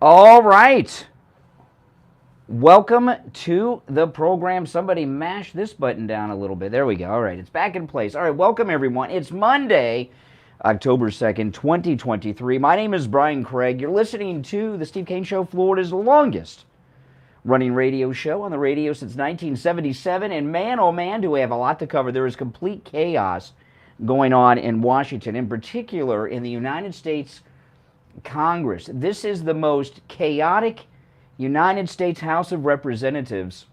All right. Welcome to the program. Somebody mash this button down a little bit. There we go. All right, it's back in place. All right, welcome everyone. It's Monday, October 2nd, 2023. My name is Brian Craig. You're listening to The Steve Kane Show, Florida's longest running radio show on the radio since 1977. And man, oh man, do we have a lot to cover. There is complete chaos going on in Washington, in particular in the United States Congress. This is the most chaotic United States House of Representatives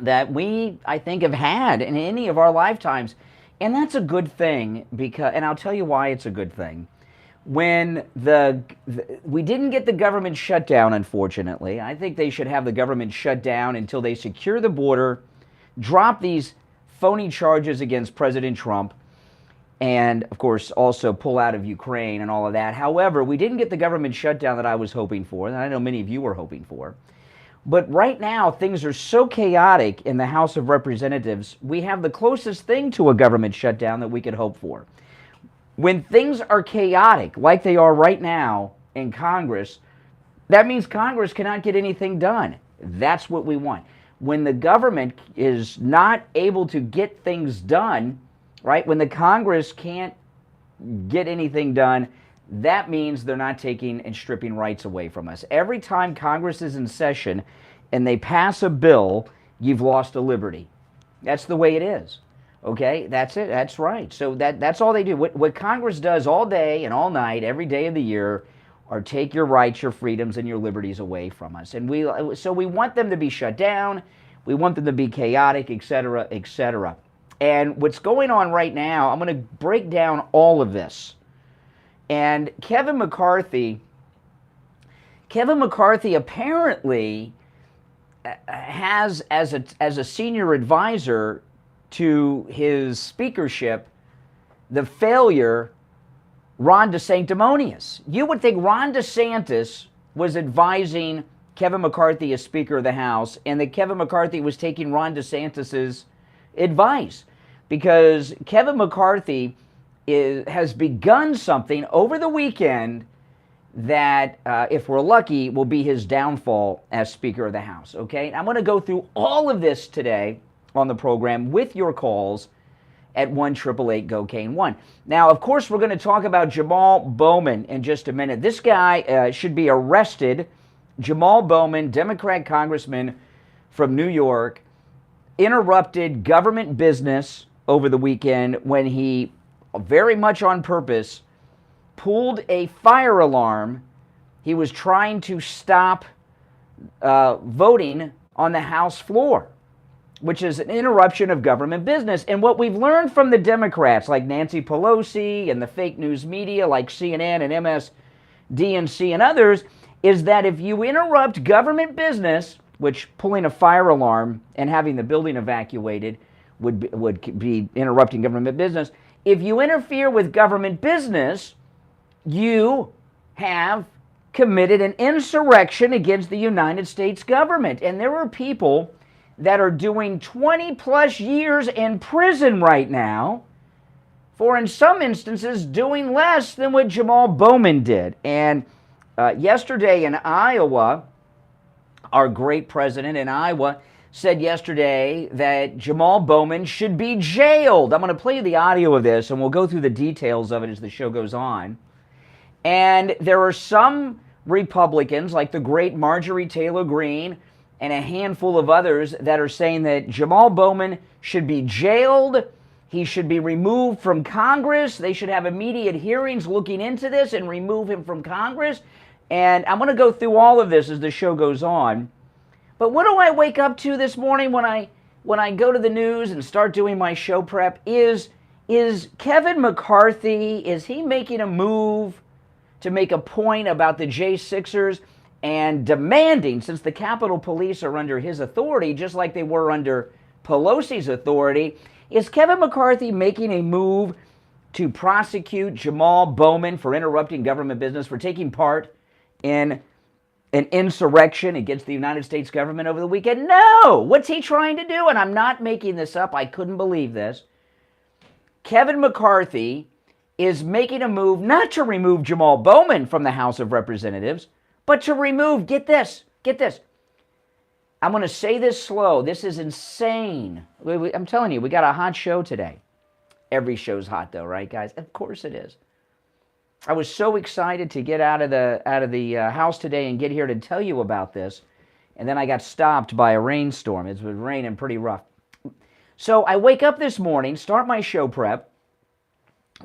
that we, I think, have had in any of our lifetimes. And that's a good thing, because, and I'll tell you why it's a good thing. When we didn't get the government shut down, unfortunately. I think they should have the government shut down until they secure the border, drop these phony charges against President Trump, and, of course, also pull out of Ukraine and all of that. However, we didn't get the government shutdown that I was hoping for, and I know many of you were hoping for. But right now, things are so chaotic in the House of Representatives, we have the closest thing to a government shutdown that we could hope for. When things are chaotic, like they are right now in Congress, that means Congress cannot get anything done. That's what we want. When the government is not able to get things done, right? When the Congress can't get anything done, that means they're not taking and stripping rights away from us. Every time Congress is in session and they pass a bill, you've lost a liberty. That's the way it is. Okay? That's it. That's right. So that's all they do. What Congress does all day and all night, every day of the year, are take your rights, your freedoms, and your liberties away from us. And we want them to be shut down. We want them to be chaotic, etc., etc. And what's going on right now, I'm going to break down all of this. And Kevin McCarthy apparently has, as a senior advisor to his speakership, the failure, Ron DeSantis. You would think Ron DeSantis was advising Kevin McCarthy as Speaker of the House, and that Kevin McCarthy was taking Ron DeSantis's advice, because Kevin McCarthy has begun something over the weekend that, if we're lucky, will be his downfall as Speaker of the House. Okay, I'm going to go through all of this today on the program with your calls at 1-888-GO-KANE-1. Now, of course, we're going to talk about Jamal Bowman in just a minute. This guy should be arrested. Jamal Bowman, Democrat congressman from New York, interrupted government business over the weekend when he, very much on purpose, pulled a fire alarm. He was trying to stop voting on the House floor, which is an interruption of government business. And what we've learned from the Democrats, like Nancy Pelosi and the fake news media like CNN and MSDNC and others, is that if you interrupt government business, which pulling a fire alarm and having the building evacuated would be interrupting government business. If you interfere with government business, you have committed an insurrection against the United States government. And there are people that are doing 20 plus years in prison right now for, in some instances, doing less than what Jamal Bowman did. And yesterday in Iowa, our great president in Iowa said yesterday that Jamal Bowman should be jailed. I'm going to play you the audio of this, and we'll go through the details of it as the show goes on. And there are some Republicans, like the great Marjorie Taylor Greene, and a handful of others that are saying that Jamal Bowman should be jailed. He should be removed from Congress. They should have immediate hearings looking into this and remove him from Congress. And I'm going to go through all of this as the show goes on. But what do I wake up to this morning when I go to the news and start doing my show prep? Is Kevin McCarthy, is he making a move to make a point about the J6ers and demanding, since the Capitol Police are under his authority, just like they were under Pelosi's authority, is Kevin McCarthy making a move to prosecute Jamal Bowman for interrupting government business, for taking part in an insurrection against the United States government over the weekend? No! What's he trying to do? And I'm not making this up. I couldn't believe this. Kevin McCarthy is making a move not to remove Jamal Bowman from the House of Representatives, but to remove, get this. I'm going to say this slow. This is insane. I'm telling you, we got a hot show today. Every show's hot though, right, guys? Of course it is. I was so excited to get out of the house today and get here to tell you about this, and then I got stopped by a rainstorm. It was raining pretty rough. So I wake up this morning, start my show prep.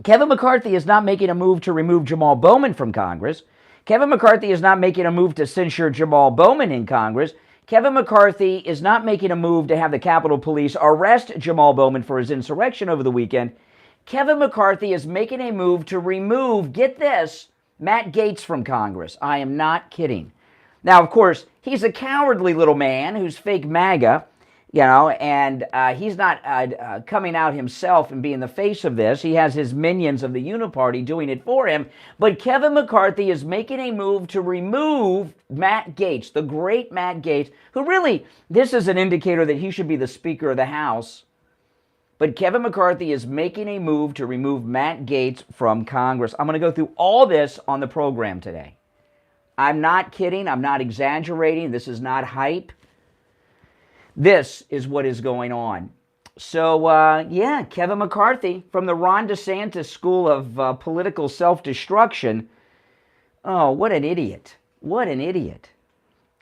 Kevin McCarthy is not making a move to remove Jamal Bowman from Congress. Kevin McCarthy is not making a move to censure Jamal Bowman in Congress. Kevin McCarthy is not making a move to have the Capitol Police arrest Jamal Bowman for his insurrection over the weekend. Kevin McCarthy is making a move to remove, get this, Matt Gaetz from Congress. I am not kidding. Now, of course, he's a cowardly little man who's fake MAGA, and he's not coming out himself and being the face of this. He has his minions of the Uniparty doing it for him. But Kevin McCarthy is making a move to remove Matt Gaetz, the great Matt Gaetz, who really, this is an indicator that he should be the Speaker of the House. But Kevin McCarthy is making a move to remove Matt Gaetz from Congress. I'm going to go through all this on the program today. I'm not kidding. I'm not exaggerating. This is not hype. This is what is going on. So, Kevin McCarthy from the Ron DeSantis School of Political Self-Destruction. Oh, what an idiot. What an idiot.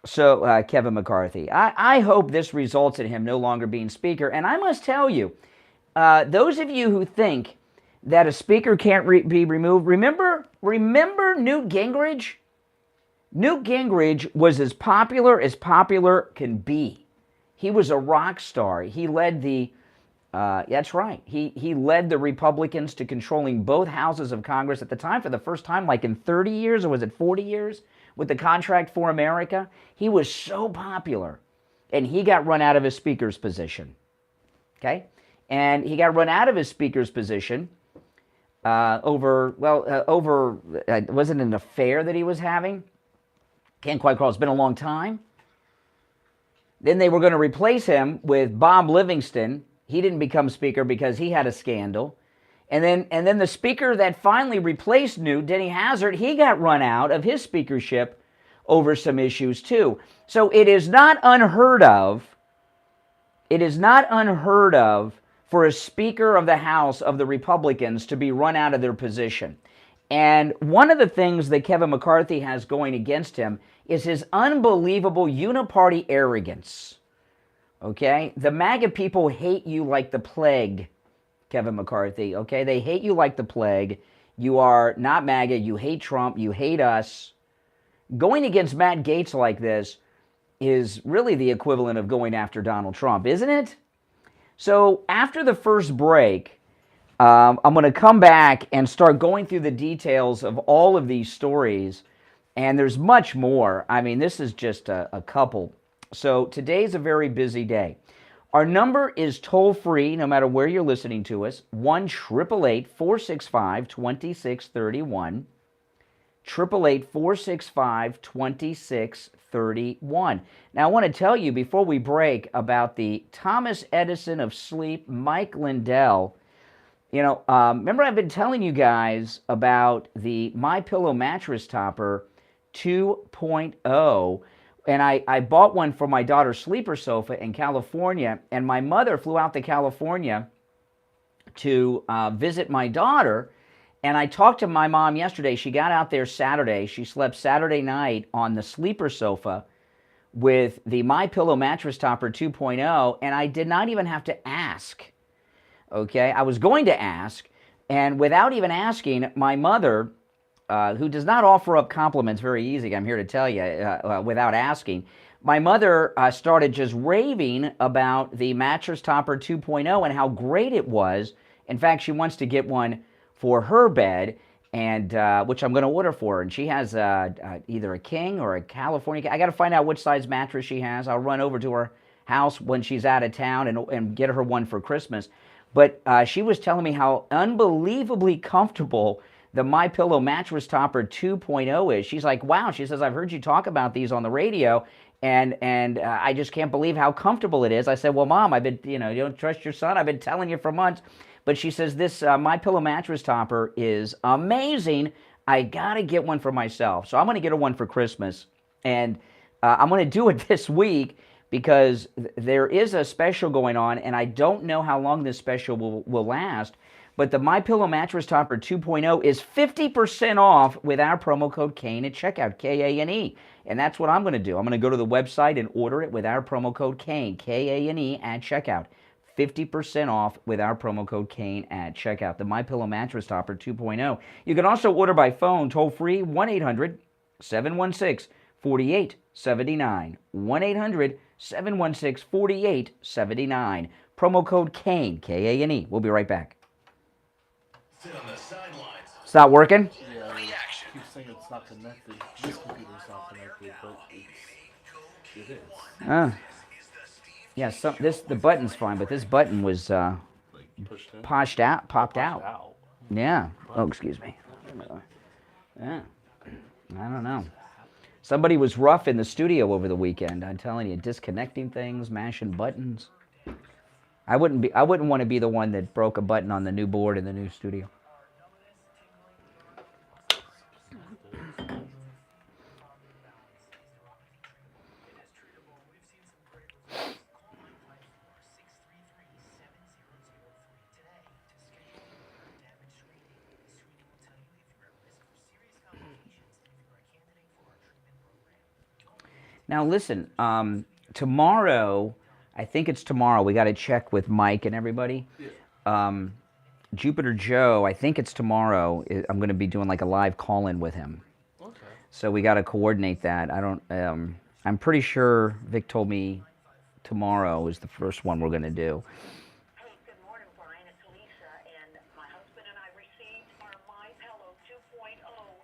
So, Kevin McCarthy, I hope this results in him no longer being Speaker. And I must tell you, those of you who think that a Speaker can't be removed, remember Newt Gingrich? Newt Gingrich was as popular can be. He was a rock star. He led that's right. He led the Republicans to controlling both houses of Congress at the time for the first time, like in 30 years, or was it 40 years, with the Contract for America. He was so popular, and he got run out of his Speaker's position. Okay? And he got run out of his Speaker's position over was it an affair that he was having? Can't quite recall. It's been a long time. Then they were going to replace him with Bob Livingston. He didn't become Speaker because he had a scandal. And then the Speaker that finally replaced Newt, Denny Hazard, he got run out of his speakership over some issues too. So it is not unheard of. It is not unheard of for a Speaker of the House of the Republicans to be run out of their position. And one of the things that Kevin McCarthy has going against him is his unbelievable uniparty arrogance. Okay? The MAGA people hate you like the plague, Kevin McCarthy. Okay? They hate you like the plague. You are not MAGA. You hate Trump. You hate us. Going against Matt Gaetz like this is really the equivalent of going after Donald Trump, isn't it? So after the first break, I'm going to come back and start going through the details of all of these stories. And there's much more. I mean, this is just a couple. So today's a very busy day. Our number is toll-free, no matter where you're listening to us, 1-888-465-2631. 888-465-2631. Now, I want to tell you before we break about the Thomas Edison of sleep, Mike Lindell. Remember I've been telling you guys about the MyPillow mattress topper 2.0, and I bought one for my daughter's sleeper sofa in California, and my mother flew out to California to visit my daughter, and I talked to my mom yesterday. She got out there Saturday. She slept Saturday night on the sleeper sofa with the MyPillow mattress topper 2.0, and I did not even have to ask. Okay, I was going to ask, and without even asking, my mother, who does not offer up compliments very easy, I'm here to tell you, without asking, my mother started just raving about the mattress topper 2.0 and how great it was. In fact, she wants to get one for her bed, and which I'm going to order for her. And she has either a king or a California. I got to find out which size mattress she has. I'll run over to her house when she's out of town and get her one for Christmas. But she was telling me how unbelievably comfortable the MyPillow mattress topper 2.0 is. She's like, wow. She says, I've heard you talk about these on the radio, and I just can't believe how comfortable it is. I said, well, Mom, I've been, you don't trust your son. I've been telling you for months. But she says, this MyPillow mattress topper is amazing. I got to get one for myself. So I'm going to get her one for Christmas. And I'm going to do it this week because there is a special going on, and I don't know how long this special will last. But the MyPillow Mattress Topper 2.0 is 50% off with our promo code KANE at checkout, K-A-N-E. And that's what I'm going to do. I'm going to go to the website and order it with our promo code KANE, K-A-N-E, at checkout. 50% off with our promo code KANE at checkout. The MyPillow Mattress Topper 2.0. You can also order by phone, toll-free, 1-800-716-4879. 1-800-716-4879. Promo code KANE, K-A-N-E. We'll be right back. Sit on the sidelines. It's not working? Yeah, I keep saying it's not connected. This computer's not connected, but it is. Yeah, the button's fine, but this button was popped out. Yeah. Oh, excuse me. Yeah. I don't know. Somebody was rough in the studio over the weekend. I'm telling you, disconnecting things, mashing buttons. I wouldn't want to be the one that broke a button on the new board in the new studio. Now listen, tomorrow, I think it's tomorrow, we got to check with Mike and everybody. Yeah. Jupiter Joe, I think it's tomorrow, I'm going to be doing like a live call-in with him. Okay. So we got to coordinate that. I'm pretty sure Vic told me tomorrow is the first one we're going to do. Hey, good morning, Brian. It's Lisa, and my husband and I received our MyPillow 2.0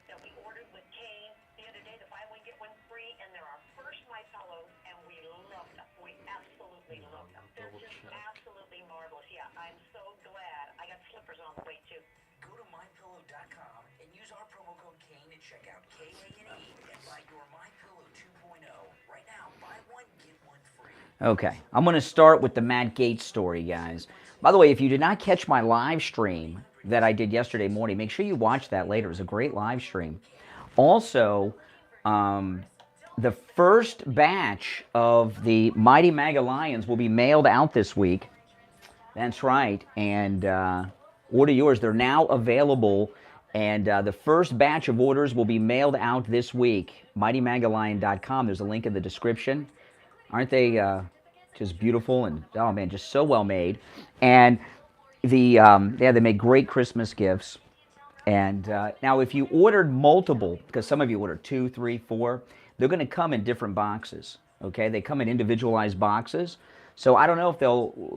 that we ordered with Kane the other day, the buy one, get one free, and they're our first MyPillows, and we love them. We absolutely love them. They're just absolutely marvelous. Yeah, I'm so glad. I got slippers on the way, too. Go to MyPillow.com and use our promo code KANE at checkout, K-A-N-E, and buy your MyPillow 2.0. Right now, buy one, get one free. Okay, I'm going to start with the Matt Gaetz story, guys. By the way, if you did not catch my live stream that I did yesterday morning, make sure you watch that later. It was a great live stream. Also, the first batch of the Mighty MAGA Lions will be mailed out this week. That's right, and order yours. They're now available, and the first batch of orders will be mailed out this week. MightyMagaLion.com. There's a link in the description. Aren't they just beautiful and, oh man, just so well made? And they make great Christmas gifts. And now if you ordered multiple, because some of you ordered 2, 3, 4, they're going to come in different boxes, okay? They come in individualized boxes. So I don't know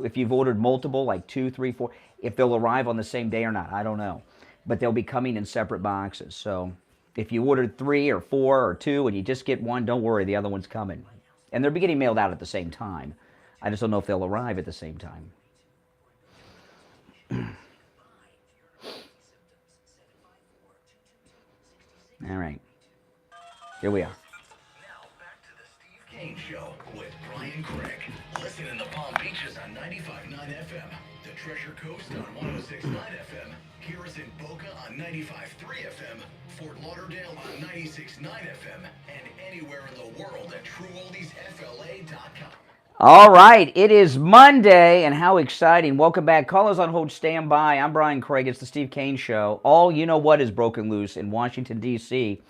if you've ordered multiple, like 2, 3, 4, if they'll arrive on the same day or not. I don't know. But they'll be coming in separate boxes. So if you ordered 3 or 4 or 2 and you just get one, don't worry, the other one's coming. And they're getting mailed out at the same time. I just don't know if they'll arrive at the same time. All right. Here we are. Now back to the Steve Kane Show with Brian Craig. Listen in the Palm Beaches on 95.9 FM, the Treasure Coast on 106.9 FM, hear us in Boca on 95.3 FM, Fort Lauderdale on 96.9 FM, and anywhere in the world at TrueOldiesFLA.com. All right, it is Monday, and how exciting. Welcome back. Callers on hold, stand by. I'm Brian Craig. It's the Steve Kane Show. All you know what is broken loose in Washington, D.C.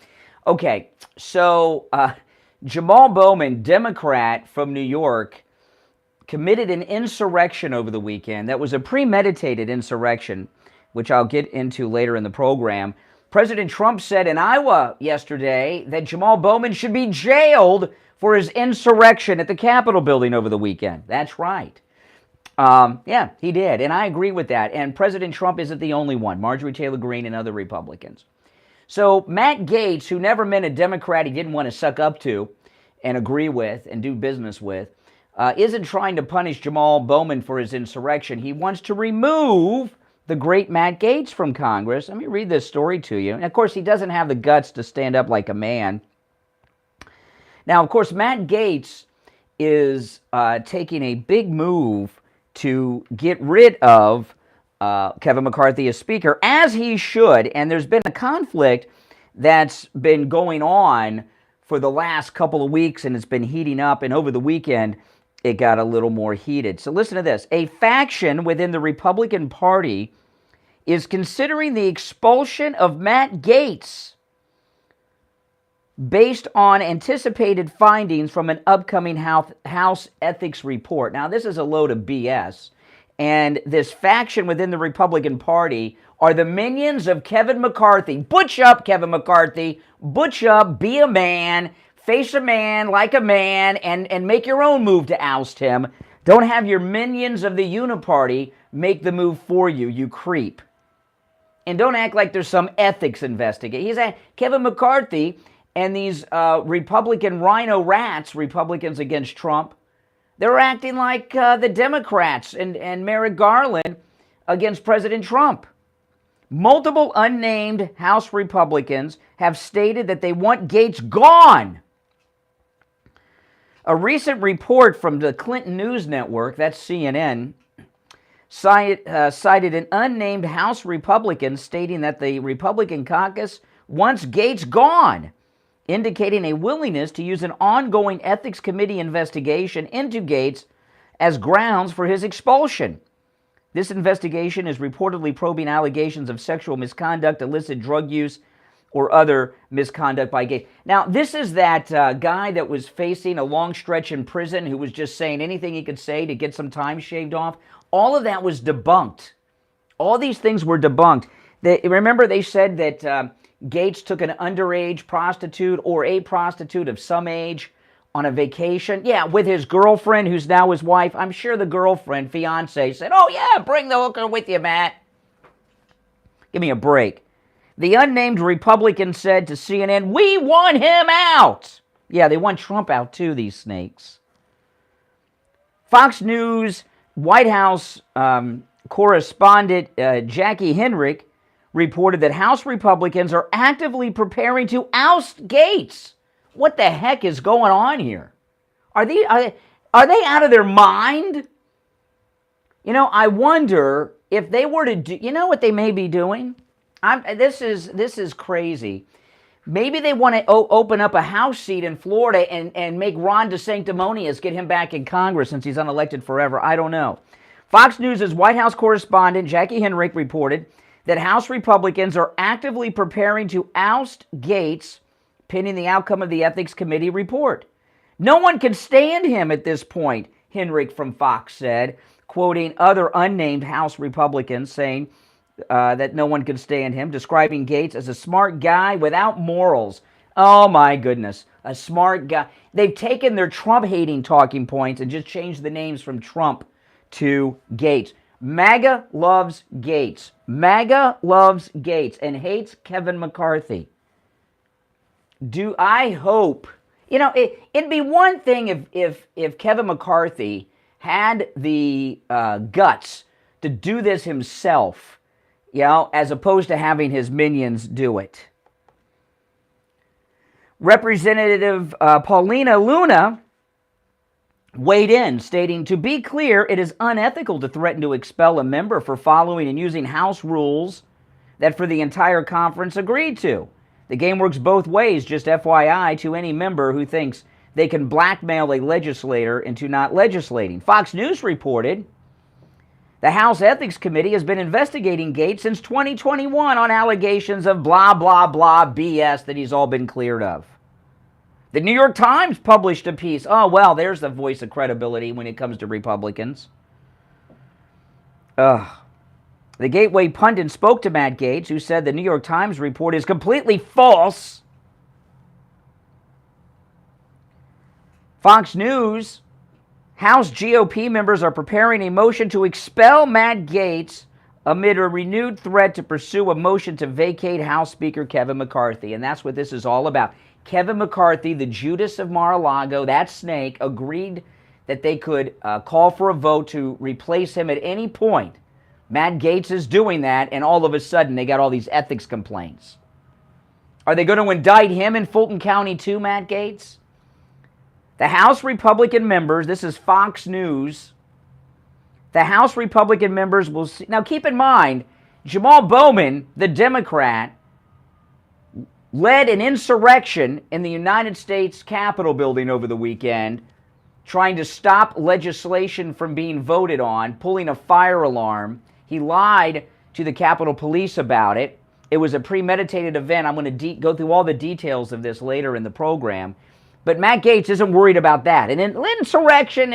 Okay, so Jamal Bowman, Democrat from New York, committed an insurrection over the weekend. That was a premeditated insurrection, which I'll get into later in the program. President Trump said in Iowa yesterday that Jamal Bowman should be jailed for his insurrection at the Capitol building over the weekend. That's right. Yeah, he did, and I agree with that. And President Trump isn't the only one. Marjorie Taylor Greene and other Republicans. So Matt Gaetz, who never met a Democrat he didn't want to suck up to and agree with and do business with, isn't trying to punish Jamal Bowman for his insurrection. He wants to remove the great Matt Gaetz from Congress. Let me read this story to you. And of course, he doesn't have the guts to stand up like a man. Now, of course, Matt Gaetz is taking a big move to get rid of Kevin McCarthy as Speaker, as he should. And there's been a conflict that's been going on for the last couple of weeks, and it's been heating up, and over the weekend, it got a little more heated. So listen to this. A faction within the Republican Party is considering the expulsion of Matt Gaetz based on anticipated findings from an upcoming House ethics report. Now, this is a load of BS, and this faction within the Republican Party are the minions of Kevin McCarthy. Butch up, Kevin McCarthy. Butch up, be a man, face a man like a man, and make your own move to oust him. Don't have your minions of the Uniparty make the move for you, you creep. And don't act like there's some ethics investigation. Kevin McCarthy and these Republican rhino rats, Republicans against Trump, they're acting like the Democrats and Merrick Garland against President Trump. Multiple unnamed House Republicans have stated that they want Gaetz gone. A recent report from the Clinton News Network, that's CNN, cited an unnamed House Republican stating that the Republican caucus wants Gaetz gone, indicating a willingness to use an ongoing ethics committee investigation into Gaetz as grounds for his expulsion. This investigation is reportedly probing allegations of sexual misconduct, illicit drug use, or other misconduct by Gaetz. Now, this is that guy that was facing a long stretch in prison who was just saying anything he could say to get some time shaved off. All of that was debunked. All these things were debunked. Remember they said that Gaetz took an underage prostitute or a prostitute of some age on a vacation. Yeah, with his girlfriend, who's now his wife. I'm sure the girlfriend, fiance, said, oh yeah, bring the hooker with you, Matt. Give me a break. The unnamed Republican said to CNN, we want him out. Yeah, they want Trump out too, these snakes. Fox News White House correspondent Jackie Henrich reported that House Republicans are actively preparing to oust Gaetz. What the heck is going on here? Are they out of their mind? You know, I wonder if they were to do, you know what they may be doing? This is crazy. Maybe they want to open up a House seat in Florida and make Ron DeSantis, get him back in Congress since he's unelected forever. I don't know. Fox News' White House correspondent Jackie Henrich reported that House Republicans are actively preparing to oust Gaetz pending the outcome of the Ethics Committee report. No one can stand him at this point, Henrich from Fox said, quoting other unnamed House Republicans saying that no one could stand him, describing Gaetz as a smart guy without morals. Oh my goodness, a smart guy. They've taken their Trump-hating talking points and just changed the names from Trump to Gaetz. MAGA loves Gaetz. MAGA loves Gaetz and hates Kevin McCarthy. Do I hope, you know, it'd be one thing if Kevin McCarthy had the guts to do this himself, you know, as opposed to having his minions do it. Representative Paulina Luna weighed in, stating, to be clear, it is unethical to threaten to expel a member for following and using House rules that for the entire conference agreed to. The game works both ways, just FYI, to any member who thinks they can blackmail a legislator into not legislating. Fox News reported the House Ethics Committee has been investigating Gaetz since 2021 on allegations of blah, blah, blah BS that he's all been cleared of. The New York Times published a piece. Oh, well, there's the voice of credibility when it comes to Republicans. The Gateway pundit spoke to Matt Gaetz, who said the New York Times report is completely false. Fox News, House GOP members are preparing a motion to expel Matt Gaetz amid a renewed threat to pursue a motion to vacate House Speaker Kevin McCarthy. And that's what this is all about. Kevin McCarthy, the Judas of Mar-a-Lago, that snake, agreed that they could call for a vote to replace him at any point. Matt Gaetz is doing that, and all of a sudden they got all these ethics complaints. Are they going to indict him in Fulton County too, Matt Gaetz? The House Republican members, this is Fox News, the House Republican members will see. Now keep in mind, Jamal Bowman, the Democrat, led an insurrection in the United States Capitol building over the weekend, trying to stop legislation from being voted on, pulling a fire alarm. He lied to the Capitol Police about it. It was a premeditated event. I'm going to go through all the details of this later in the program. But Matt Gaetz isn't worried about that. And insurrection,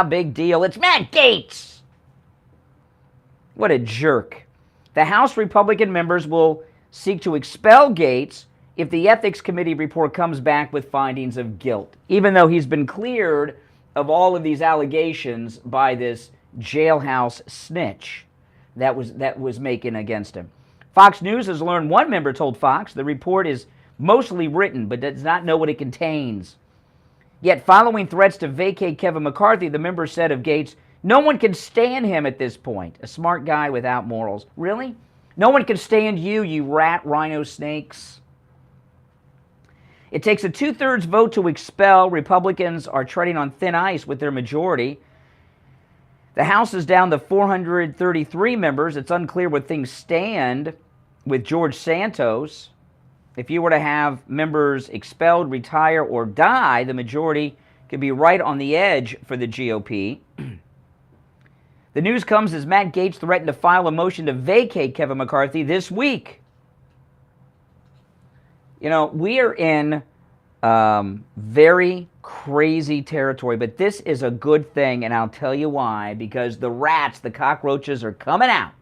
big deal. It's Matt Gaetz. What a jerk. The House Republican members will seek to expel Gaetz if the Ethics Committee report comes back with findings of guilt, even though he's been cleared of all of these allegations by this jailhouse snitch that was making against him. Fox News has learned one member told Fox the report is mostly written but does not know what it contains. Yet following threats to vacate Kevin McCarthy, the member said of Gaetz, "No one can stand him at this point. A smart guy without morals." Really? No one can stand you, you rat rhino snakes. It takes a 2/3 vote to expel. Republicans are treading on thin ice with their majority. The House is down to 433 members. It's unclear where things stand with George Santos. If you were to have members expelled, retire, or die, the majority could be right on the edge for the GOP. The news comes as Matt Gaetz threatened to file a motion to vacate Kevin McCarthy this week. You know, we are in very crazy territory, but this is a good thing, and I'll tell you why. Because the rats, the cockroaches, are coming out.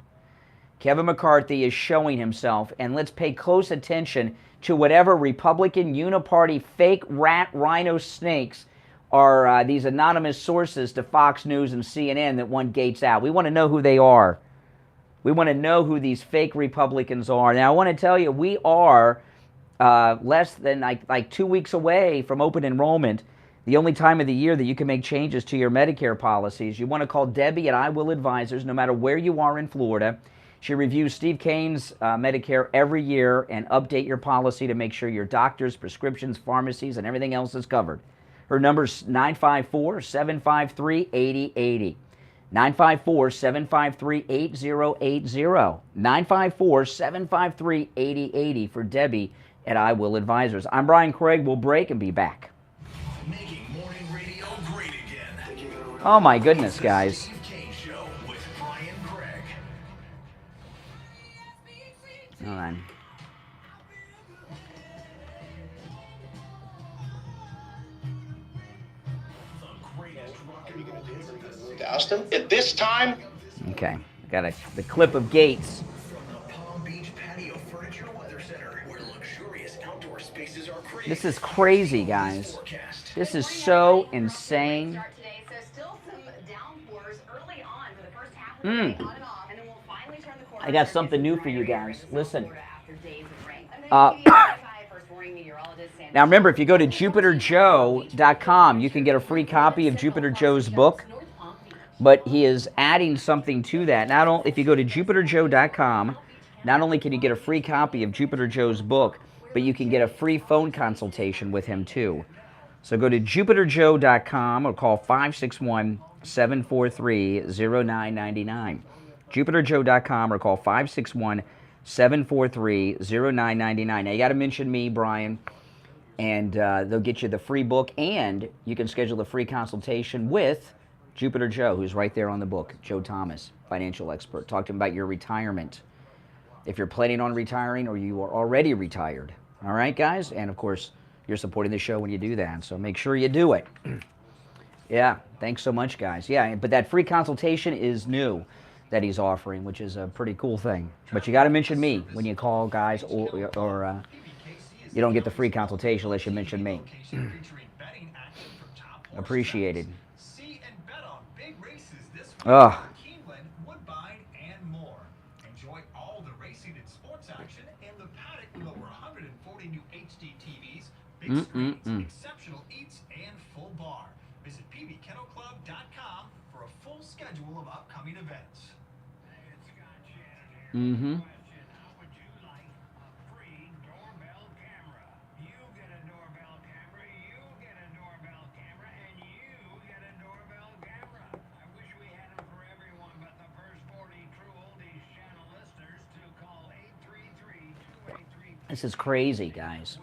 Kevin McCarthy is showing himself, and let's pay close attention to whatever Republican uniparty fake rat rhino snakes are these anonymous sources to Fox News and CNN that want Gaetz out. We want to know who they are. We want to know who these fake Republicans are. Now, I want to tell you, we are less than like 2 weeks away from open enrollment, the only time of the year that you can make changes to your Medicare policies. You want to call Debbie at I Will Advisors, no matter where you are in Florida. She reviews Steve Kane's Medicare every year and update your policy to make sure your doctors, prescriptions, pharmacies, and everything else is covered. Her number's 954-753-8080. 954-753-8080. 954-753-8080 for Debbie at I Will Advisors. I'm Brian Craig. We'll break and be back. Making morning radio great again. Oh my goodness, guys. Steve Kane Show with Brian Craig. Hold on. Austin, at this time. Okay, got the clip of Gaetz. From the Palm Beach Patio Furniture Weather Center, where luxurious outdoor spaces are created. This is crazy, guys. This is so insane. I got something new for you guys. Listen. Now remember, if you go to JupiterJoe.com, you can get a free copy of Jupiter Joe's book. But he is adding something to that. Not only, if you go to JupiterJoe.com, not only can you get a free copy of Jupiter Joe's book, but you can get a free phone consultation with him too. So go to JupiterJoe.com or call 561-743-0999. JupiterJoe.com or call 561-743-0999. Now you got to mention me, Brian, and they'll get you the free book, and you can schedule a free consultation with Jupiter Joe, who's right there on the book. Joe Thomas, financial expert. Talk to him about your retirement, if you're planning on retiring or you are already retired. All right, guys? And, of course, you're supporting the show when you do that, so make sure you do it. Yeah, thanks so much, guys. Yeah, but that free consultation is new that he's offering, which is a pretty cool thing. But you got to mention me when you call, guys, or you don't get the free consultation unless you mention me. Appreciated. Oh. Woodbine, and more. Enjoy all the racing and sports action in the paddock with over 140 new HD TVs, big screens, exceptional eats, and full bar. Visit pbkennelclub.com for a full schedule of upcoming events. Mm-hmm. This is crazy, guys.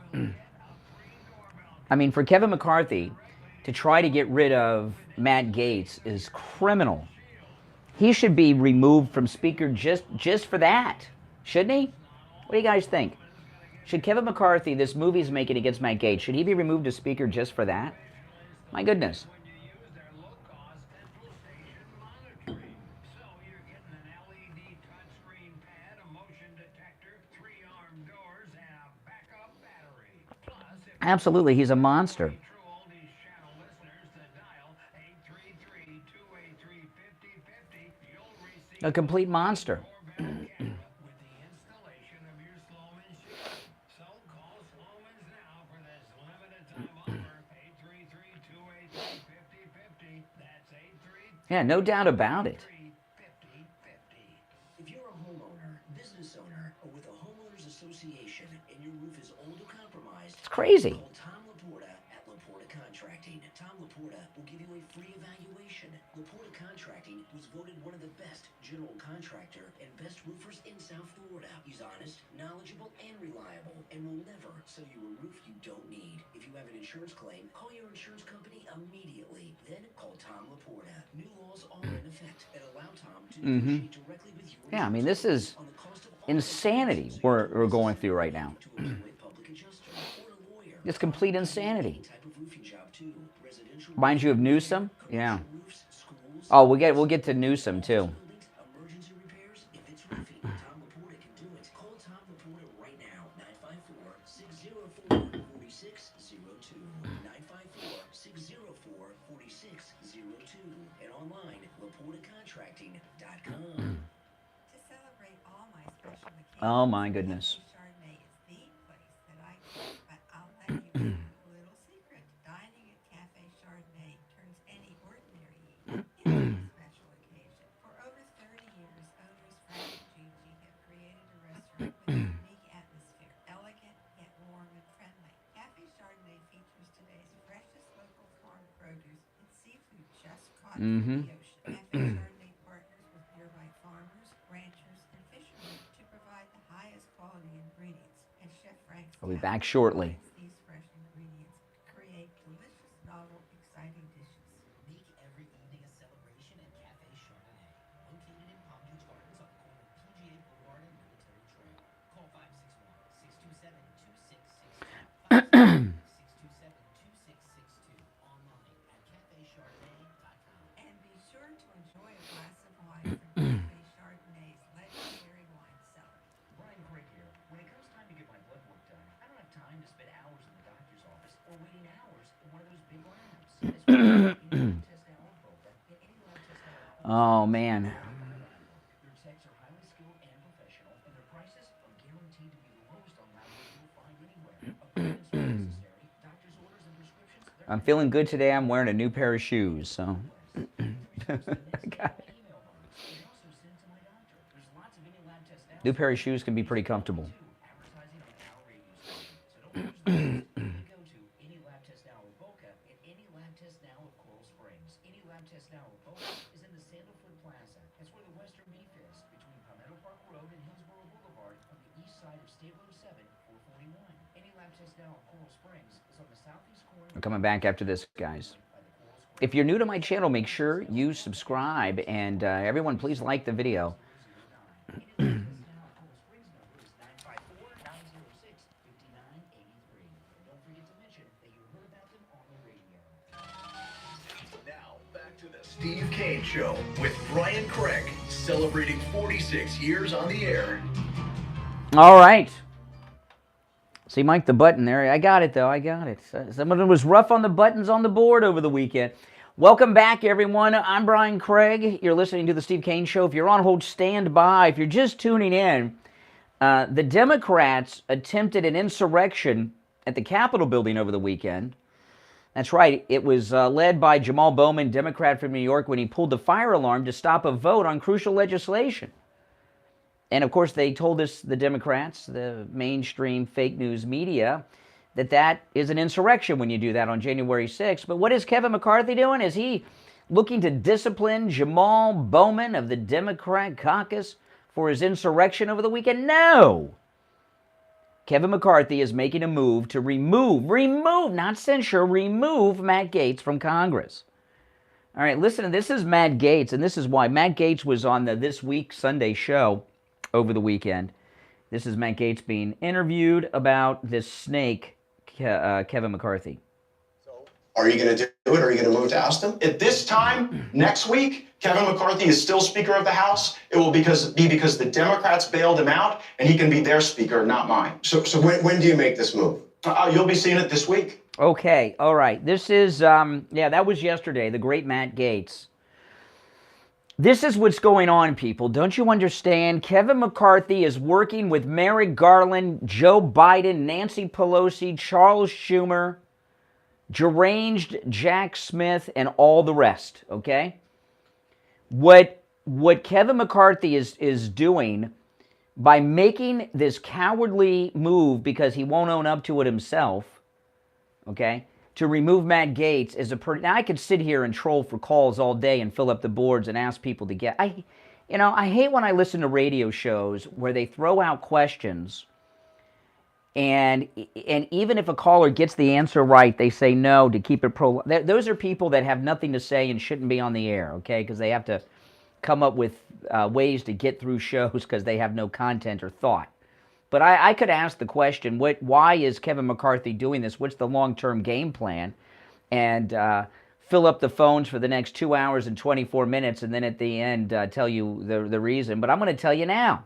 I mean, for Kevin McCarthy to try to get rid of Matt Gaetz is criminal. He should be removed from Speaker just for that, shouldn't he? What do you guys think? Should Kevin McCarthy, this movie he's making against Matt Gaetz, should he be removed as Speaker just for that? My goodness. Absolutely, he's a monster. A complete monster. Yeah, no doubt about it. If you're a homeowner, business owner, or with a homeowners association and your roof is old or compromised, It's crazy. call Tom Laporta at Laporta Contracting. Tom Laporta will give you a free evaluation. Laporta Contracting was voted one of the best general contractor and best roofers in South Florida. He's honest, knowledgeable, and reliable, and will never sell you a roof you don't need. If you have an insurance claim, call your insurance company immediately. Then call Tom Laporta. New laws are in effect that allow Tom to negotiate directly with you. Yeah, I mean, this is insanity we're going through right now. It's complete insanity. Reminds you of Newsom? Yeah. Oh, we'll get to Newsom too. Emergency repairs, if it's roofing, Tom Laporta can do it. Call Tom Laporta right now, 954-604-4602. 954-604-4602. And online, LaportaContracting.com. To celebrate all my special occasions, Oh my goodness. Chardonnay is the place that I go. But I'll let you in a little secret. Dining at Cafe Chardonnay turns any ordinary evening into a special occasion. For over 30 years, owners Frank and Gigi have created a restaurant with a unique atmosphere, elegant yet warm and friendly. Cafe Chardonnay features today's freshest local farm produce and seafood just caught from the ocean. Cafe Chardonnay partners with nearby farmers, ranchers, and fishermen to provide the highest quality ingredients. And Chef Frank's I'll be back shortly. these fresh ingredients create delicious, novel, exciting dishes. Make every evening a celebration at Cafe Chardonnay, located in Palm Beach Gardens on the corner of PGA Boulevard and Military Trail. Call 561-627-2662. 627-2662. Online at cafechardonnay.com. And be sure to enjoy a glass of wine from Cafe Chardonnay's legendary wine cellar. Brian Craig here. When it comes time to get my blood work done, I don't have time to spend hours in the doctor's office or waiting hours in one of those big labs. That's why any lab test now on Boca, get any lab test now on Oh man. Their techs are highly skilled and professional, and their prices are guaranteed to be the lowest on lab work you'll find anywhere. Appointments are necessary. Doctor's orders and prescriptions, they're I'm feeling good today. I'm wearing a new pair of shoes, so. New pair of shoes can be pretty comfortable. We're coming back after this, guys. If you're new to my channel, make sure you subscribe, and everyone, please like the video. Now, back to the Steve Kane Show with Brian Craig, celebrating 46 years on the air. All right. See, Mike, the button there. I got it, though. I got it. Someone was rough on the buttons on the board over the weekend. Welcome back, everyone. I'm Brian Craig. You're listening to the Steve Kane Show. If you're on hold, stand by. If you're just tuning in, the Democrats attempted an insurrection at the Capitol building over the weekend. That's right. It was led by Jamal Bowman, Democrat from New York, when he pulled the fire alarm to stop a vote on crucial legislation. And, of course, they told us, the Democrats, the mainstream fake news media, that is an insurrection when you do that on January 6th. But what is Kevin McCarthy doing? Is he looking to discipline Jamal Bowman of the Democrat caucus for his insurrection over the weekend? No. Kevin McCarthy is making a move to remove, not censure, remove Matt Gaetz from Congress. All right, listen, this is Matt Gaetz, and this is why. Matt Gaetz was on the This Week Sunday show over the weekend. This is Matt Gaetz being interviewed about this snake, Kevin McCarthy. Are you going to do it? Are you going to move to oust him? At this time, next week, Kevin McCarthy is still Speaker of the House. It will be because the Democrats bailed him out, and he can be their Speaker, not mine. So when do you make this move? You'll be seeing it this week. Okay, all right. This is, that was yesterday, the great Matt Gaetz. This is what's going on, people. Don't you understand? Kevin McCarthy is working with Merrick Garland, Joe Biden, Nancy Pelosi, Charles Schumer, deranged Jack Smith, and all the rest, okay? What Kevin McCarthy is doing by making this cowardly move because he won't own up to it himself, okay, to remove Matt Gaetz is now I could sit here and troll for calls all day and fill up the boards and ask people to get, I hate when I listen to radio shows where they throw out questions and even if a caller gets the answer right, they say no to keep it those are people that have nothing to say and shouldn't be on the air, okay, because they have to come up with ways to get through shows because they have no content or thought. But I could ask the question, why is Kevin McCarthy doing this? What's the long-term game plan? And fill up the phones for the next 2 hours and 24 minutes, and then at the end tell you the reason. But I'm going to tell you now.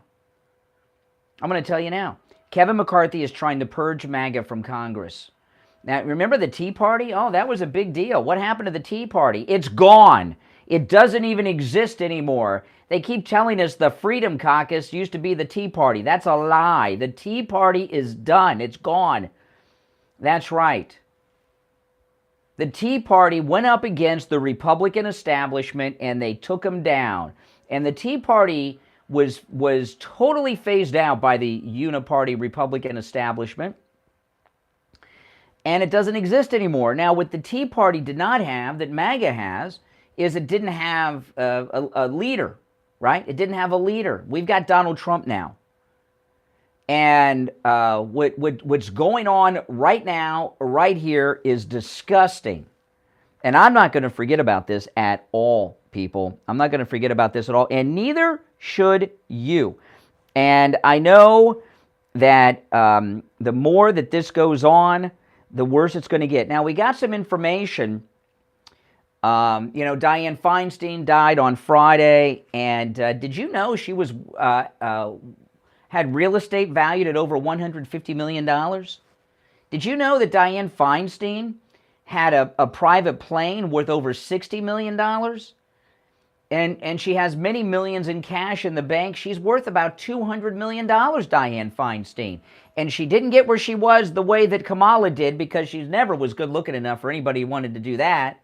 Kevin McCarthy is trying to purge MAGA from Congress. Now, remember the Tea Party? Oh, that was a big deal. What happened to the Tea Party? It's gone. It doesn't even exist anymore. They keep telling us the Freedom Caucus used to be the Tea Party. That's a lie. The Tea Party is done. It's gone. That's right. The Tea Party went up against the Republican establishment and they took them down. And the Tea Party was totally phased out by the uniparty Republican establishment. And it doesn't exist anymore. Now, what the Tea Party did not have, that MAGA has, is it didn't have a leader, right? It didn't have a leader. We've got Donald Trump now. And what's going on right now, right here, is disgusting. And I'm not going to forget about this at all, people. I'm not going to forget about this at all. And neither should you. And I know that the more that this goes on, the worse it's going to get. Now, we got some information. Dianne Feinstein died on Friday, and did you know she was had real estate valued at over $150 million? Did you know that Dianne Feinstein had a private plane worth over $60 million? And she has many millions in cash in the bank. She's worth about $200 million, Dianne Feinstein. And she didn't get where she was the way that Kamala did because she never was good looking enough for anybody who wanted to do that.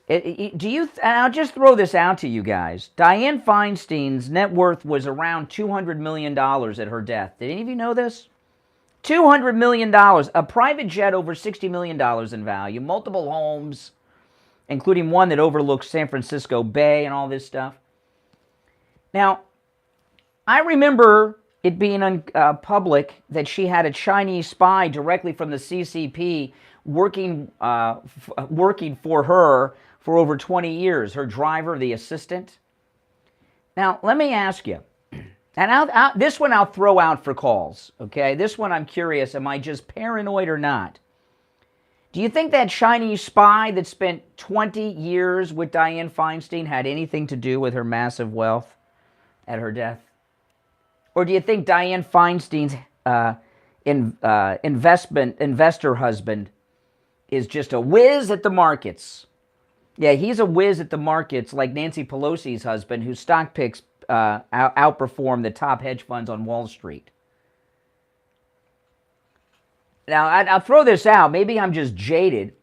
And I'll just throw this out to you guys. Dianne Feinstein's net worth was around $200 million at her death. Did any of you know this? $200 million. A private jet over $60 million in value. Multiple homes, including one that overlooks San Francisco Bay and all this stuff. Now, I remember it being public that she had a Chinese spy directly from the CCP working for her for over 20 years, her driver, the assistant. Now, let me ask you, and this one I'll throw out for calls, okay? This one I'm curious, am I just paranoid or not? Do you think that Chinese spy that spent 20 years with Dianne Feinstein had anything to do with her massive wealth at her death? Or do you think Dianne Feinstein's investor husband is just a whiz at the markets? Yeah, he's a whiz at the markets like Nancy Pelosi's husband, whose stock picks outperform the top hedge funds on Wall Street. Now, I'll throw this out. Maybe I'm just jaded,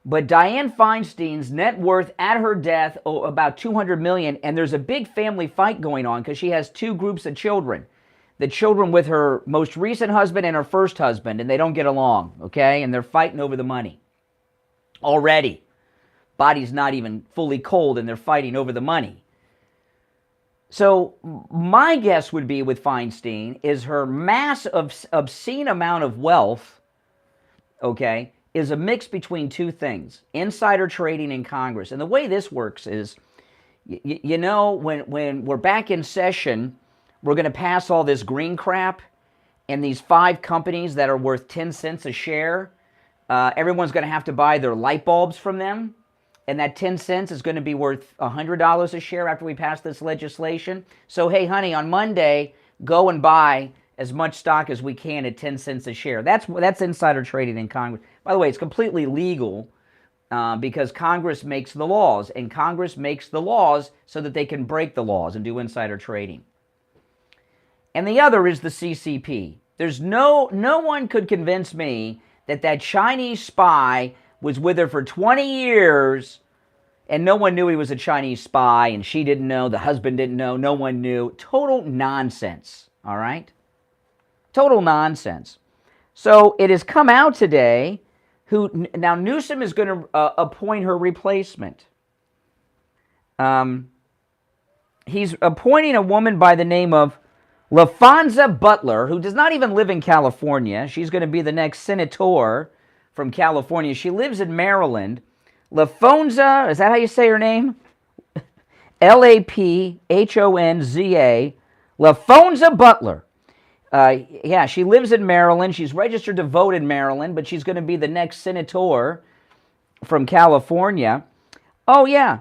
but Dianne Feinstein's net worth at her death, about $200 million, and there's a big family fight going on because she has two groups of children. The children with her most recent husband and her first husband, and they don't get along, okay? And they're fighting over the money. Already. Body's not even fully cold, and they're fighting over the money. So my guess would be with Feinstein is her obscene amount of wealth, okay, is a mix between two things, insider trading in Congress. And the way this works is, you know, when we're back in session, we're going to pass all this green crap, and these 5 companies that are worth 10 cents a share, everyone's going to have to buy their light bulbs from them. And that 10 cents is going to be worth $100 a share after we pass this legislation. So, hey, honey, on Monday, go and buy as much stock as we can at 10 cents a share. That's insider trading in Congress. By the way, it's completely legal because Congress makes the laws. And Congress makes the laws so that they can break the laws and do insider trading. And the other is the CCP. There's no one could convince me that Chinese spy was with her for 20 years, and no one knew he was a Chinese spy, and she didn't know, the husband didn't know, no one knew. Total nonsense, all right? Total nonsense. So it has come out today, now Newsom is going to appoint her replacement. He's appointing a woman by the name of LaFonza Butler, who does not even live in California. She's going to be the next senator from California. She lives in Maryland. LaFonza, is that how you say her name? Laphonza, LaFonza Butler. Yeah, she lives in Maryland. She's registered to vote in Maryland, but she's going to be the next senator from California. Oh, yeah.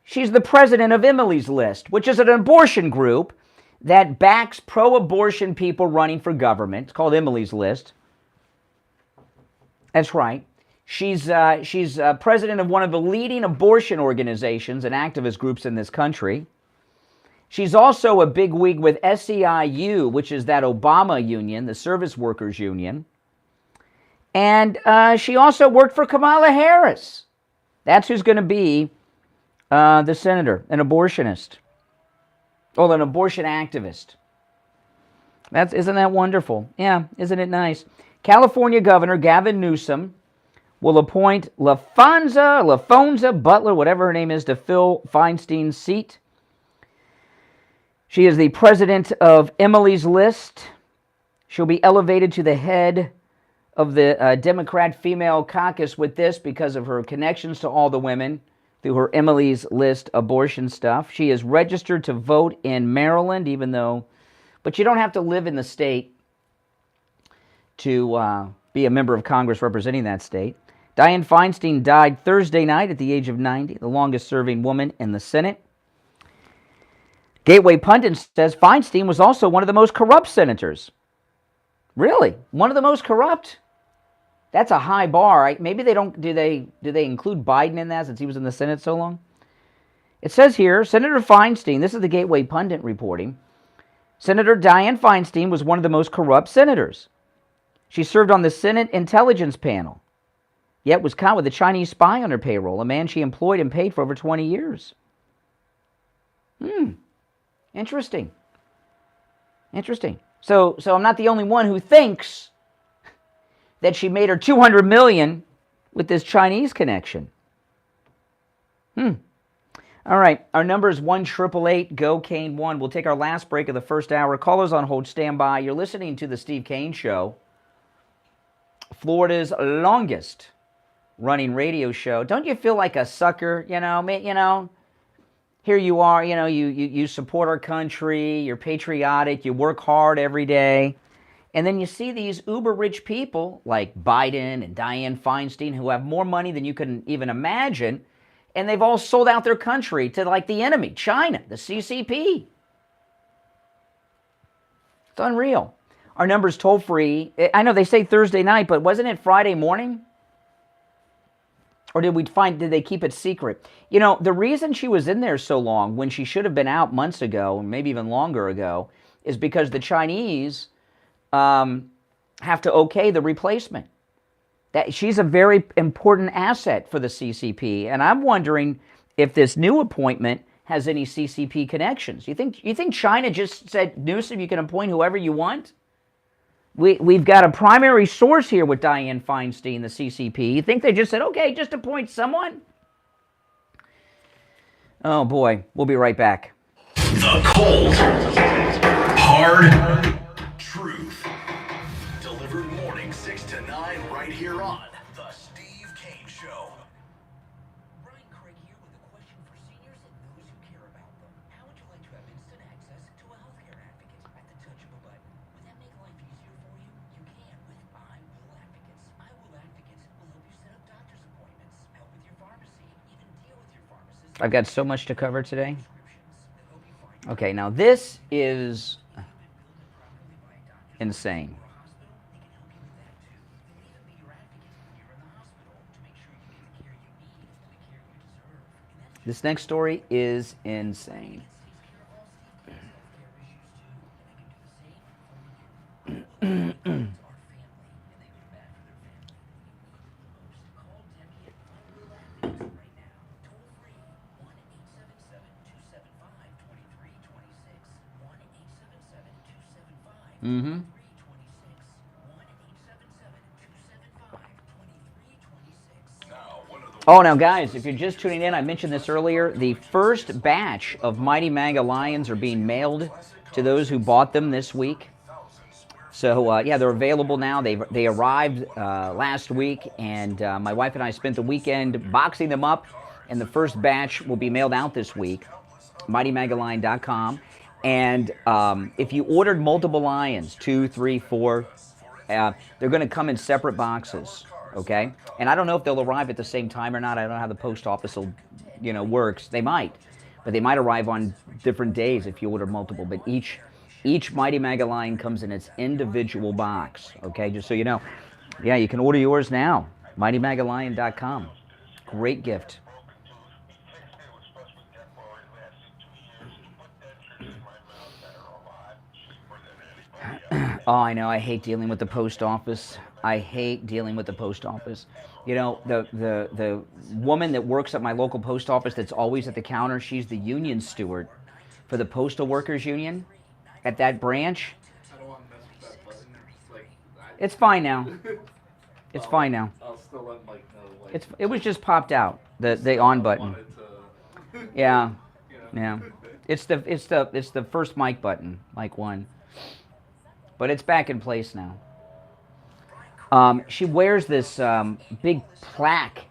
She's the president of Emily's List, which is an abortion group that backs pro-abortion people running for government. It's called Emily's List. That's right. She's president of one of the leading abortion organizations and activist groups in this country. She's also a bigwig with SEIU, which is that Obama union, the service workers union. And she also worked for Kamala Harris. That's who's going to be the senator, an abortionist. Oh, an abortion activist. Isn't that wonderful? Yeah, isn't it nice? California Governor Gavin Newsom will appoint LaFonza Butler, whatever her name is, to fill Feinstein's seat. She is the president of Emily's List. She'll be elevated to the head of the Democrat female caucus with this because of her connections to all the women through her Emily's List abortion stuff. She is registered to vote in Maryland, but you don't have to live in the state to be a member of Congress representing that state. Dianne Feinstein died Thursday night at the age of 90, the longest-serving woman in the Senate. Gateway Pundit says Feinstein was also one of the most corrupt senators. Really? One of the most corrupt? That's a high bar. Right? Maybe they don't. Do they include Biden in that since he was in the Senate so long? It says here, Senator Feinstein, this is the Gateway Pundit reporting, Senator Dianne Feinstein was one of the most corrupt senators. She served on the Senate Intelligence Panel, yet was caught with a Chinese spy on her payroll, a man she employed and paid for over 20 years. Interesting. Interesting. So I'm not the only one who thinks that she made her $200 million with this Chinese connection. All right, our number is 1-888-GO-CANE1. We'll take our last break of the first hour. Callers on hold, stand by. You're listening to the Steve Kane Show, Florida's longest running radio show. Don't you feel like a sucker? Here you are, you support our country, you're patriotic, you work hard every day. And then you see these uber-rich people like Biden and Dianne Feinstein who have more money than you can even imagine, and they've all sold out their country to like the enemy, China, the CCP. It's unreal. Our number's toll-free. I know they say Thursday night, but wasn't it Friday morning? Or did they keep it secret? The reason she was in there so long when she should have been out months ago, maybe even longer ago, is because the Chinese have to okay the replacement. That she's a very important asset for the CCP, and I'm wondering if this new appointment has any CCP connections. You think China just said, Newsom, you can appoint whoever you want? We've got a primary source here with Dianne Feinstein, the CCP. You think they just said, okay, just appoint someone? Oh boy, we'll be right back. The cold, hard truth. Delivered morning 6 to 9 right here on The Steve Kane Show. Brian Craig here with a question for seniors and those who care about them. How would you like to have instant access to a healthcare advocate at the touch of a button? Would that make life easier for you? You can with I Will Advocates. I Will Advocates will help you set up doctor's appointments, help with your pharmacy, even deal with your pharmacist. I've got so much to cover today. Okay, now this is insane. This next story is insane. Mm-hmm. Oh, now guys, if you're just tuning in, I mentioned this earlier, the first batch of Mighty MAGA Lions are being mailed to those who bought them this week. So, yeah, they're available now. They arrived last week, and my wife and I spent the weekend boxing them up, and the first batch will be mailed out this week, mightymagalion.com. And if you ordered multiple lions, 2, 3, 4, they're going to come in separate boxes, okay? And I don't know if they'll arrive at the same time or not. I don't know how the post office will, works. They might, but they might arrive on different days if you order multiple. But each Mighty MAGA lion comes in its individual box, okay? Just so you know. Yeah, you can order yours now, mightymagalion.com. Great gift. Oh, I know. I hate dealing with the post office. I hate dealing with the post office. You know, the woman that works at my local post office that's always at the counter, she's the union steward for the Postal Workers Union at that branch. I don't want to mess with that button. It's fine now. It's fine now. I'll still let Mike know. It was just popped out, the on button. Yeah. Yeah. It's the first mic button, mic 1. But it's back in place now. She wears this big plaque.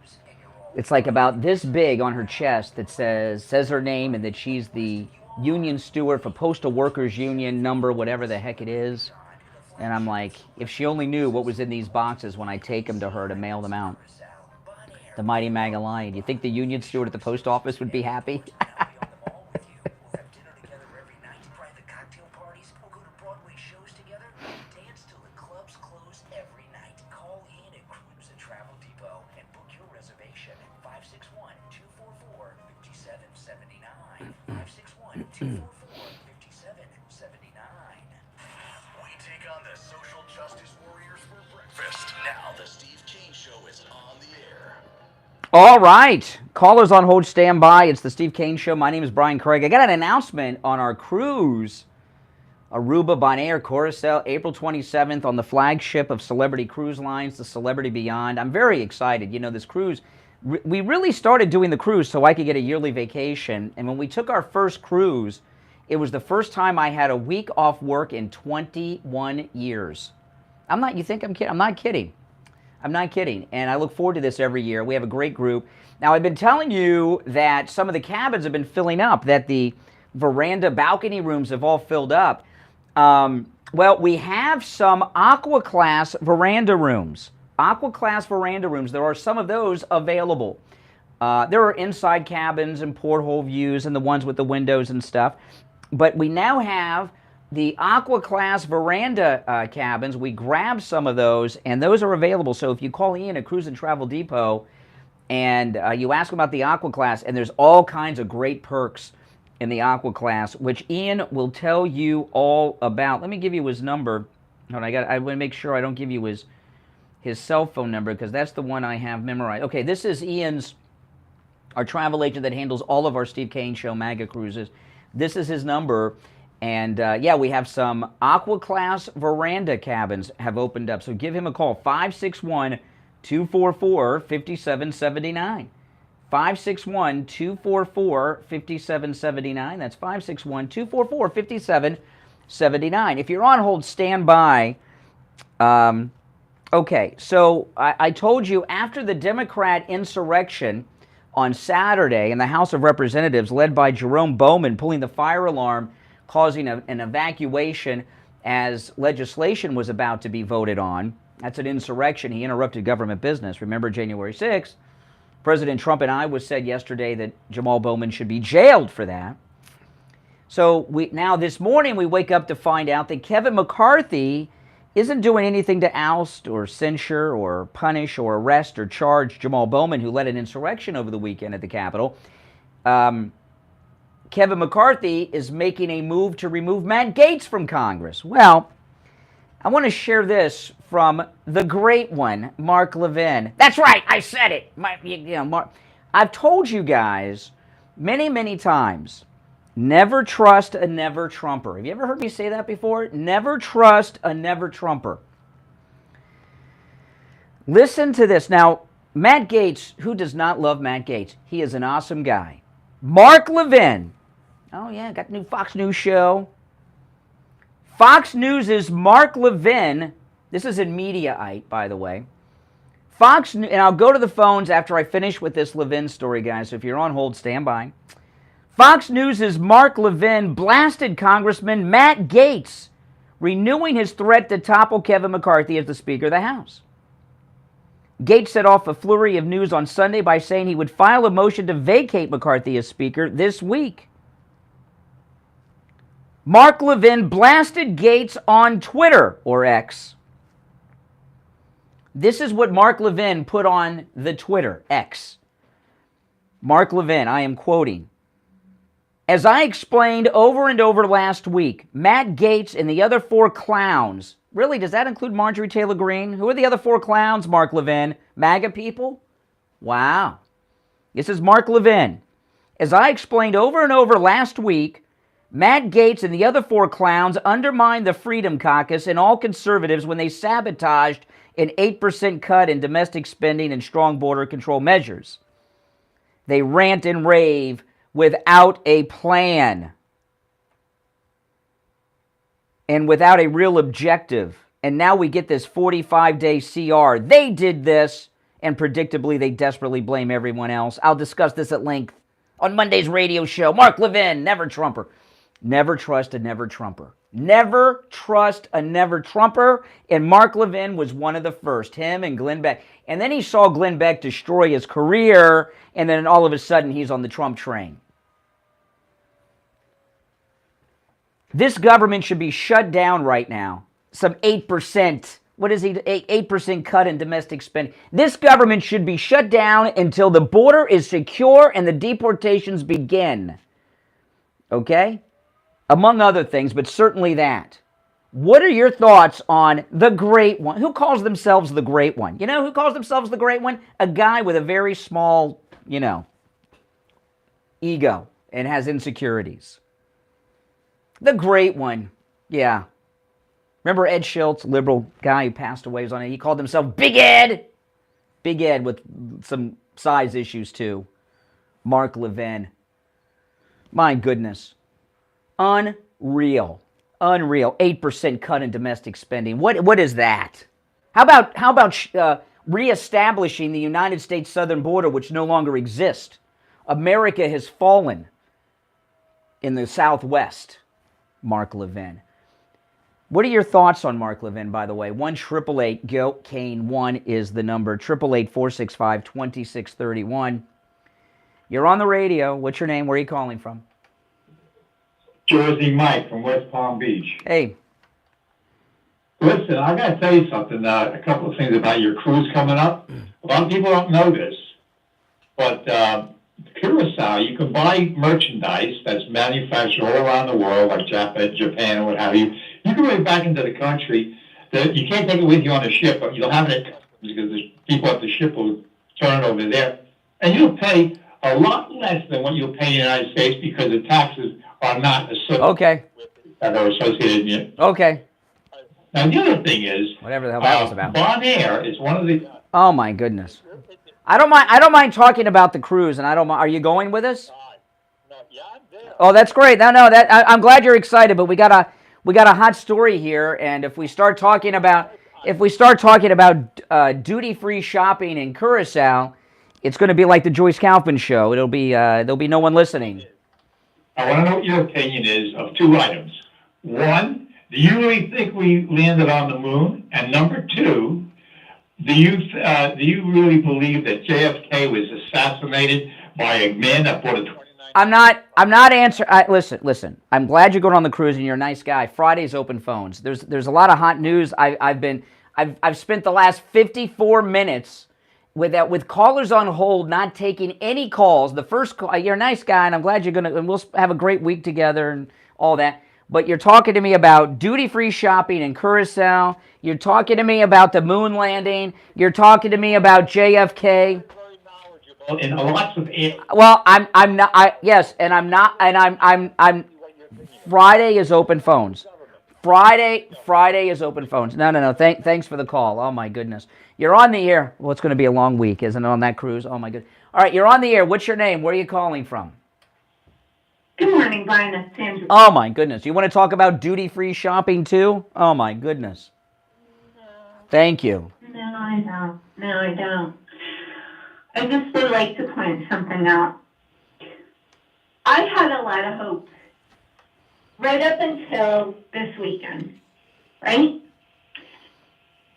It's like about this big on her chest that says her name and that she's the union steward for Postal Workers Union number, whatever the heck it is. And I'm like, if she only knew what was in these boxes when I take them to her to mail them out. The Mighty MAGA Lion. Do you think the union steward at the post office would be happy? All right. Callers on hold, stand by. It's the Steve Kane Show. My name is Brian Craig. I got an announcement on our cruise, Aruba, Bonaire, Curacao, April 27th on the flagship of Celebrity Cruise Lines, the Celebrity Beyond. I'm very excited. You know, this cruise, we really started doing the cruise so I could get a yearly vacation. And when we took our first cruise, it was the first time I had a week off work in 21 years. You think I'm kidding? I'm not kidding. I'm not kidding, and I look forward to this every year. We have a great group. Now, I've been telling you that some of the cabins have been filling up, that the veranda balcony rooms have all filled up. Well, we have some Aqua Class veranda rooms. Aqua Class veranda rooms, there are some of those available. There are inside cabins and porthole views and the ones with the windows and stuff. But we now have the Aqua Class veranda cabins. We grabbed some of those, and those are available. So if you call Ian at Cruise and Travel Depot and you ask about the Aqua Class, and there's all kinds of great perks in the Aqua Class, which Ian will tell you all about. Let me give you his number. I want to make sure I don't give you his cell phone number, because that's the one I have memorized. Okay, this is Ian's, our travel agent that handles all of our Steve Kane Show MAGA cruises. This is his number. And, yeah, we have some Aqua Class veranda cabins have opened up. So give him a call, 561-244-5779. 561-244-5779. That's 561-244-5779. If you're on hold, stand by. Okay, so I told you after the Democrat insurrection on Saturday in the House of Representatives, led by Jerome Bowman, pulling the fire alarm, causing an evacuation as legislation was about to be voted on. That's an insurrection. He interrupted government business. Remember January 6th? President Trump and Iowa said yesterday that Jamal Bowman should be jailed for that. So now this morning we wake up to find out that Kevin McCarthy isn't doing anything to oust or censure or punish or arrest or charge Jamal Bowman, who led an insurrection over the weekend at the Capitol. Kevin McCarthy is making a move to remove Matt Gaetz from Congress. Well, I want to share this from the great one, Mark Levin. That's right, I said it. Mark. I've told you guys many, many times, never trust a never Trumper. Have you ever heard me say that before? Never trust a never Trumper. Listen to this. Now, Matt Gaetz, who does not love Matt Gaetz? He is an awesome guy. Mark Levin. Oh, yeah, got the new Fox News show. Fox News' Mark Levin. This is in Mediaite, by the way. Fox News, and I'll go to the phones after I finish with this Levin story, guys. So if you're on hold, stand by. Fox News' Mark Levin blasted Congressman Matt Gaetz, renewing his threat to topple Kevin McCarthy as the Speaker of the House. Gaetz set off a flurry of news on Sunday by saying he would file a motion to vacate McCarthy as Speaker this week. Mark Levin blasted Gaetz on Twitter, or X. This is what Mark Levin put on the Twitter, X. Mark Levin, I am quoting. As I explained over and over last week, Matt Gaetz and the other four clowns, really, does that include Marjorie Taylor Greene? Who are the other four clowns, Mark Levin? MAGA people? Wow. This is Mark Levin. As I explained over and over last week, Matt Gaetz and the other four clowns undermined the Freedom Caucus and all conservatives when they sabotaged an 8% cut in domestic spending and strong border control measures. They rant and rave without a plan and without a real objective. And now we get this 45-day CR. They did this, and predictably they desperately blame everyone else. I'll discuss this at length on Monday's radio show. Mark Levin, never Trumper. Never trust a never Trumper. Never trust a never Trumper. And Mark Levin was one of the first, him and Glenn Beck. And then he saw Glenn Beck destroy his career, and then all of a sudden he's on the Trump train. This government should be shut down right now. Some 8%, what is he, 8% cut in domestic spending. This government should be shut down until the border is secure and the deportations begin. Okay? Among other things, but certainly that. What are your thoughts on the Great One? Who calls themselves the Great One? You know who calls themselves the Great One? A guy with a very small, ego and has insecurities. The Great One. Yeah. Remember Ed Schultz, liberal guy who passed away, was on it. He called himself Big Ed. Big Ed with some size issues too. Mark Levin. My goodness. Unreal. Unreal. 8% cut in domestic spending. What is that? How about reestablishing the United States southern border, which no longer exists? America has fallen in the Southwest. Mark Levin. What are your thoughts on Mark Levin, by the way? 1-888-GOAT-CANE-1 is the number. 888-465-2631. You're on the radio. What's your name? Where are you calling from? Jersey Mike from West Palm Beach. Hey. Listen, I got to tell you something, a couple of things about your cruise coming up. A lot of people don't know this, but Curacao, you can buy merchandise that's manufactured all around the world, like Japan or what have you. You can bring it back into the country. You can't take it with you on a ship, but you'll have it because the people at the ship will turn it over there. And you'll pay a lot less than what you'll pay in the United States because the taxes are not associated that are associated in it. Okay. Now, the other thing is, whatever the hell that was about. Bonaire is one of the... Oh, my goodness. I don't mind talking about the cruise, and I don't mind. Are you going with us? Yeah, I'm there. Oh, that's great. No, I'm glad you're excited, but we got a hot story here, and if we start talking about duty-free shopping in Curacao, it's going to be like the Joyce Kaufman show. There'll be no one listening. I want to know what your opinion is of two items. One, do you really think we landed on the moon? And number two, do you really believe that JFK was assassinated by a man that bought a 29? I'm not answering. Listen. I'm glad you're going on the cruise and you're a nice guy. Friday's open phones. There's a lot of hot news. I've spent the last 54 minutes with callers on hold, not taking any calls. The first call, you're a nice guy, and I'm glad and we'll have a great week together and all that. But you're talking to me about duty-free shopping in Curacao. You're talking to me about the moon landing. You're talking to me about JFK. In lots of Well, I'm not. Yes, and I'm not. And I'm. Friday is open phones. Friday is open phones. No. Thanks for the call. Oh my goodness, you're on the air. Well, it's going to be a long week, isn't it, on that cruise? Oh my goodness. All right, you're on the air. What's your name? Where are you calling from? Good morning, Brian. It's Sandra. Oh my goodness. You want to talk about duty-free shopping too? Oh my goodness. Thank you. No, I don't. No, I don't. I just would like to point something out. I had a lot of hope right up until this weekend, right?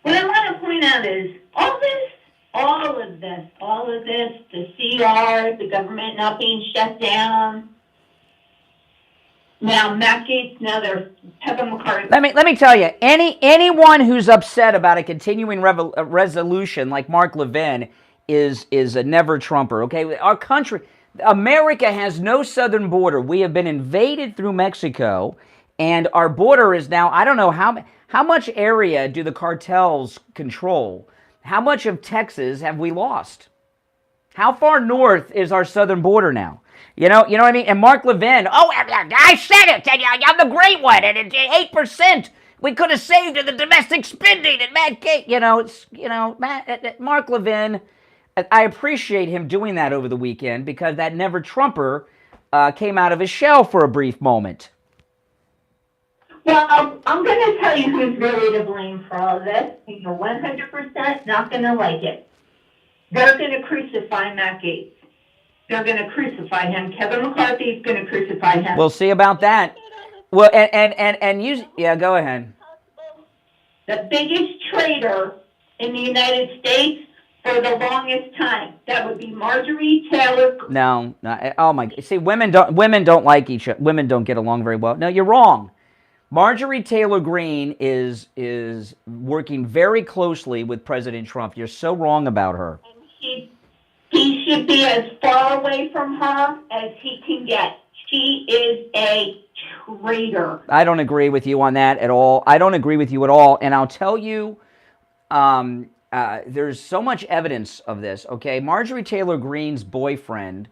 What I want to point out is all of this, the CR, the government not being shut down. Now Matt Gaetz, now there's Kevin McCarthy. Let me tell you, anyone who's upset about a continuing resolution like Mark Levin is a never Trumper. Okay, our country, America has no southern border. We have been invaded through Mexico, and our border is now, I don't know how much area do the cartels control? How much of Texas have we lost? How far north is our southern border now? You know what I mean? And Mark Levin, I said it, I'm the great one, and it's 8%. We could have saved the domestic spending, and Matt Gaetz, Mark Levin, I appreciate him doing that over the weekend because that never Trumper came out of his shell for a brief moment. Well, I'm going to tell you who's really to blame for all of this. You're 100% not going to like it. They're going to crucify Matt Gaetz. They're going to crucify him. Kevin McCarthy is going to crucify him. We'll see about that. Well, and you, yeah, go ahead. The biggest traitor in the United States for the longest time, that would be Marjorie Taylor. No, oh my, see, women don't like each other. Women don't get along very well. No, you're wrong. Marjorie Taylor Greene is working very closely with President Trump. You're so wrong about her. He should be as far away from her as he can get. She is a traitor. I don't agree with you on that at all. I don't agree with you at all. And I'll tell you, there's so much evidence of this, okay? Marjorie Taylor Greene's boyfriend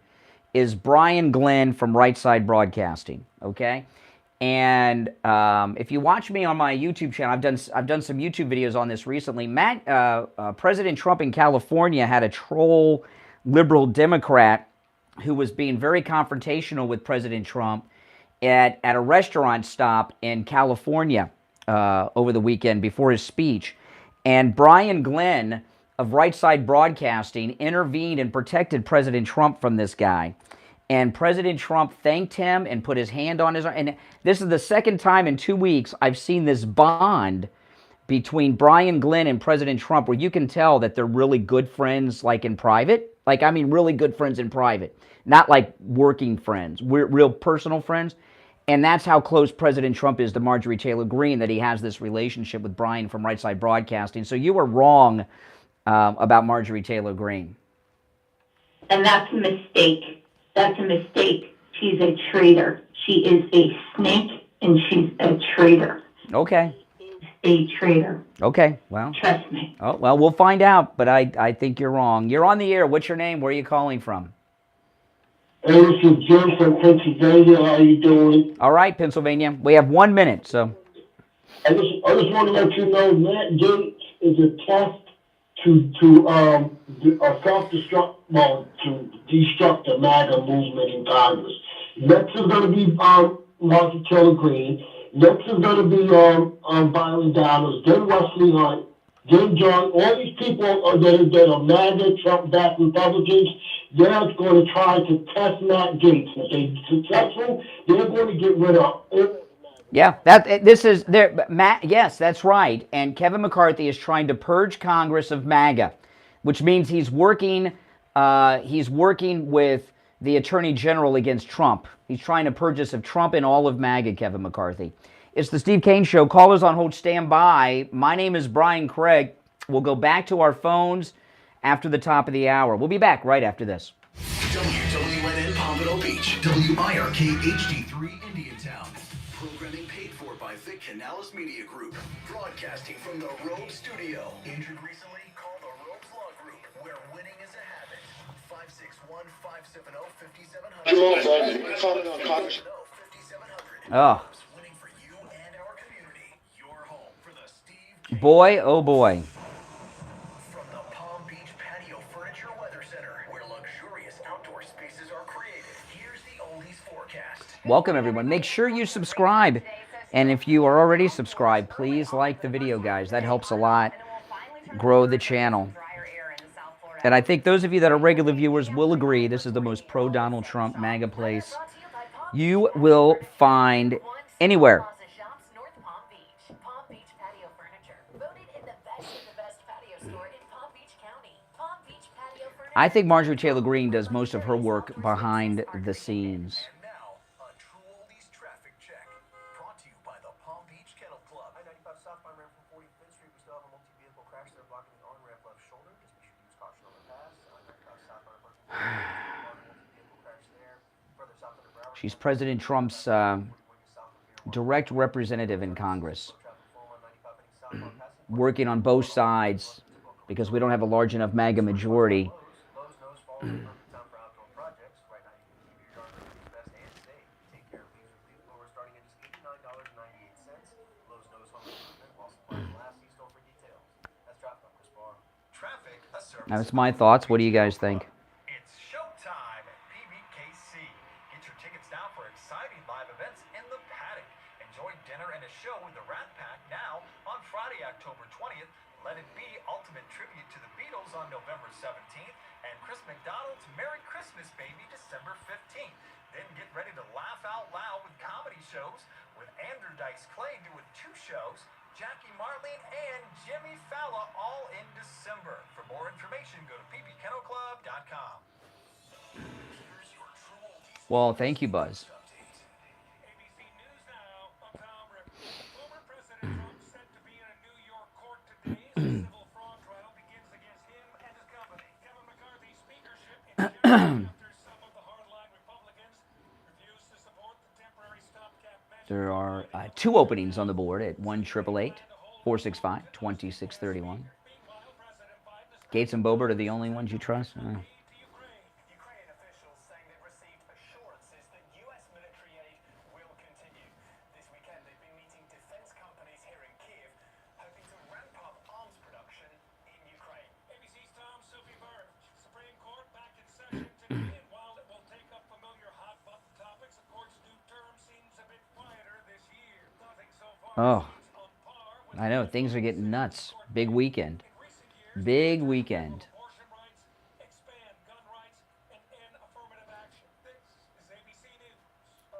is Brian Glenn from Right Side Broadcasting, okay? And if you watch me on my YouTube channel, I've done some YouTube videos on this recently. President Trump in California had a troll liberal Democrat who was being very confrontational with President Trump at a restaurant stop in California over the weekend before his speech. And Brian Glenn of Right Side Broadcasting intervened and protected President Trump from this guy. And President Trump thanked him and put his hand on his arm. And this is the second time in 2 weeks I've seen this bond between Brian Glenn and President Trump where you can tell that they're really good friends, like in private. Like, I mean, really good friends in private. Not like working friends. We're real personal friends. And that's how close President Trump is to Marjorie Taylor Greene, that he has this relationship with Brian from Right Side Broadcasting. So you were wrong about Marjorie Taylor Greene. And that's a mistake. That's a mistake. She's a traitor. She is a snake, and she's a traitor. Okay. A traitor. Okay, well. Trust me. Oh, well, we'll find out, but I think you're wrong. You're on the air. What's your name? Where are you calling from? Hey, this is Jim from Pennsylvania. How you doing? All right, Pennsylvania. We have 1 minute, so. I just want to let you know Matt Gaetz is a test to self-destruct, well, to destruct the MAGA movement in Congress. Next is going to be Marjorie Taylor Greene. Next is going to be Byron Donalds, then Wesley Hunt, then John. All these people that are MAGA, Trump-backed Republicans, they're going to try to test Matt Gaetz. If they're successful, they're going to get rid of all. Yeah, Matt. Yes, that's right. And Kevin McCarthy is trying to purge Congress of MAGA, which means he's working with the Attorney General against Trump. He's trying to purge us of Trump and all of MAGA. Kevin McCarthy. It's the Steve Kane Show. Callers on hold, stand by. My name is Brian Craig. We'll go back to our phones after the top of the hour. We'll be back right after this. WWNN Pompano Beach, WIRK HD3 Indiantown. Programming paid for by Vic Canales Media Group. Broadcasting from the Rogue Studio. Injured recently? Call the Rogues Law Group, where winning is a habit. 561-570-5700. Comment on Congress. 5700. Oh. Winning for you and our community. Your home for the Steve. Boy, oh boy. From the Palm Beach Patio Furniture Weather Center, where luxurious outdoor spaces are created. Here's the oldies forecast. Welcome, everyone. Make sure you subscribe. And if you are already subscribed, please like the video, guys. That helps a lot. Grow the channel. And I think those of you that are regular viewers will agree this is the most pro-Donald Trump MAGA place you will find anywhere. I think Marjorie Taylor Greene does most of her work behind the scenes. And now, a true oldies traffic check. Brought to you by the Palm Beach Kennel Club. I-95 southbound ramp from 45th Street. We still have a multi-vehicle crash there blocking the on-ramp left shoulder. Just be sure to use caution on the pass. I-95 southbound multi-vehicle crash there. Further south of the Broward. She's President Trump's direct representative in Congress, working on both sides because we don't have a large enough MAGA majority. That's my thoughts. What do you guys think? It's showtime at PBKC. Get your tickets now for exciting live events in the paddock. Enjoy dinner and a show with the Rat Pack now on Friday, October 20th. Let It Be Ultimate Tribute to the Beatles on November 17th. And Chris McDonald's Merry Christmas Baby December 15th. Then get ready to laugh out loud with comedy shows with Andrew Dice Clay doing 2 shows, Jackie Marlene and Jimmy Fallon all in December. For more information, go to ppkennelclub.com. Well, thank you, Buzz. ABC News Now, Tom Ripper. Former President Trump said to be in a New York court today as a civil fraud trial begins against him and his company. Kevin McCarthy's speakership in after some of the hardline Republicans refused to support the temporary stopgap measure. There are 2 openings on the board at 1-888-465-2631. Gaetz and Bobert are the only ones you trust? Ukraine officials saying they've received assurances that U.S. military aid will continue. This weekend, they've been meeting defense companies here in Kiev, hoping to ramp up arms production in Ukraine. ABC's Tom Sophie Burge. Supreme Court back in session today, and while it will take up familiar hot-button topics, the court's new term seems a bit quieter this year. Nothing so far Oh, seems on par with I know. Things are getting nuts. Big weekend. Big weekend. abortion rights, expand gun rights, and end affirmative action. This is ABC News.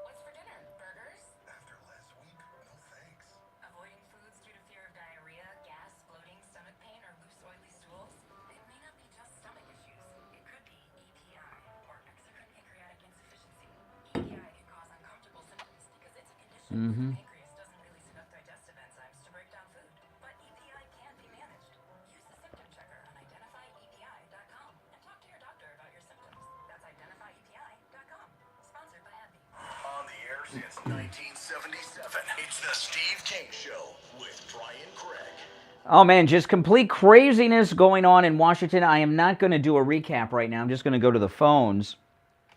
What's for dinner? Burgers? After last week, no thanks. Avoiding foods due to fear of diarrhea, gas, bloating, stomach pain, or loose, oily stools? It may not be just stomach issues. It could be EPI, or exocrine pancreatic insufficiency. EPI can cause uncomfortable symptoms because it's a condition where the pancreas doesn't release enough digestive enzymes to break down food. But EPI can be managed. Use the symptom checker on identifyepi.com and talk to your doctor about your symptoms. That's identifyepi.com. Sponsored by AbbVie. On the air since 1977, it's the Steve Kane Show with Brian Craig. Oh, man, just complete craziness going on in Washington. I am not going to do a recap right now. I'm just going to go to the phones.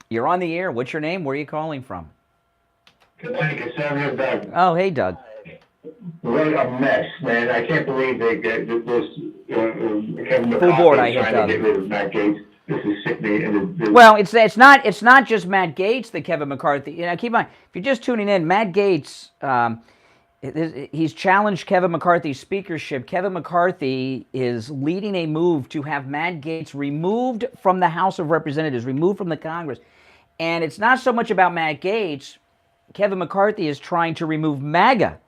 You're on the air. What's your name? Where are you calling from? Good morning, Cassandra. Doug. Oh, hey, Doug. What a mess, man. I can't believe they get this, Kevin Full board, I McCarthy hit trying to get rid of Matt Gaetz. This is sickening. And Well, it's not just Matt Gaetz that Kevin McCarthy. Keep in mind, if you're just tuning in, Matt Gaetz, he's challenged Kevin McCarthy's speakership. Kevin McCarthy is leading a move to have Matt Gaetz removed from the House of Representatives, removed from the Congress. And it's not so much about Matt Gaetz. Kevin McCarthy is trying to remove MAGA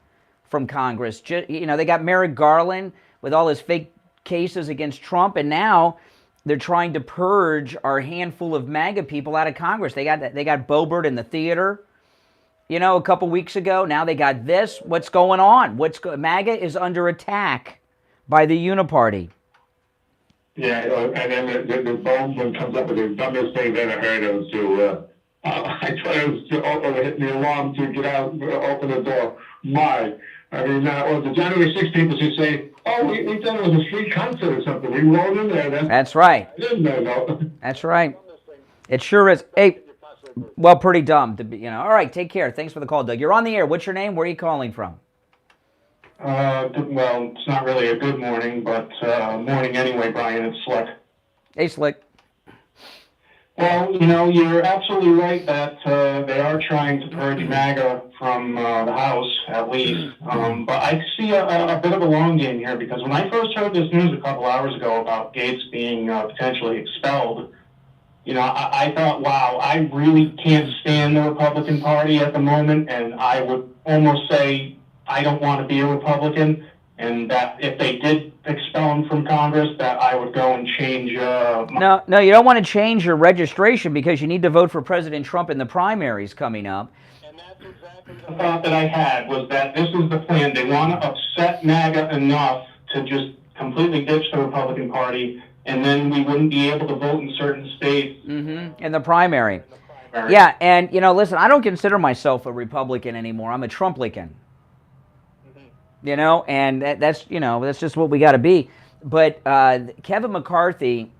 from Congress. They got Merrick Garland with all his fake cases against Trump, and now they're trying to purge our handful of MAGA people out of Congress. They got Boebert in the theater, a couple weeks ago. Now they got this. What's going on? MAGA is under attack by the Uniparty. Yeah, and then the Bowman comes up with the dumbest thing I've ever heard of. I tried to hit the alarm to get out, open the door. The January 6th people should say, "Oh, we thought it was a free concert or something. We rolled in there." That's right. I didn't know. That's right. It sure is. Hey, well, pretty dumb to be. All right, take care. Thanks for the call, Doug. You're on the air. What's your name? Where are you calling from? Well, it's not really a good morning, but morning anyway, Brian. It's Slick. Hey, Slick. Well, you're absolutely right that they are trying to purge MAGA from the House, at least. But I see a bit of a long game here, because when I first heard this news a couple hours ago about Gaetz being potentially expelled, I thought, wow, I really can't stand the Republican Party at the moment, and I would almost say I don't want to be a Republican, and that if they did expel him from Congress, that I would go and change. No, you don't want to change your registration, because you need to vote for President Trump in the primaries coming up. And that's exactly the thought that I had, was that this is the plan. They want to upset MAGA enough to just completely ditch the Republican Party, and then we wouldn't be able to vote in certain states. In the primary. Yeah, and, listen, I don't consider myself a Republican anymore. I'm a Trumplican. And that's just what we got to be. But Kevin McCarthy,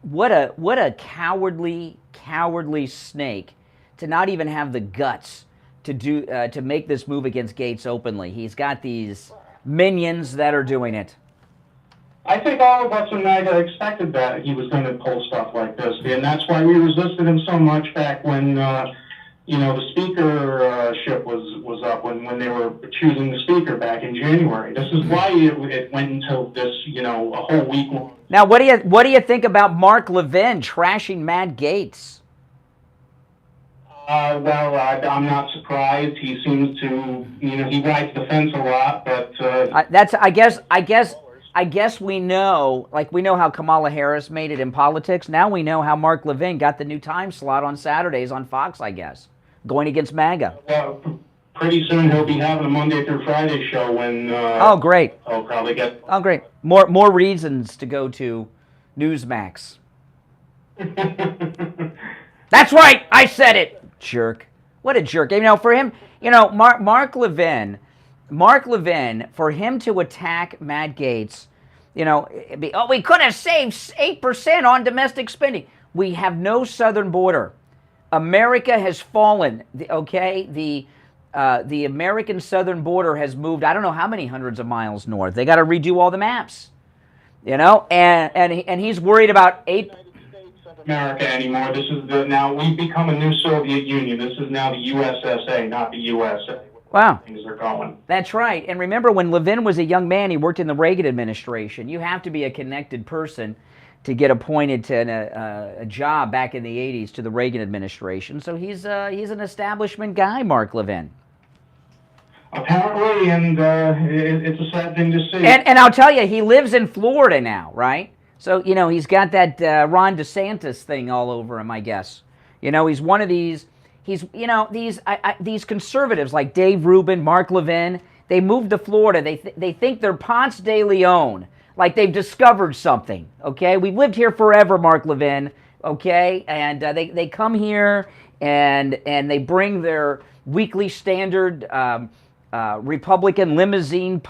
what a cowardly snake to not even have the guts to make this move against Gaetz openly. He's got these minions that are doing it. I think all of us in MAGA expected that he was going to pull stuff like this, and that's why we resisted him so much back when the speakership was up, when they were choosing the speaker back in January. This is why it went until this, a whole week long. Now, what do you think about Mark Levin trashing Matt Gaetz? Well, I'm not surprised. He seems to, he rides the fence a lot, but I guess we know how Kamala Harris made it in politics. Now we know how Mark Levin got the new time slot on Saturdays on Fox, I guess, going against MAGA. Well, pretty soon he'll be having a Monday through Friday show when. Oh, great! I'll probably get. Oh, great! More reasons to go to Newsmax. That's right. I said it. Jerk. What a jerk. For him, Mark Levin, for him to attack Matt Gaetz, we could have saved 8% on domestic spending. We have no southern border. America has fallen. The American southern border has moved, I don't know how many hundreds of miles north. They got to redo all the maps. And he's worried about 8. America anymore. This is now we've become a new Soviet Union. This is now the USSA, not the USA. Wow. Things are going. That's right. And remember, when Levin was a young man, he worked in the Reagan administration. You have to be a connected person to get appointed to a job back in the 80s to the Reagan administration. So he's an establishment guy, Mark Levin. Apparently, and it's a sad thing to see. And I'll tell you, he lives in Florida now, right? So, he's got that Ron DeSantis thing all over him, I guess. He's one of these, these conservatives like Dave Rubin, Mark Levin, they moved to Florida. They think they're Ponce de Leon, like they've discovered something, okay? We've lived here forever, Mark Levin, okay? And they come here and they bring their weekly standard Republican limousine,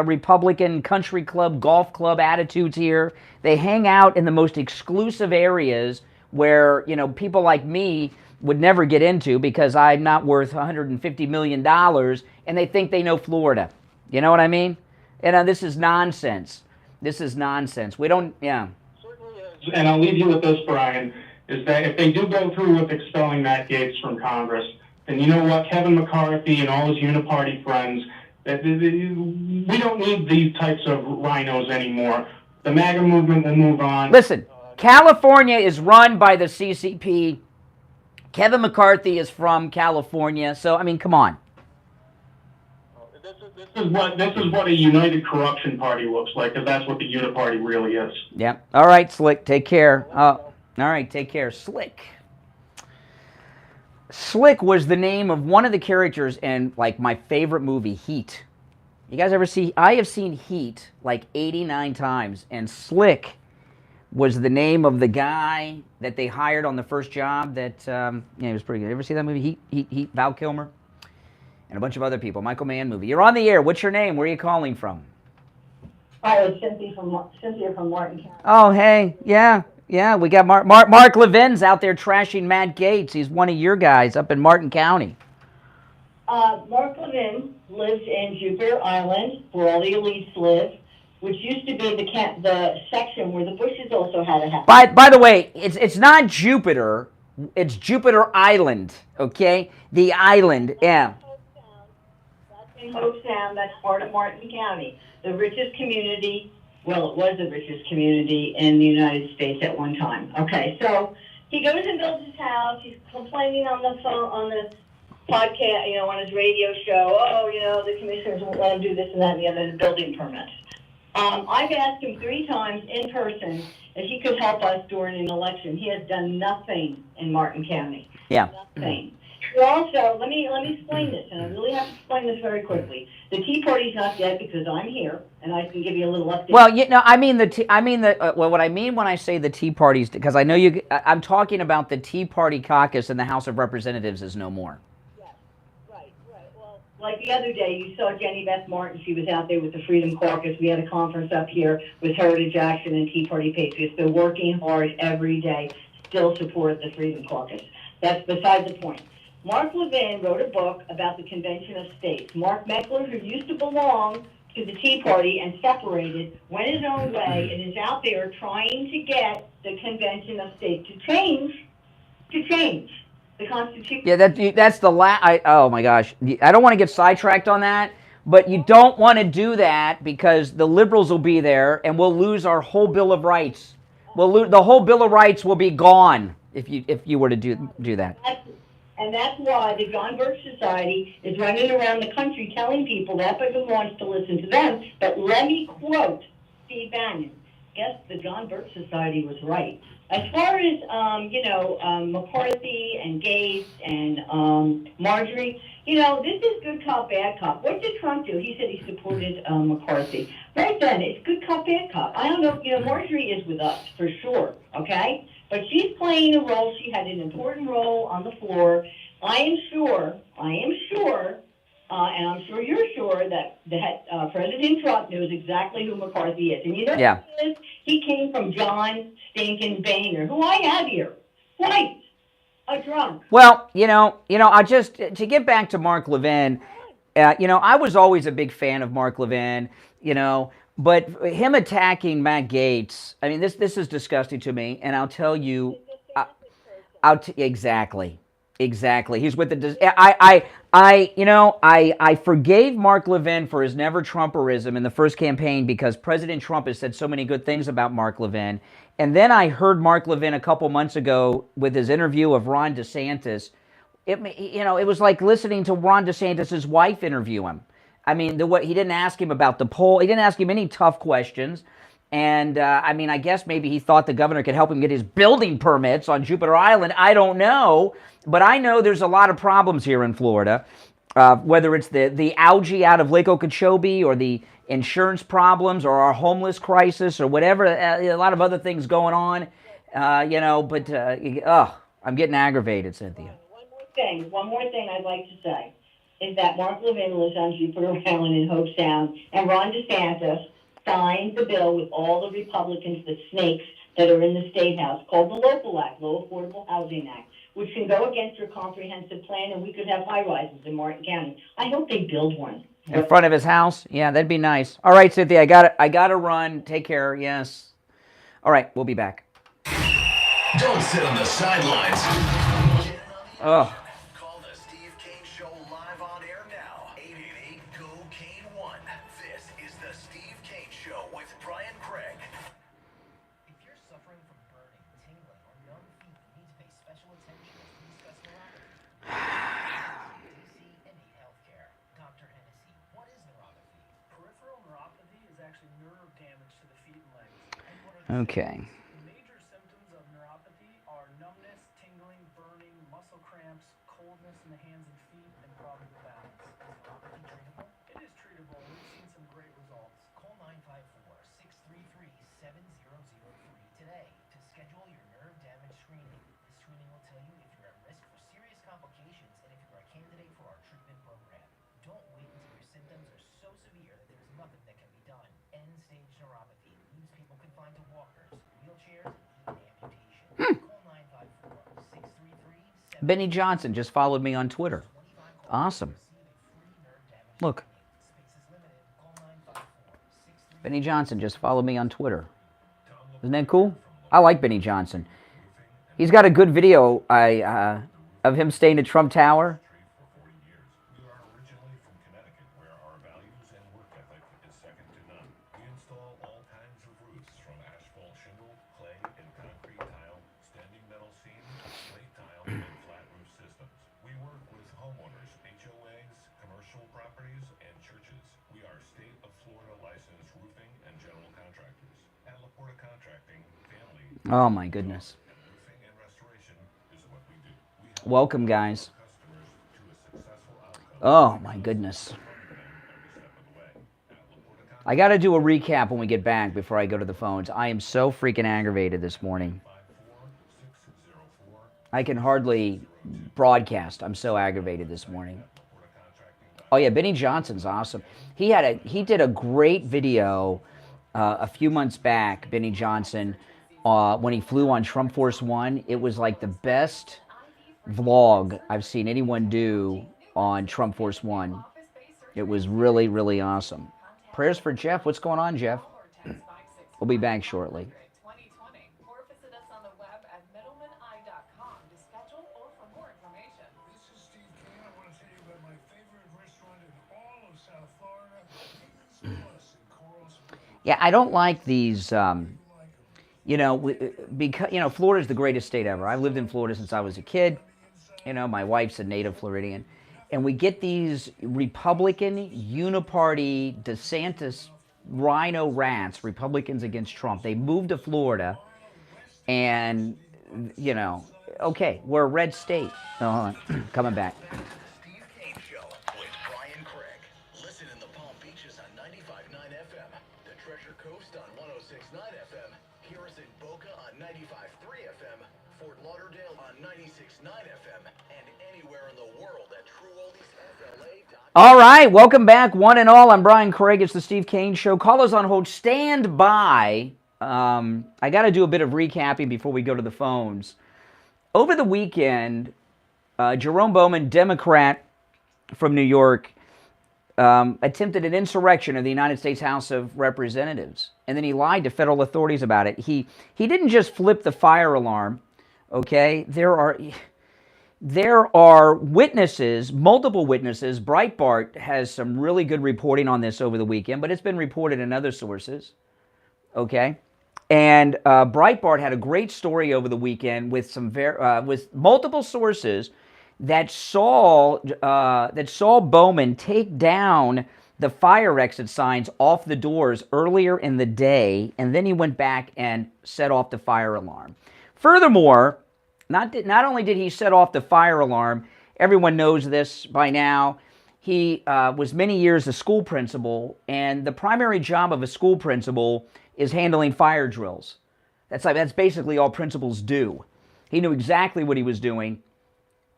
Republican country club, golf club attitudes here. They hang out in the most exclusive areas where, people like me would never get into because I'm not worth $150 million, and they think they know Florida. You know what I mean? And this is nonsense. This is nonsense. We don't, yeah. And I'll leave you with this, Brian, is that if they do go through with expelling Matt Gaetz from Congress, then you know what, Kevin McCarthy and all his uniparty friends, we don't need these types of rhinos anymore. The MAGA movement will move on. Listen, California is run by the CCP. Kevin McCarthy is from California, so, I mean, come on. This is what a united corruption party looks like, because that's what the uniparty really is. Yep. All right, Slick, take care. All right, take care. Slick. Slick was the name of one of the characters in, like, my favorite movie, Heat. You guys ever see? I have seen Heat like 89 times, and Slick was the name of the guy that they hired on the first job that, he was pretty good. You ever see that movie, Heat, Val Kilmer? And a bunch of other people. Michael Mann movie. You're on the air. What's your name? Where are you calling from? Hi, it's Cynthia from Martin County. Oh, hey. Yeah. We got Mark Levin's out there trashing Matt Gaetz. He's one of your guys up in Martin County. Mark Levin lives in Jupiter Island, where all the elites live, which used to be the section where the Bushes also had a house. By the way, it's not Jupiter. It's Jupiter Island, okay? The island, yeah. In Hope Sound, that's part of Martin County, the richest community. Well, it was the richest community in the United States at one time. Okay, so he goes and builds his house. He's complaining on the phone, on the podcast, on his radio show. Oh, the commissioners won't let him do this and that and the other, the building permits. I've asked him 3 times in person if he could help us during an election. He has done nothing in Martin County. Yeah. Nothing. Also, let me explain this, and I really have to explain this very quickly. The Tea Party's not dead because I'm here, and I can give you a little update. Well, I mean what I mean when I say the Tea Party's, because I know I'm talking about the Tea Party caucus in the House of Representatives is no more. Yes, right. Well, like the other day, you saw Jenny Beth Martin. She was out there with the Freedom Caucus. We had a conference up here with Heritage Action and Tea Party Patriots. They're working hard every day, still support the Freedom Caucus. That's beside the point. Mark Levin wrote a book about the Convention of States. Mark Meckler, who used to belong to the Tea Party and separated, went his own way and is out there trying to get the Convention of States to change the Constitution. Yeah, that's the oh my gosh. I don't want to get sidetracked on that, but you don't want to do that because the liberals will be there and we'll lose our whole Bill of Rights. The whole Bill of Rights will be gone if you were to do that. And that's why the John Birch Society is running around the country telling people that, but who wants to listen to them. But let me quote Steve Bannon. Yes, the John Birch Society was right. As far as, McCarthy and Gaetz and Marjorie, this is good cop, bad cop. What did Trump do? He said he supported McCarthy. Right then, it's good cop, bad cop. I don't know, Marjorie is with us, for sure, okay? But she's playing a role. She had an important role on the floor. I am sure, and I'm sure you're sure that President Trump knows exactly who McCarthy is. And you know who he is? He came from John Stinkin' Boehner, who I have here. Twice. A drunk. Well, I just, to get back to Mark Levin, I was always a big fan of Mark Levin, but him attacking Matt Gaetz, I mean, this is disgusting to me, and I'll tell you, exactly. He's with the, I forgave Mark Levin for his never Trumperism in the first campaign because President Trump has said so many good things about Mark Levin, and then I heard Mark Levin a couple months ago with his interview of Ron DeSantis. It was like listening to Ron DeSantis' wife interview him. I mean, he didn't ask him about the poll. He didn't ask him any tough questions. And, I guess maybe he thought the governor could help him get his building permits on Jupiter Island. I don't know. But I know there's a lot of problems here in Florida, whether it's the algae out of Lake Okeechobee or the insurance problems or our homeless crisis or whatever, a lot of other things going on, I'm getting aggravated, Cynthia. One more thing I'd like to say is that Mark Levin lives on Jupiter Island in Hope Sound, and Ron DeSantis signed the bill with all the Republicans, the snakes, that are in the State House called the Local Act, Low Affordable Housing Act, which can go against your comprehensive plan, and we could have high-rises in Martin County. I hope they build one. In front of his house? Yeah, that'd be nice. All right, Cynthia, I got to run. Take care. Yes. All right, we'll be back. Don't sit on the sidelines. Oh. Call the Steve Kane Show live on air now. 888-GO-KANE-1. This is the Steve Kane Show with Brian Craig. If you're suffering from burning, tingling, or numb feet, you need to pay special attention as we discuss neuropathy. DC any healthcare. Dr. Hennessy, what is neuropathy? Peripheral neuropathy is actually nerve damage to the feet and legs. And what are the Okay. major symptoms of neuropathy are numbness, tingling, burning, muscle cramps, coldness in the hands and feet, and problems with balance. Is neuropathy treatable? It is treatable. We've seen some great results. Call 954-633-7003 today to schedule your nerve damage screening. This screening will tell you if you're at risk for serious complications and if you're a candidate for our treatment program. Don't wait until your symptoms are so severe that there's nothing that can be done. End-stage neuropathy leaves people confined to walkers, wheelchairs, and even amputation. Call 954-633-7003. Benny Johnson just followed me on Twitter. Awesome. Look. Benny Johnson just followed me on Twitter. Isn't that cool? I like Benny Johnson. He's got a good video of him staying at Trump Tower. We are originally from Connecticut, where our values and work ethic is second to none. We install all kinds of roofs, from asphalt shingle, clay, and concrete tile, standing metal seam, slate tile, and flat roof systems. We work with homeowners, HOAs, commercial properties, and churches. We are state of Florida licensed roofing and general contractors. At LaPorta Contracting, family Oh my goodness. and roofing and restoration is what we do. We help Welcome, guys. customers to a successful outcome Oh my goodness. every step of the way. At LaPorta I got to do a recap when we get back before I go to the phones. I am so freaking aggravated this morning. 54604 I can hardly broadcast. I'm so aggravated this morning. Oh yeah, Benny Johnson's awesome. He did a great video a few months back, Benny Johnson, when he flew on Trump Force One. It was like the best vlog I've seen anyone do on Trump Force One. It was really, really awesome. Prayers for Jeff. What's going on, Jeff? We'll be back shortly. 2020, or visit us on the web at middlemaneye.com to schedule or for more information. This is Steve Kane. I want to tell you about my favorite restaurant in all of South Florida, King's Plus in Coral Springs. Yeah, I don't like these. Because Florida's the greatest state ever. I've lived in Florida since I was a kid. My wife's a native Floridian, and we get these Republican uniparty DeSantis rhino rats, Republicans against Trump. They moved to Florida, and okay, we're a red state. Oh, hold on. Coming back. Steve Kane Show with Brian Craig. Listen in the Palm Beaches on 95.9 FM, the Treasure Coast on 106.9 FM, hear us in Boca on 95.3 FM, Fort Lauderdale on 96.9 FM, and anywhere in the world at TrueOldiesFLA.com. All right, welcome back, one and all. I'm Brian Craig. It's the Steve Kane Show. Callers on hold. Stand by. I got to do a bit of recapping before we go to the phones. Over the weekend, Jerome Bowman, Democrat from New York, attempted an insurrection of the United States House of Representatives, and then he lied to federal authorities about it. He didn't just flip the fire alarm. Okay, there are witnesses, multiple witnesses. Breitbart has some really good reporting on this over the weekend, but it's been reported in other sources. Okay, and Breitbart had a great story over the weekend with with multiple sources that saw Bowman take down the fire exit signs off the doors earlier in the day, and then he went back and set off the fire alarm. Furthermore, not only did he set off the fire alarm, everyone knows this by now, he was many years a school principal, and the primary job of a school principal is handling fire drills. That's basically all principals do. He knew exactly what he was doing.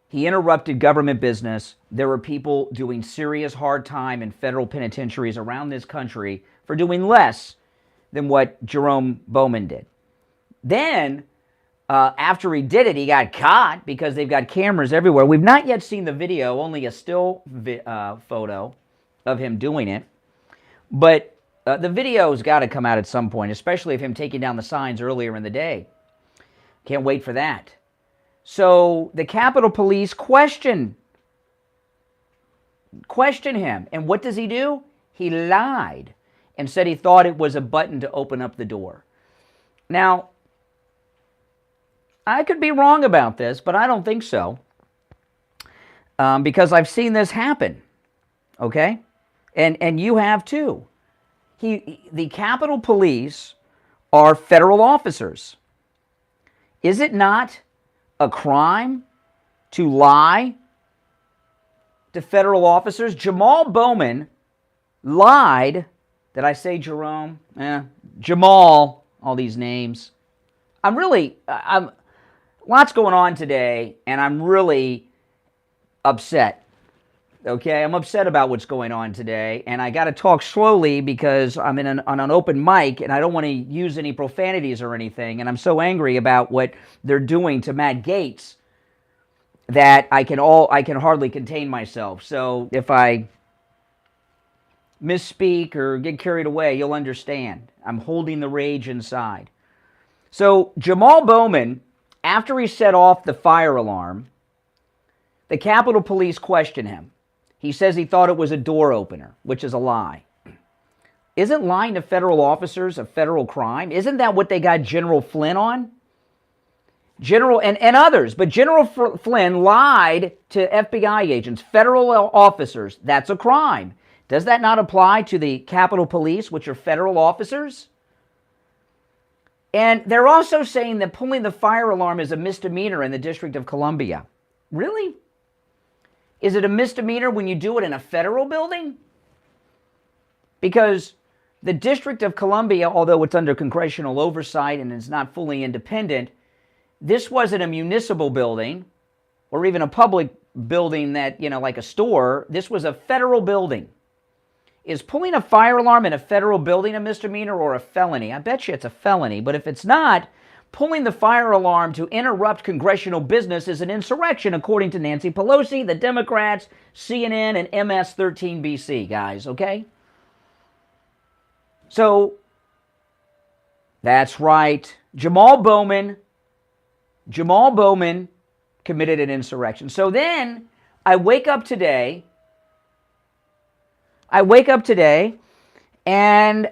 He interrupted government business. There were people doing serious hard time in federal penitentiaries around this country for doing less than what Jerome Bowman did. Then, after he did it, he got caught because they've got cameras everywhere. We've not yet seen the video, only a still photo of him doing it. But the video's got to come out at some point, especially of him taking down the signs earlier in the day. Can't wait for that. So the Capitol Police question him. And what does he do? He lied and said he thought it was a button to open up the door. Now, I could be wrong about this, but I don't think so. Because I've seen this happen. Okay? And you have too. The Capitol Police are federal officers. Is it not a crime to lie to federal officers? Jamal Bowman lied. Did I say Jerome? Jamal, all these names. Lots going on today, and I'm really upset. Okay, I'm upset about what's going on today, and I got to talk slowly because I'm on an open mic, and I don't want to use any profanities or anything, and I'm so angry about what they're doing to Matt Gaetz that I can hardly contain myself. So if I misspeak or get carried away, you'll understand. I'm holding the rage inside. So Jamal Bowman, after he set off the fire alarm, the Capitol Police questioned him. He says he thought it was a door opener, which is a lie. Isn't lying to federal officers a federal crime? Isn't that what they got General Flynn on? And others, but General Flynn lied to FBI agents, federal officers. That's a crime. Does that not apply to the Capitol Police, which are federal officers? And they're also saying that pulling the fire alarm is a misdemeanor in the District of Columbia. Really? Is it a misdemeanor when you do it in a federal building? Because the District of Columbia, although it's under congressional oversight and is not fully independent, this wasn't a municipal building or even a public building that, like a store. This was a federal building. Is pulling a fire alarm in a federal building a misdemeanor or a felony? I bet you it's a felony, but if it's not, pulling the fire alarm to interrupt congressional business is an insurrection, according to Nancy Pelosi, the Democrats, CNN, and MS-13BC, guys, okay? So, that's right. Jamal Bowman committed an insurrection. So then, I wake up today, and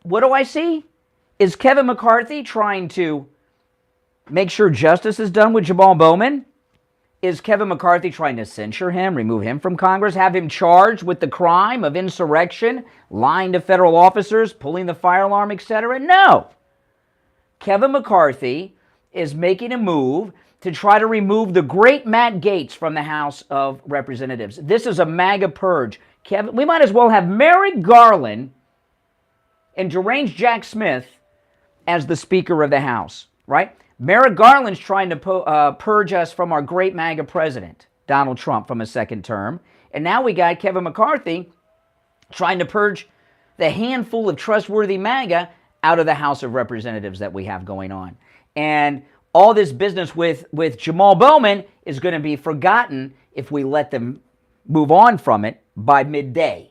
what do I see? Is Kevin McCarthy trying to make sure justice is done with Jamal Bowman? Is Kevin McCarthy trying to censure him, remove him from Congress, have him charged with the crime of insurrection, lying to federal officers, pulling the fire alarm, etc.? No. Kevin McCarthy is making a move to try to remove the great Matt Gaetz from the House of Representatives. This is a MAGA purge. Kevin, we might as well have Merrick Garland and deranged Jack Smith as the Speaker of the House, right? Merrick Garland's trying to purge us from our great MAGA president, Donald Trump, from a second term. And now we got Kevin McCarthy trying to purge the handful of trustworthy MAGA out of the House of Representatives that we have going on. And all this business with Jamal Bowman is going to be forgotten if we let them move on from it by midday.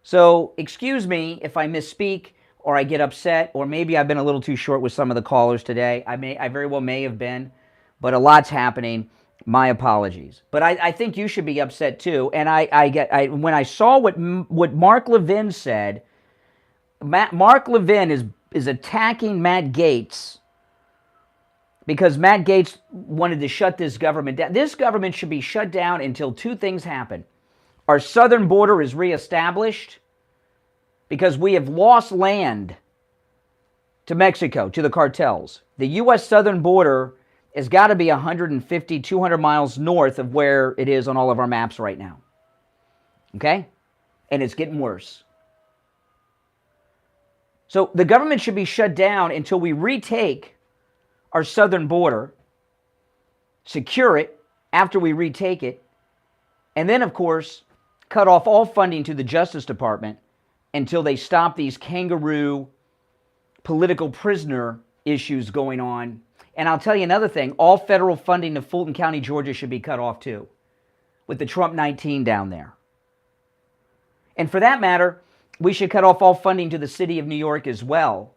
So, excuse me if I misspeak or I get upset, or maybe I've been a little too short with some of the callers today. I very well may have been, but a lot's happening. My apologies. But I think you should be upset too. And when I saw what Mark Levin said, Mark Levin is attacking Matt Gaetz because Matt Gaetz wanted to shut this government down. This government should be shut down until two things happen. Our southern border is reestablished because we have lost land to Mexico, to the cartels. The U.S. southern border has got to be 150, 200 miles north of where it is on all of our maps right now. Okay? And it's getting worse. So the government should be shut down until we retake our southern border, secure it after we retake it, and then, of course, cut off all funding to the Justice Department until they stop these kangaroo political prisoner issues going on. And I'll tell you another thing, all federal funding to Fulton County, Georgia should be cut off too, with the Trump 19 down there. And for that matter, we should cut off all funding to the city of New York as well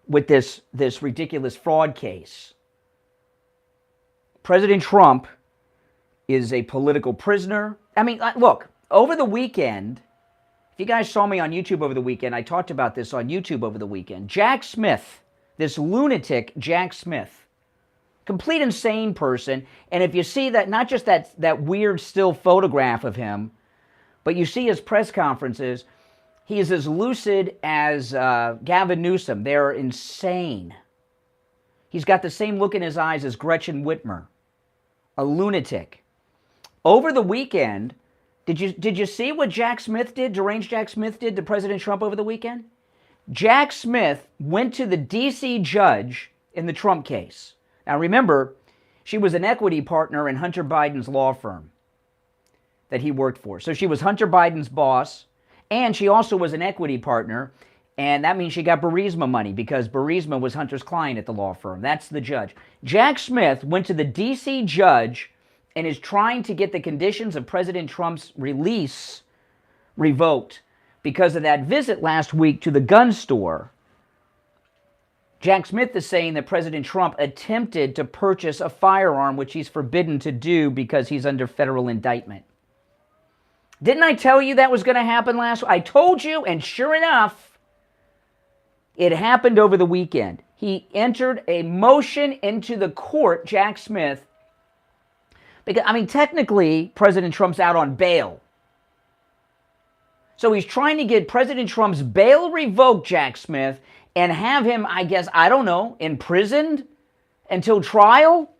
with this ridiculous fraud case. President Trump is a political prisoner. I mean, look, over the weekend, if you guys saw me on YouTube over the weekend, I talked about this on YouTube over the weekend. Jack Smith, this lunatic Jack Smith, complete insane person. And if you see that, not just that weird still photograph of him, but you see his press conferences, he is as lucid as Gavin Newsom. They're insane. He's got the same look in his eyes as Gretchen Whitmer, a lunatic. Over the weekend, did you see what Jack Smith did, deranged Jack Smith did to President Trump over the weekend? Jack Smith went to the D.C. judge in the Trump case. Now remember, she was an equity partner in Hunter Biden's law firm that he worked for. So she was Hunter Biden's boss, and she also was an equity partner, and that means she got Burisma money because Burisma was Hunter's client at the law firm. That's the judge. Jack Smith went to the D.C. judge and is trying to get the conditions of President Trump's release revoked because of that visit last week to the gun store. Jack Smith is saying that President Trump attempted to purchase a firearm, which he's forbidden to do because he's under federal indictment. Didn't I tell you that was going to happen last week? I told you, and sure enough, it happened over the weekend. He entered a motion into the court, Jack Smith, because, I mean, technically, President Trump's out on bail. So he's trying to get President Trump's bail revoked, Jack Smith, and have him, I guess, I don't know, imprisoned until trial?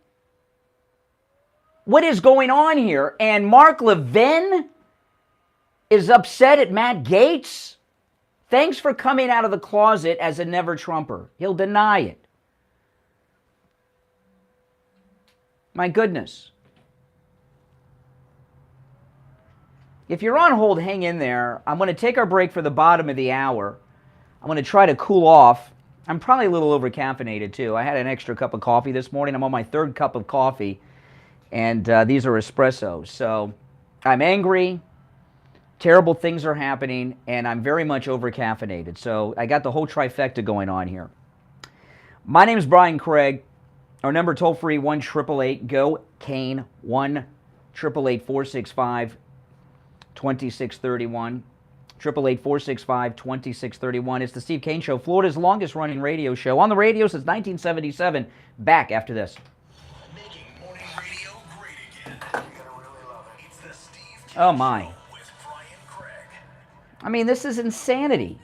What is going on here? And Mark Levin is upset at Matt Gaetz? Thanks for coming out of the closet as a never-Trumper. He'll deny it. My goodness. If you're on hold, hang in there. I'm going to take our break for the bottom of the hour. I'm going to try to cool off. I'm probably a little over-caffeinated, too. I had an extra cup of coffee this morning. I'm on my third cup of coffee, and these are espressos. So I'm angry. Terrible things are happening, and I'm very much over-caffeinated. So I got the whole trifecta going on here. My name is Brian Craig. Our number toll-free, 1-888-GO-CANE, 1-888-465-2631. 888-465-2631. It's the Steve Kane Show, Florida's longest-running radio show. On the radio since 1977. Back after this. Making morning radio great again. You're gonna really love it. It's the Steve Kane Oh, my. Show with Brian Craig. I mean, this is insanity.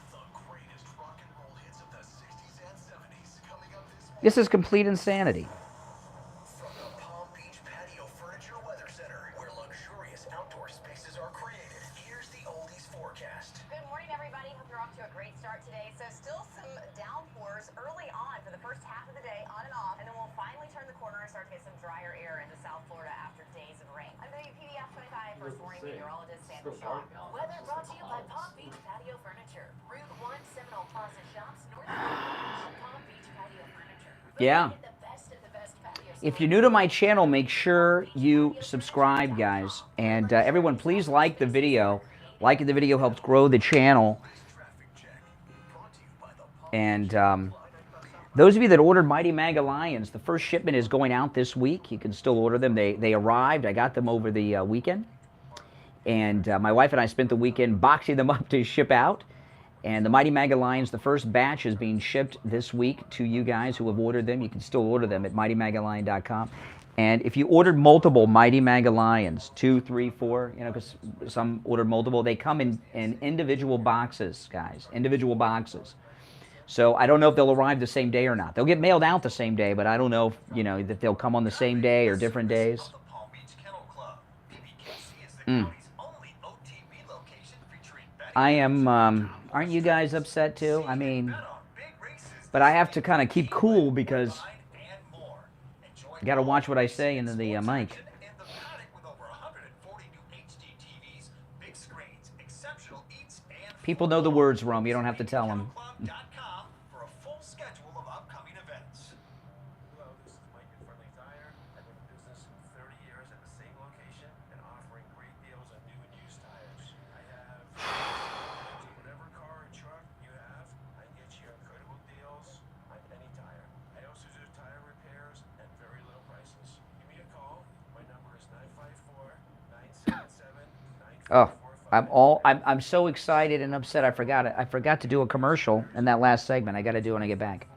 The greatest rock and roll hits of the 60s and 70s coming up this morning. This is complete insanity. From the Palm Beach Patio Furniture Weather Center, where luxurious outdoor spaces are created, here's the oldies forecast. Good morning, everybody. Hope you're off to a great start today. So still some downpours early on for the first half of the day, on and off, and then we'll finally turn the corner and start to get some drier air into South Florida after days of rain. I'm WPBF 25 first warning meteorologist Sandra Shaw. Weather brought to you by Palm Beach Patio Furniture, Route 1 Seminole Plaza Shops, North Palm Beach Patio Furniture. Yeah. If you're new to my channel, make sure you subscribe, guys. And everyone, please like the video. Liking the video helps grow the channel. And those of you that ordered Mighty MAGA Lions, the first shipment is going out this week. You can still order them. They arrived. I got them over the weekend. And my wife and I spent the weekend boxing them up to ship out. And the Mighty MAGA Lions, the first batch is being shipped this week to you guys who have ordered them. You can still order them at MightyMAGALion.com. And if you ordered multiple Mighty MAGA Lions, 2, 3, 4, you know, because some ordered multiple, they come in individual boxes, guys, individual boxes. So I don't know if they'll arrive the same day or not. They'll get mailed out the same day, but I don't know if, you know, that they'll come on the same day or different days. I am, aren't you guys upset too? I mean, but I have to kind of keep cool because I got to watch what I say into the mic. exceptional eats and People know the words, Rome. You don't have to tell them. Club.com for a full schedule of upcoming events. Hello, this is Mike at Friendly Tire. I've been in business 30 years at the same location and offering great deals on new and used tires. I have whatever car or truck you have, I get you incredible deals on any tire. I also do tire repairs at very low prices. Give me a call. My number is 954-977-9445. Oh, I'm so excited and upset. I forgot it. I forgot to do a commercial in that last segment. I got to do it when I get back.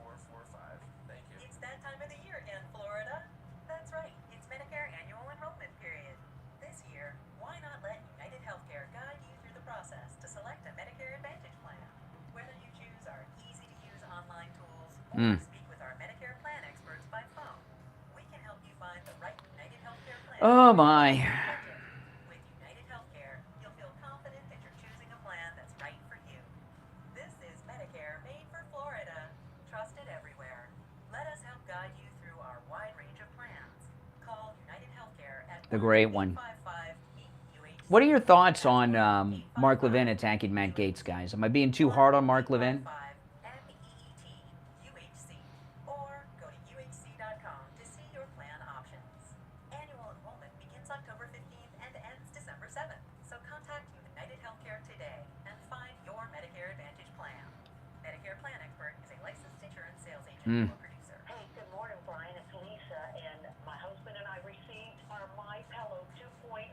977-9445. Thank you. It's that time of the year again, Florida. That's right. It's Medicare annual enrollment period. This year, why not let United Healthcare guide you through the process to select a Medicare Advantage plan? Whether you choose our easy-to-use online tools or speak with our Medicare plan experts by phone, we can help you find the right United Healthcare plan. Oh, my. With United Healthcare, you'll feel confident that you're choosing a plan that's right for you. This is Medicare made for Florida, trusted everywhere. Let us help guide you through our wide range of plans. Call United Healthcare at The great one. 1-855-UHC. What are your thoughts on Mark Levin attacking Matt Gaetz, guys? Am I being too hard on Mark Levin? MEET-UHC, or go to UHC.com to see your plan options. Annual enrollment begins October 15th and ends December 7th. So contact United Healthcare today and find your Medicare Advantage plan. Medicare Plan Expert is a licensed insurance sales agent or producer. Hey, good morning, Brian. It's Lisa, and my husband and I received our My Pillow 2.0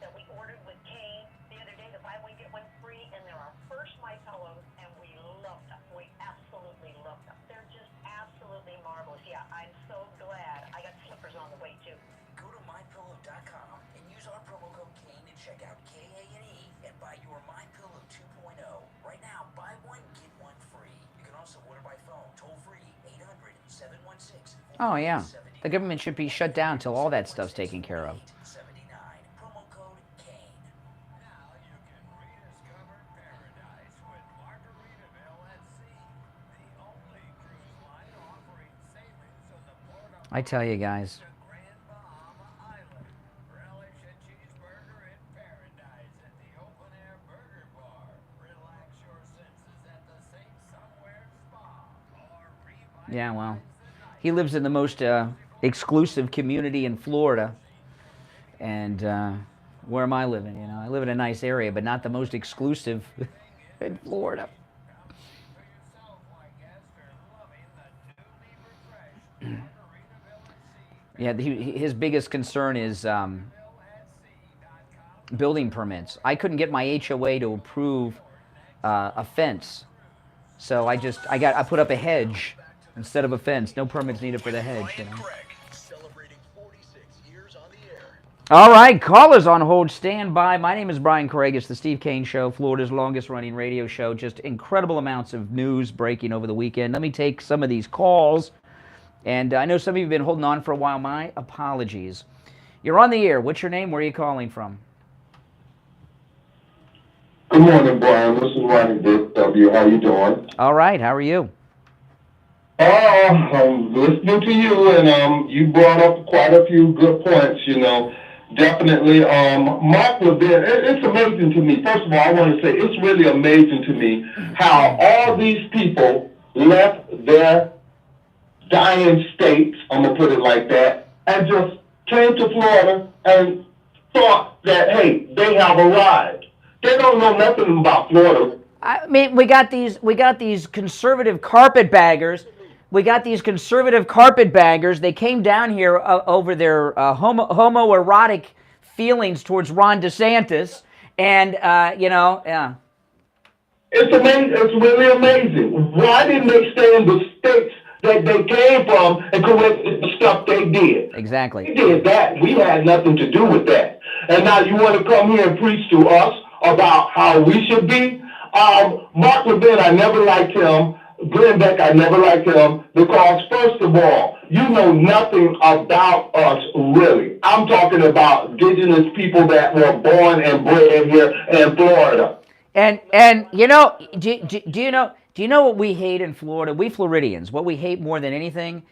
that we ordered with Kane the other day, the buy one get one free, and they're our first My Pillows, and we love them. We absolutely love them. They're just absolutely marvelous. Yeah, I'm so glad. I got slippers on the way too. Go to mypillow.com and use our promo code Kane and check out KANE and buy your My Pillow 2.0. Right now, buy one, get one free. You can also order by phone, toll free, 800-716. Oh, yeah. The government should be shut down till all that stuff's taken care of. 79. Promo code Kane. Now you can rediscover paradise with Margaritaville at Sea, the only cruise line offering sailings on the Port of I tell you, guys. to Grand Bahama Island. Relish a cheeseburger in paradise at the open air burger bar. Relax your senses at the St. Somewhere Spa. Or Yeah, well, he lives in the most exclusive community in Florida. And where am I living? You know, I live in a nice area, but not the most exclusive in Florida. Yeah, his biggest concern is building permits. I couldn't get my HOA to approve a fence, so I put up a hedge instead of a fence. No permits needed for the hedge. You know? All right, callers on hold, stand by. My name is Brian Craig. It's the Steve Kane Show, Florida's longest-running radio show. Just incredible amounts of news breaking over the weekend. Let me take some of these calls. And I know some of you have been holding on for a while. My apologies. You're on the air. What's your name? Where are you calling from? Good morning, Brian. This is Ronnie W. How you doing? All right. How are you? I'm listening to you, and you brought up quite a few good points, you know. Definitely. Mark Levin, it's amazing to me. First of all, I want to say it's really amazing to me how all these people left their dying states, I'm going to put it like that, and just came to Florida and thought that, hey, they have arrived. They don't know nothing about Florida. I mean, we got these conservative carpetbaggers. They came down here over their homoerotic feelings towards Ron DeSantis, and yeah. It's amazing. It's really amazing. Why didn't they stay in the states that they came from and correct the stuff they did? Exactly. They did that. We had nothing to do with that. And now you want to come here and preach to us about how we should be? Mark Levin, I never liked him. Glenn Beck, I never liked him because, first of all, you know nothing about us, really. I'm talking about indigenous people that were born and bred here in Florida. And you know, do you know what we hate in Florida? We Floridians, what we hate more than anything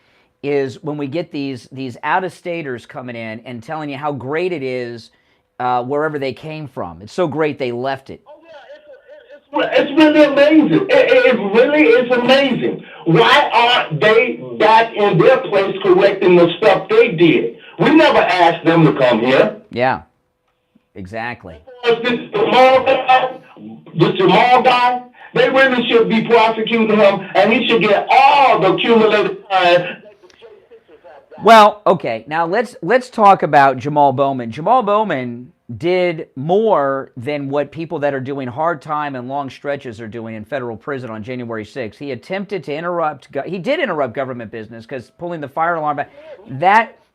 is when we get these out-of-staters coming in and telling you how great it is wherever they came from. It's so great they left it. It's really amazing. It really is amazing. Why aren't they back in their place correcting the stuff they did? We never asked them to come here. Yeah, exactly. This Jamal guy, they really should be prosecuting him, and he should get all the accumulated time. Well, okay, now let's talk about Jamal Bowman. Jamal Bowman did more than what people that are doing hard time and long stretches are doing in federal prison on January 6th. He attempted to interrupt, he did interrupt government business because pulling the fire alarm back,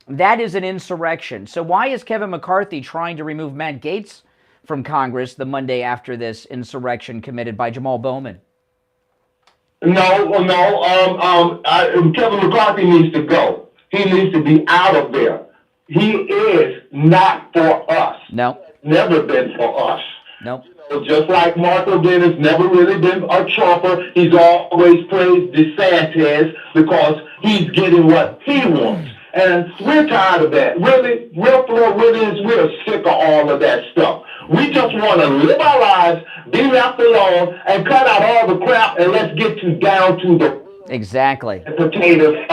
that is an insurrection. So why is Kevin McCarthy trying to remove Matt Gaetz from Congress the Monday after this insurrection committed by Jamal Bowman? No. Kevin McCarthy needs to go. He needs to be out of there. He is not for us. No. Never been for us. Nope. Just like Marco Dennis never really been a Trumper, he's always praised DeSantis because he's getting what he wants. And we're tired of that. Really, we're sick of all of that stuff. We just want to live our lives, be left alone, and cut out all the crap, and let's get down to the exactly potatoes.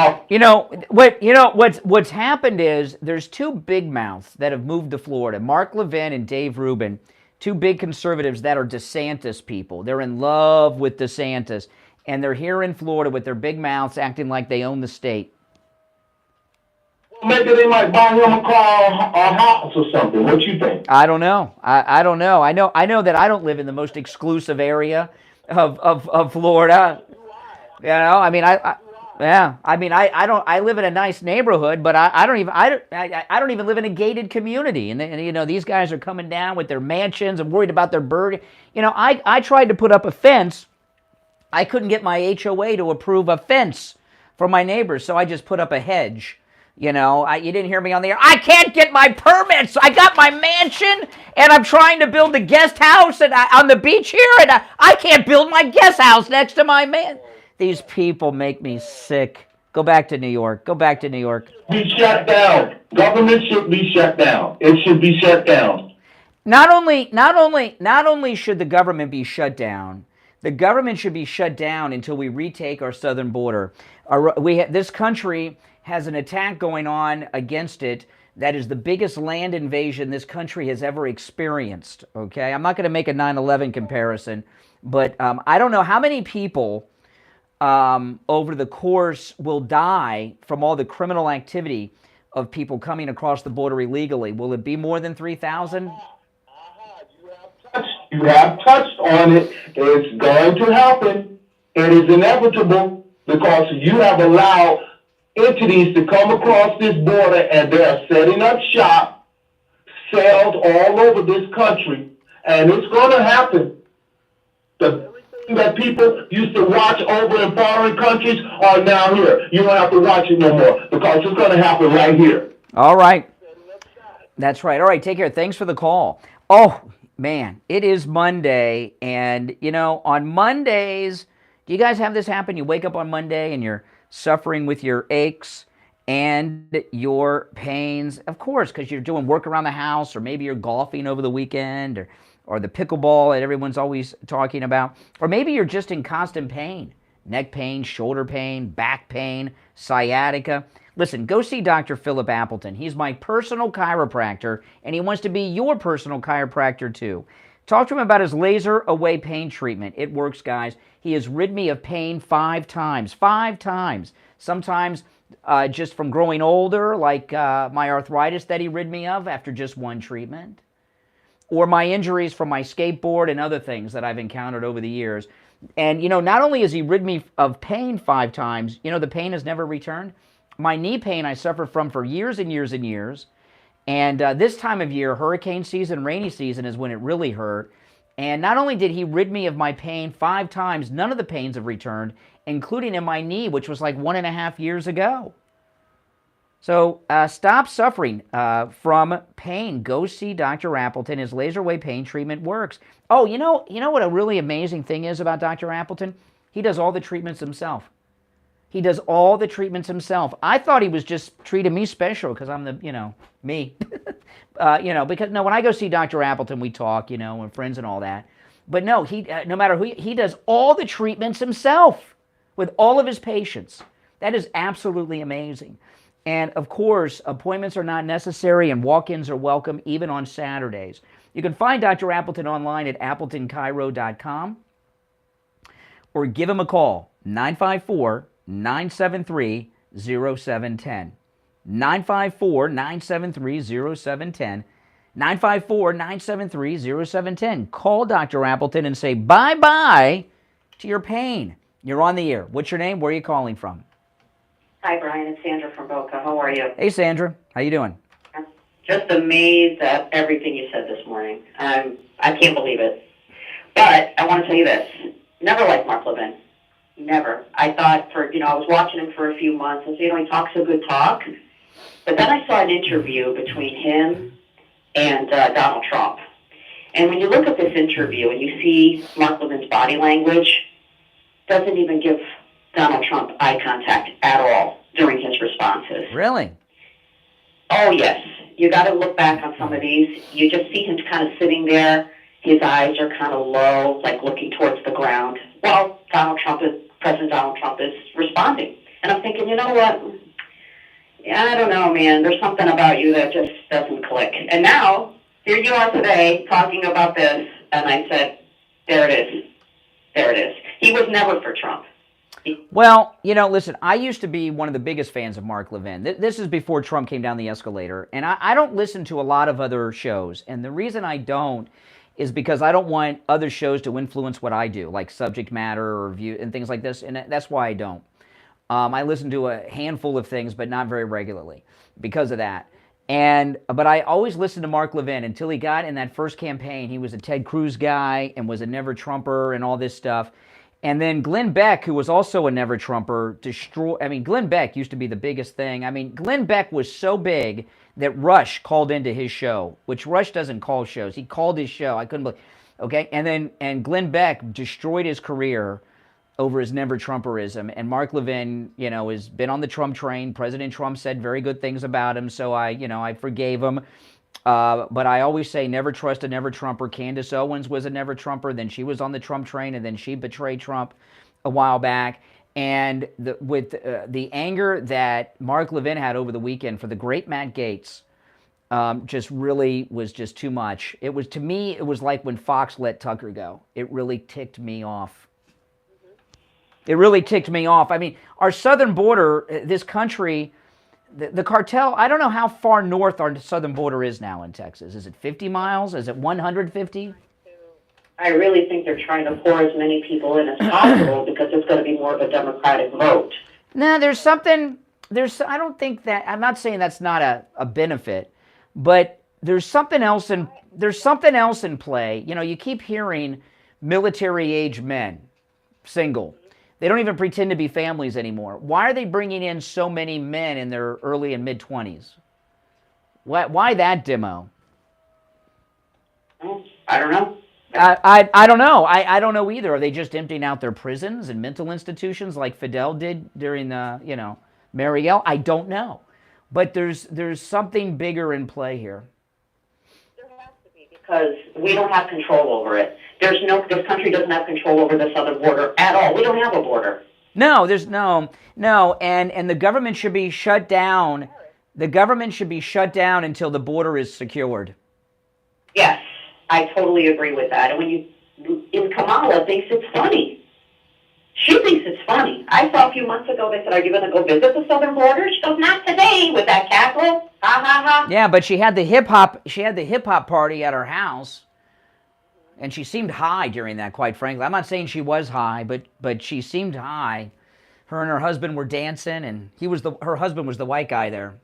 What's happened is there's two big mouths that have moved to Florida, Mark Levin and Dave Rubin, two big conservatives that are DeSantis people. They're in love with DeSantis, and they're here in Florida with their big mouths acting like they own the state. Maybe they might buy him a car, a house or something. What you think? I don't know. I don't know. I know that I don't live in the most exclusive area of Florida. You know, I mean, I live in a nice neighborhood, but I don't even live in a gated community. And you know, these guys are coming down with their mansions and worried about their bird. You know, I tried to put up a fence. I couldn't get my HOA to approve a fence for my neighbors, so I just put up a hedge. You know, you didn't hear me on the air. I can't get my permits. I got my mansion, and I'm trying to build a guest house on the beach here, and I can't build my guest house next to my man. These people make me sick. Go back to New York. Go back to New York. Be shut down. Government should be shut down. It should be shut down. Not only should the government be shut down, the government should be shut down until we retake our southern border. This country has an attack going on against it that is the biggest land invasion this country has ever experienced. Okay, I'm not going to make a 9/11 comparison, but I don't know how many people over the course will die from all the criminal activity of people coming across the border illegally. Will it be more than 3,000? You have touched on it. It's going to happen. It is inevitable because you have allowed entities to come across this border and they are setting up shop, cells all over this country, and it's going to happen. The thing that people used to watch over in foreign countries are now here. You don't have to watch it no more because it's going to happen right here. All right. That's right. All right, take care. Thanks for the call. Oh, man, it is Monday, and, you know, on Mondays, do you guys have this happen? You wake up on Monday and you're suffering with your aches and your pains, of course, because you're doing work around the house, or maybe you're golfing over the weekend, or the pickleball that everyone's always talking about, or maybe you're just in constant pain, neck pain, shoulder pain, back pain, sciatica. Listen, go see Dr. Philip Appleton. He's my personal chiropractor, and he wants to be your personal chiropractor too. Talk to him about his laser away pain treatment. It works, guys. He has rid me of pain 5 times. 5 times. Sometimes just from growing older, like my arthritis that he rid me of after just 1 treatment. Or my injuries from my skateboard and other things that I've encountered over the years. And, you know, not only has he rid me of pain 5 times, you know, the pain has never returned. My knee pain I suffered from for years and years and years. And this time of year, hurricane season, rainy season, is when it really hurt. And not only did he rid me of my pain 5 times, none of the pains have returned, including in my knee, which was like 1.5 years ago. So stop suffering from pain. Go see Dr. Appleton. His laser away pain treatment works. Oh, you know what a really amazing thing is about Dr. Appleton? He does all the treatments himself. He does all the treatments himself. I thought he was just treating me special because I'm the, you know, me. because no, when I go see Dr. Appleton, we talk, and friends and all that. But no, he no matter who he does all the treatments himself with all of his patients. That is absolutely amazing. And of course, appointments are not necessary and walk-ins are welcome even on Saturdays. You can find Dr. Appleton online at appletonchiro.com or give him a call, 954-973-0710. 954-973-0710. 954-973-0710. Call Dr. Appleton and say bye-bye to your pain. You're on the air. What's your name? Where are you calling from? Hi, Brian. It's Sandra from Boca. How are you? Hey, Sandra. How you doing? I'm just amazed at everything you said this morning. I can't believe it. But I want to tell you this. Never liked Mark Levin. Never. I thought I was watching him for a few months and he talks a good talk. But then I saw an interview between him and Donald Trump. And when you look at this interview and you see Mark Levin's body language, doesn't even give Donald Trump eye contact at all during his responses. Really? Oh, yes. You got to look back on some of these. You just see him kind of sitting there. His eyes are kind of low, like looking towards the ground. Well, President Donald Trump is responding. And I'm thinking, you know what? Yeah, I don't know, man. There's something about you that just doesn't click. And now, here you are today talking about this. And I said, there it is. There it is. He was never for Trump. Well, listen, I used to be one of the biggest fans of Mark Levin. This is before Trump came down the escalator. And I don't listen to a lot of other shows. And the reason I don't is because I don't want other shows to influence what I do, like subject matter or view and things like this. And that's why I don't. I listen to a handful of things, but not very regularly because of that. But I always listened to Mark Levin until he got in that first campaign. He was a Ted Cruz guy and was a never Trumper and all this stuff. And then Glenn Beck, who was also a never Trumper, Glenn Beck used to be the biggest thing. Glenn Beck was so big that Rush called into his show, which Rush doesn't call shows. He called his show. I couldn't believe. Okay, and Glenn Beck destroyed his career over his never Trumperism. And Mark Levin, has been on the Trump train. President Trump said very good things about him, so I forgave him. But I always say never trust a never Trumper. Candace Owens was a never Trumper. Then she was on the Trump train, and then she betrayed Trump a while back. And with the anger that Mark Levin had over the weekend for the great Matt Gaetz, just really was just too much. To me, it was like when Fox let Tucker go. It really ticked me off. It really ticked me off. Our southern border, this country, the cartel, I don't know how far north our southern border is now in Texas. Is it 50 miles? Is it 150? I really think they're trying to pour as many people in as possible because it's going to be more of a Democratic vote. No, I don't think that, I'm not saying that's not a benefit, but there's something else in play. You keep hearing military-age men, single. They don't even pretend to be families anymore. Why are they bringing in so many men in their early and mid-20s? Why that demo? I don't know. I don't know. I don't know either. Are they just emptying out their prisons and mental institutions like Fidel did during the, Mariel? I don't know. But there's something bigger in play here. There has to be because we don't have control over it. This country doesn't have control over the southern border at all. We don't have a border. No, and the government should be shut down. The government should be shut down until the border is secured. Yes, I totally agree with that. And Kamala thinks it's funny. She thinks it's funny. I saw a few months ago they said, "Are you going to go visit the southern border?" She goes, "Not today," with that cackle. Ha ha ha. Yeah, but she had the hip hop party at her house. And she seemed high during that, quite frankly. I'm not saying she was high, but she seemed high. Her and her husband were dancing, and her husband was the white guy there.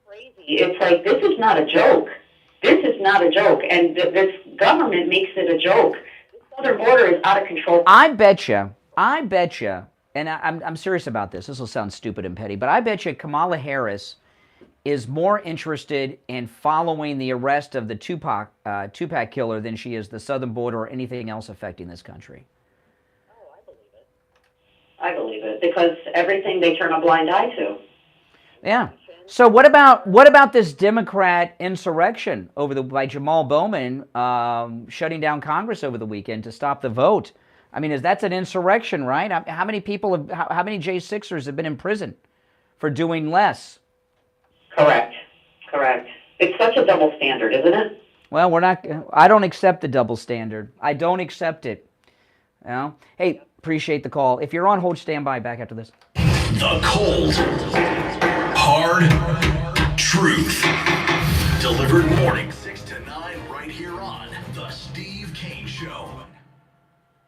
Crazy. It's like, this is not a joke. This is not a joke. And this government makes it a joke. The southern border is out of control. I betcha, and I'm serious about this. This will sound stupid and petty, but I betcha Kamala Harris is more interested in following the arrest of the Tupac killer than she is the southern border or anything else affecting this country. Oh, I believe it. I believe it because everything they turn a blind eye to. Yeah. So what about this Democrat insurrection by Jamal Bowman shutting down Congress over the weekend to stop the vote? I mean, that's an insurrection, right? How many people how many J6ers have been in prison for doing less? Correct. It's such a double standard, isn't it? Well, I don't accept the double standard. I don't accept it. You know? Hey, appreciate the call. If you're on hold, stand by. Back after this. The cold, hard truth. Delivered morning 6 to 9 right here on The Steve Kane Show.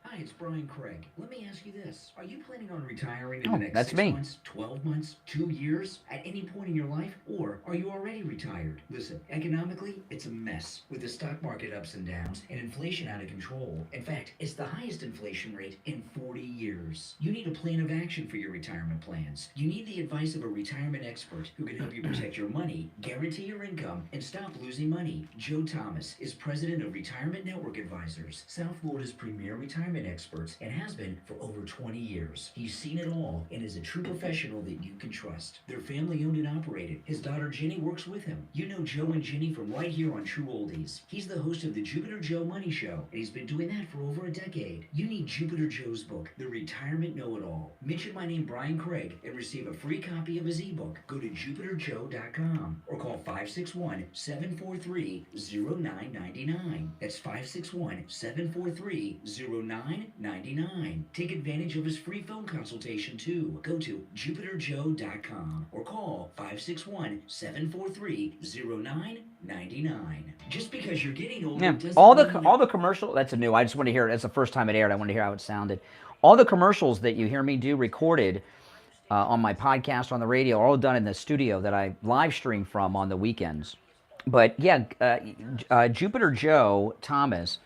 Hi, it's Brian Craig. Let me ask you this. Are you planning on retiring in the next that's 6 me. months, 12 months, 2 years, at any point in your life? Or are you already retired? Listen, economically, it's a mess with the stock market ups and downs and inflation out of control. In fact, it's the highest inflation rate in 40 years. You need a plan of action for your retirement plans. You need the advice of a retirement expert who can help you protect your money, guarantee your income, and stop losing money. Joe Thomas is president of Retirement Network Advisors, South Florida's premier retirement experts, and has been for over 20 years. He's seen it all and is a true professional that you can trust. They're family owned and operated. His daughter Jenny works with him. You know Joe and Jenny from right here on True Oldies. He's the host of the Jupiter Joe Money Show, and he's been doing that for over a decade. You need Jupiter Joe's book, The Retirement Know-It-All. Mention my name, Brian Craig, and receive a free copy of his ebook. Go to jupiterjoe.com or call 561-743-0999. That's 561-743-0999. Take advantage of his free phone consultation too. Go to jupiterjoe.com or call 561-743-0999. Just because you're getting older doesn't All mean the commercial. That's new. I just want to hear it. That's the first time it aired. I want to hear how it sounded. All the commercials that you hear me do recorded on my podcast on the radio are all done in the studio that I live stream from on the weekends. But yeah, Jupiter Joe Thomas.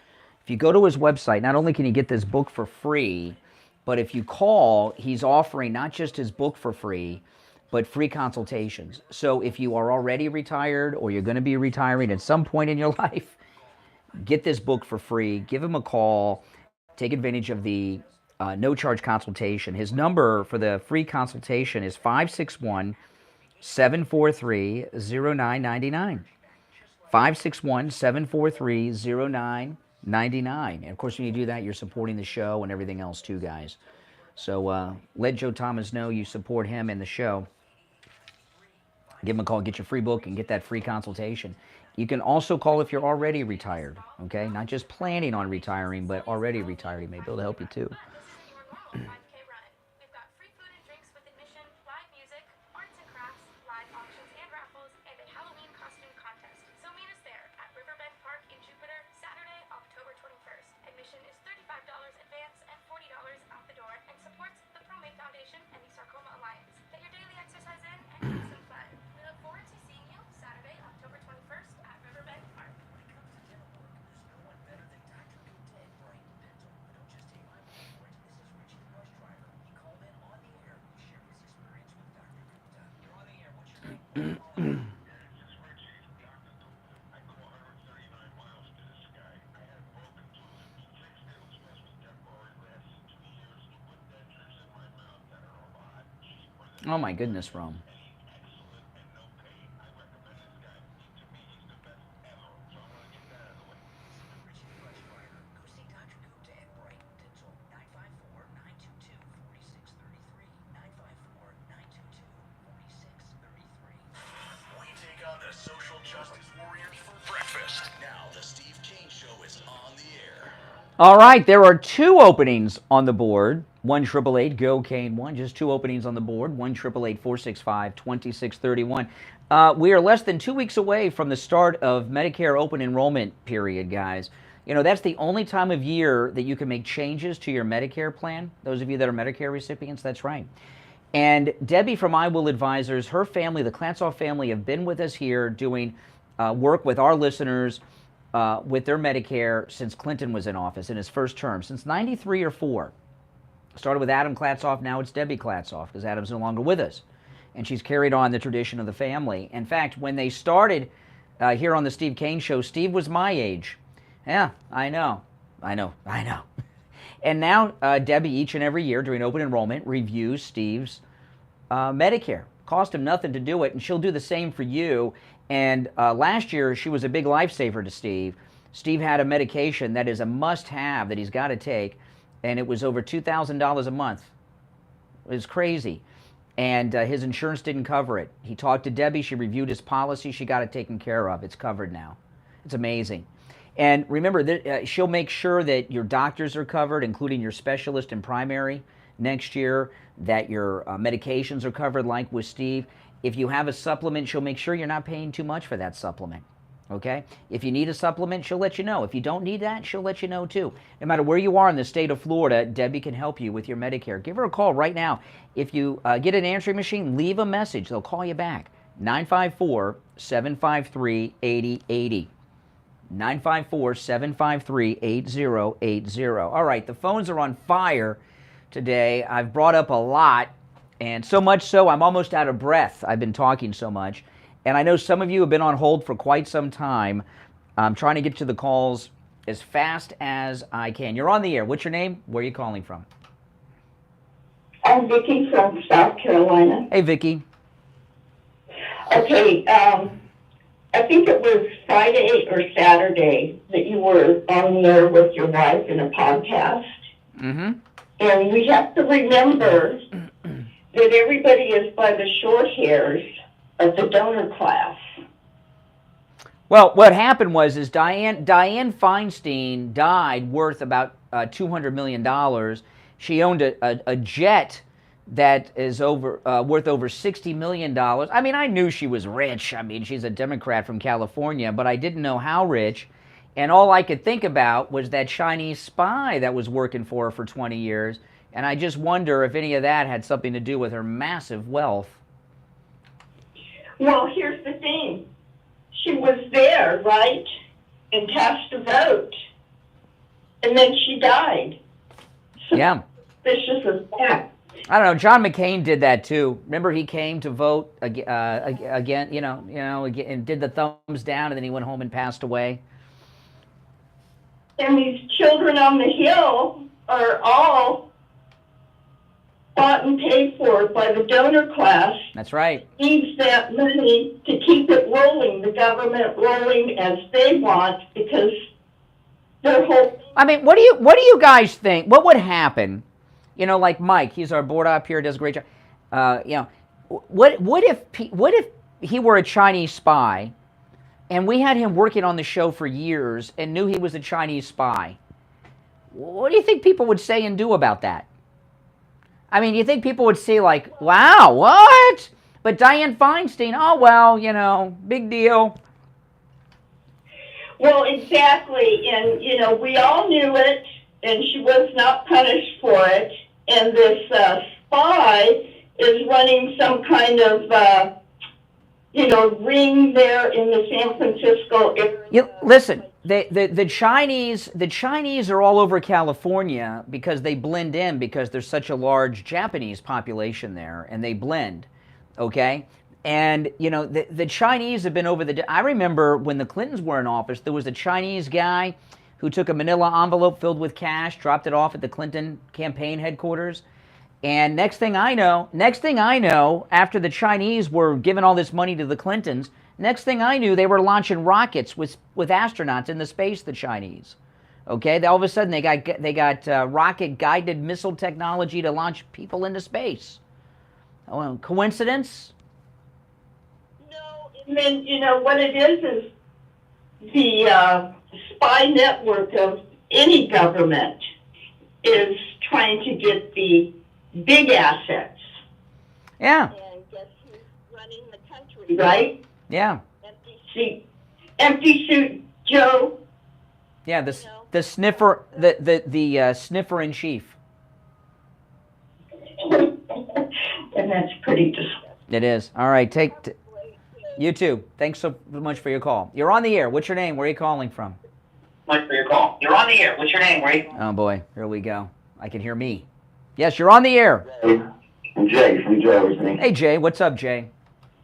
If you go to his website, not only can you get this book for free, but if you call, he's offering not just his book for free, but free consultations. So if you are already retired or you're going to be retiring at some point in your life, get this book for free. Give him a call. Take advantage of the no-charge consultation. His number for the free consultation is 561-743-0999. 561-743-0999. And of course, when you do that, you're supporting the show and everything else too, guys. So let Joe Thomas know you support him and the show. Give him a call, get your free book, and get that free consultation. You can also call if you're already retired, okay? Not just planning on retiring, but already retired. He may be able to help you too. Oh my goodness, Rome. All right, there are two openings on the board. 1-888-GO-KANE-1, just two openings on the board. 1-888-465-2631. We are less than 2 weeks away from the start of Medicare open enrollment period, guys. You know, that's the only time of year that you can make changes to your Medicare plan. Those of you that are Medicare recipients, that's right. And Debbie from I Will Advisors, her family, the Klantzoff family, have been with us here doing work with our listeners with their Medicare since Clinton was in office in his first term, since 93 or 4. Started with Adam Klantzoff, now it's Debbie Klantzoff because Adam's no longer with us. And she's carried on the tradition of the family. In fact, when they started here on the Steve Kane Show, Steve was my age. Yeah, I know. And now Debbie, each and every year during open enrollment, reviews Steve's Medicare. Cost him nothing to do it, and she'll do the same for you. And last year, she was a big lifesaver to Steve. Steve had a medication that is a must-have that he's got to take, and it was over $2,000 a month. It was crazy. And his insurance didn't cover it. He talked to Debbie. She reviewed his policy. She got it taken care of. It's covered now. It's amazing. And remember, she'll make sure that your doctors are covered, including your specialist and primary next year, that your medications are covered like with Steve. If you have a supplement, she'll make sure you're not paying too much for that supplement. Okay? If you need a supplement, she'll let you know. If you don't need that, she'll let you know too. No matter where you are in the state of Florida, Debbie can help you with your Medicare. Give her a call right now. If you get an answering machine, leave a message. They'll call you back. 954-753-8080. 954-753-8080. All right, the phones are on fire today. I've brought up a lot, and so much so I'm almost out of breath. I've been talking so much. And I know some of you have been on hold for quite some time. I'm trying to get to the calls as fast as I can. You're on the air. What's your name? Where are you calling from? I'm Vicki from South Carolina. Hey, Vicki. Okay, I think it was Friday or Saturday that you were on the air with your wife in a podcast. Mm-hmm. And we have to remember that everybody is by the short hairs of the donor class. Well, what happened was Dianne Feinstein died worth about $200 million. She owned a jet that is worth over $60 million. I mean, I knew she was rich. I mean, she's a Democrat from California, but I didn't know how rich. And all I could think about was that Chinese spy that was working for her for 20 years. And I just wonder if any of that had something to do with her massive wealth. Well, here's the thing. She was there, right, and cast a vote. And then she died. So Yeah. suspicious of that. I don't know. John McCain did that too. Remember, he came to vote again, and did the thumbs down, and then he went home and passed away. And these children on the Hill are all bought and paid for by the donor class. That's right. Needs that money to keep it rolling, the government rolling as they want, because their whole... I mean, what do you guys think? What would happen? You know, like Mike, he's our board op here, does a great job. What if he were a Chinese spy, and we had him working on the show for years and knew he was a Chinese spy? What do you think people would say and do about that? I mean, you think people would say like, wow, what? But Dianne Feinstein, oh, well, big deal. Well, exactly. And, we all knew it, and she was not punished for it. And this spy is running some kind of, ring there in the San Francisco area. Listen, the Chinese are all over California because they blend in because there's such a large Japanese population there, and they blend, okay? And, the Chinese have been over I remember when the Clintons were in office, there was a Chinese guy who took a manila envelope filled with cash, dropped it off at the Clinton campaign headquarters. And next thing I know, after the Chinese were giving all this money to the Clintons, next thing I knew, they were launching rockets with astronauts into space, the Chinese. Okay, all of a sudden they got rocket-guided missile technology to launch people into space. Oh, coincidence? No, and then, what it is the spy network of any government is trying to get the big assets. Yeah. And guess who's running the country, right? Yeah. Empty suit Joe. Yeah, the sniffer, the sniffer in chief. And that's pretty disgusting. It is. All right, you too. Thanks so much for your call. You're on the air. What's your name? Where are you calling from? You're on the air. What's your name? Oh boy, here we go. I can hear me. Yes, you're on the air. I'm Jay from Jersey. Hey Jay, what's up, Jay?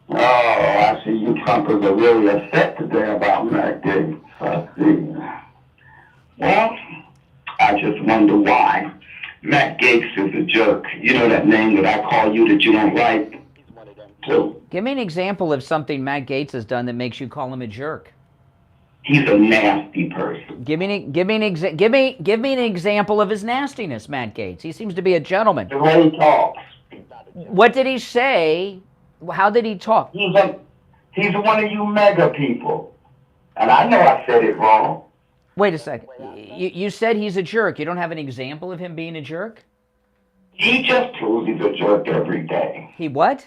Oh, I see you Trumpers are really upset today about Matt Gaetz. I see. Well, I just wonder why. Matt Gaetz is a jerk. You know that name that I call you that you don't like? too. Give me an example of something Matt Gaetz has done that makes you call him a jerk. He's a nasty person. Give me an example of his nastiness, Matt Gaetz. He seems to be a gentleman. The way he talks. What did he say? How did he talk? He's one of you mega people. And I know I said it wrong. Wait a second. You said he's a jerk. You don't have an example of him being a jerk? He just proves he's a jerk every day. He what?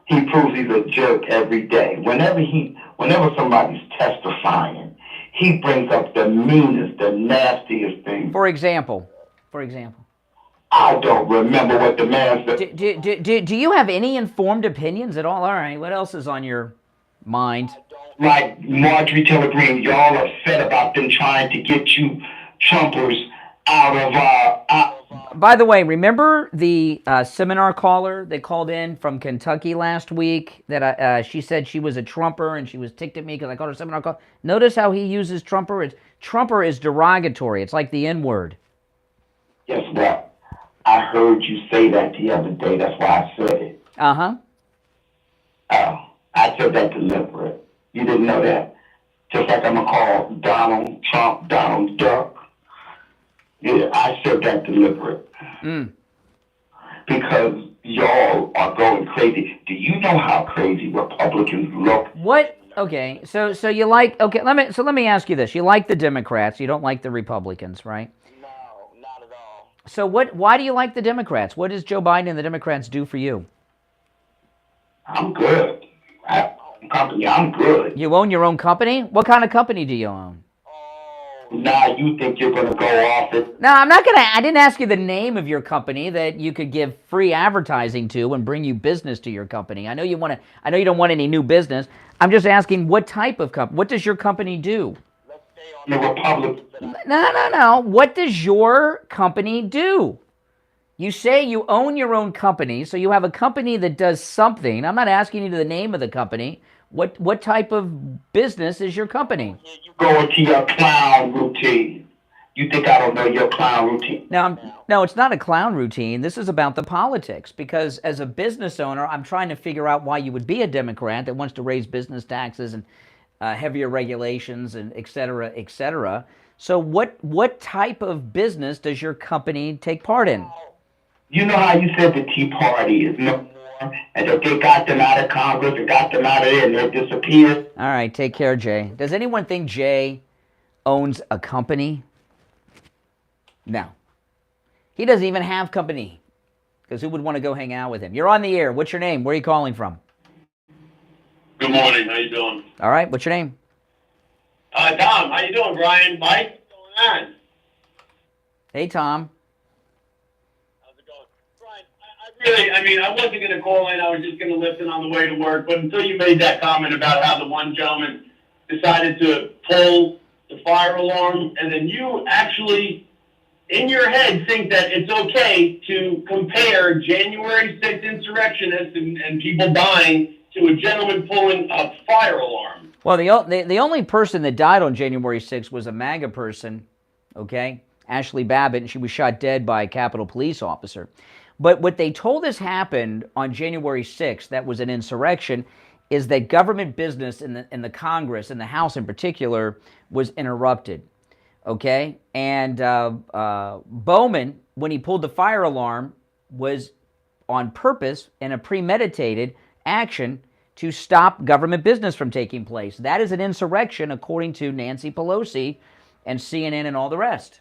He proves he's a jerk every day. Whenever somebody's testifying, he brings up the meanest, the nastiest thing. For example. I don't remember what the man said. Do you have any informed opinions at all? All right, what else is on your mind? Like Marjorie Taylor Greene, y'all are upset about them trying to get you Trumpers out of By the way, remember the seminar caller that called in from Kentucky last week that she said she was a Trumper and she was ticked at me because I called her seminar caller? Notice how he uses Trumper? Trumper is derogatory. It's like the N-word. Guess what? I heard you say that the other day. That's why I said it. Uh-huh. Oh, I said that deliberate. You didn't know that? Just like I'm going to call Donald Trump Donald Duck. Yeah, I said that deliberate. Because y'all are going crazy. Do you know how crazy Republicans look? What? Okay, so you like, okay, let me ask you this. You like the Democrats, you don't like the Republicans, right? No, not at all. So why do you like the Democrats? What does Joe Biden and the Democrats do for you? I'm good. I'm good. You own your own company? What kind of company do you own? Now you think you're going to go off it? No, I didn't ask you the name of your company that you could give free advertising to and bring you business to your company. I know you don't want any new business. I'm just asking what type of company. What does your company do? Let's stay on the Republican. No. What does your company do? You say you own your own company, so you have a company that does something. I'm not asking you the name of the company. What type of business is your company? You go into your clown routine. You think I don't know your clown routine? No, it's not a clown routine. This is about the politics, because as a business owner, I'm trying to figure out why you would be a Democrat that wants to raise business taxes and heavier regulations and et cetera, et cetera. So what type of business does your company take part in? You know how you said the Tea Party is no more, and that they got them out of Congress and got them out of there and they disappeared? All right, take care, Jay. Does anyone think Jay owns a company? No. He doesn't even have company, because who would want to go hang out with him? You're on the air. What's your name? Where are you calling from? Good morning. How you doing? All right. What's your name? Tom. How you doing, Brian? Mike? What's going on? Hey, Tom. How's it going? Brian, I wasn't going to call in. I was just going to listen on the way to work. But until you made that comment about how the one gentleman decided to pull the fire alarm, and then you actually, in your head, think that it's okay to compare January 6th insurrectionists and people dying to a gentleman pulling a fire alarm. Well, the only person that died on January 6th was a MAGA person, okay? Ashley Babbitt, and she was shot dead by a Capitol Police officer. But what they told us happened on January 6th, that was an insurrection, is that government business in the Congress, in the House in particular, was interrupted, okay? And Bowman, when he pulled the fire alarm, was on purpose in a premeditated action to stop government business from taking place. That is an insurrection, according to Nancy Pelosi and CNN and all the rest.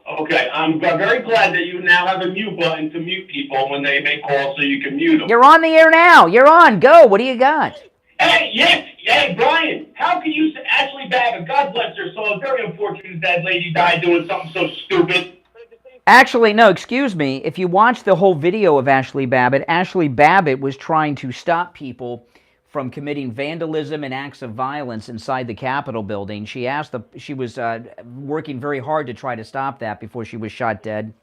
Okay, I'm very glad that you now have a mute button to mute people when they make calls so you can mute them. You're on the air now. You're on. Go. What do you got? Hey, Brian, how can you say Ashley Babbitt, God bless her soul, very unfortunate that lady died doing something so stupid. Actually, no, excuse me. If you watch the whole video of Ashley Babbitt was trying to stop people from committing vandalism and acts of violence inside the Capitol building. She was working very hard to try to stop that before she was shot dead.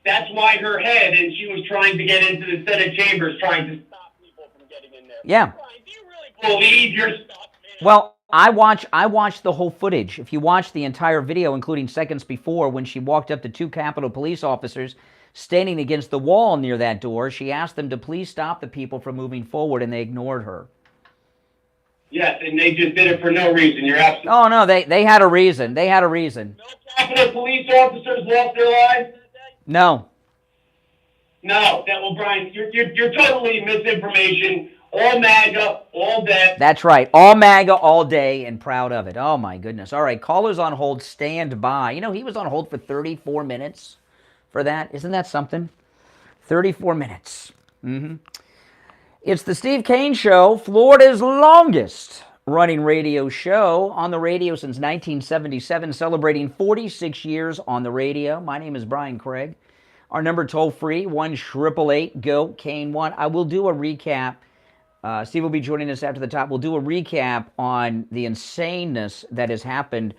That's why her head, and she was trying to get into the Senate chambers, trying to stop people from getting in there. Yeah. Brian, do you really believe your stuff, man? Well, I watched the whole footage. If you watch the entire video, including seconds before, when she walked up to two Capitol Police officers, standing against the wall near that door. She asked them to please stop the people from moving forward, and they ignored her. Yes, and they just did it for no reason. You're absolutely. Oh, no, they had a reason. They had a reason. No Capitol police officers lost their lives? No. No, Brian, you're totally misinformation. All MAGA, all dead. That's right. All MAGA, all day, and proud of it. Oh, my goodness. All right, callers on hold, stand by. You know, he was on hold for 34 minutes for that. Isn't that something? 34 minutes. It's the Steve Kane Show, Florida's longest running radio show, on the radio since 1977, celebrating 46 years on the radio. My name is Brian Craig. Our number toll-free, 1-888-GO-KANE1. I will do a recap. Steve will be joining us after the top. We'll do a recap on the insaneness that has happened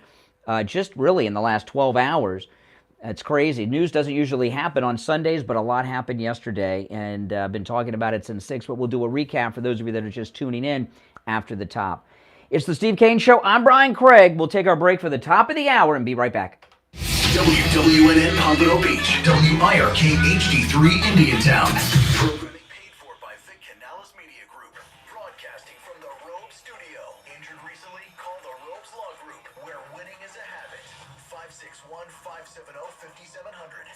just really in the last 12 hours. It's crazy. News doesn't usually happen on Sundays, but a lot happened yesterday, and I've been talking about it since 6, but we'll do a recap for those of you that are just tuning in after the top. It's the Steve Kane Show. I'm Brian Craig. We'll take our break for the top of the hour and be right back. WWNN Pompano Beach, WIRK HD3 Indiantown. Programming paid for by Vic Canales Media Group. Broadcasting from the Robe Studio. Injured recently? Call the Robes Law Group, where winning is a habit. 561-570-5700.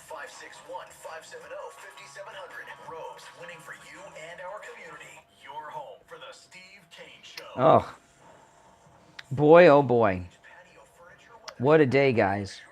561-570-5700. Robes, winning for you and our community. Your home for the Steve Kane Show. Oh. Boy, oh boy. What a day, guys.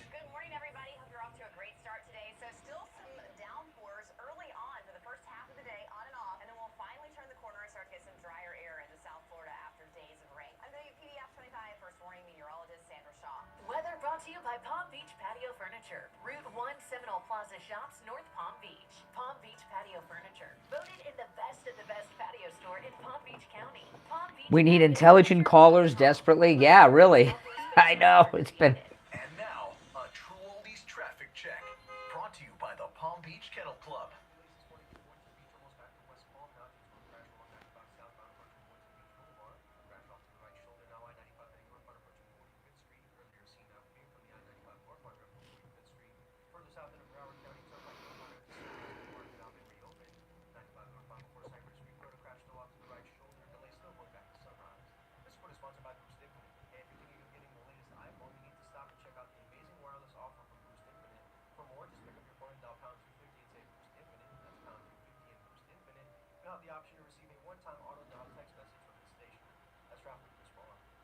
Good morning, everybody. Hope you're off to a great start today. So still some downpours early on for the first half of the day, on and off, and then we'll finally turn the corner and start to get some drier air into South Florida after days of rain. I'm WPD App 25 First Warning Meteorologist Sandra Shaw. Weather brought to you by Palm Beach Patio Furniture. Route 1 Seminole Plaza Shops, North Palm Beach. Palm Beach Patio Furniture. Voted in the best of the best patio store in Palm Beach County. Palm Beach We need intelligent callers desperately. Yeah, really. I know. It's been... And now, a True Oldies traffic check. Brought to you by the Palm Beach Kennel Club.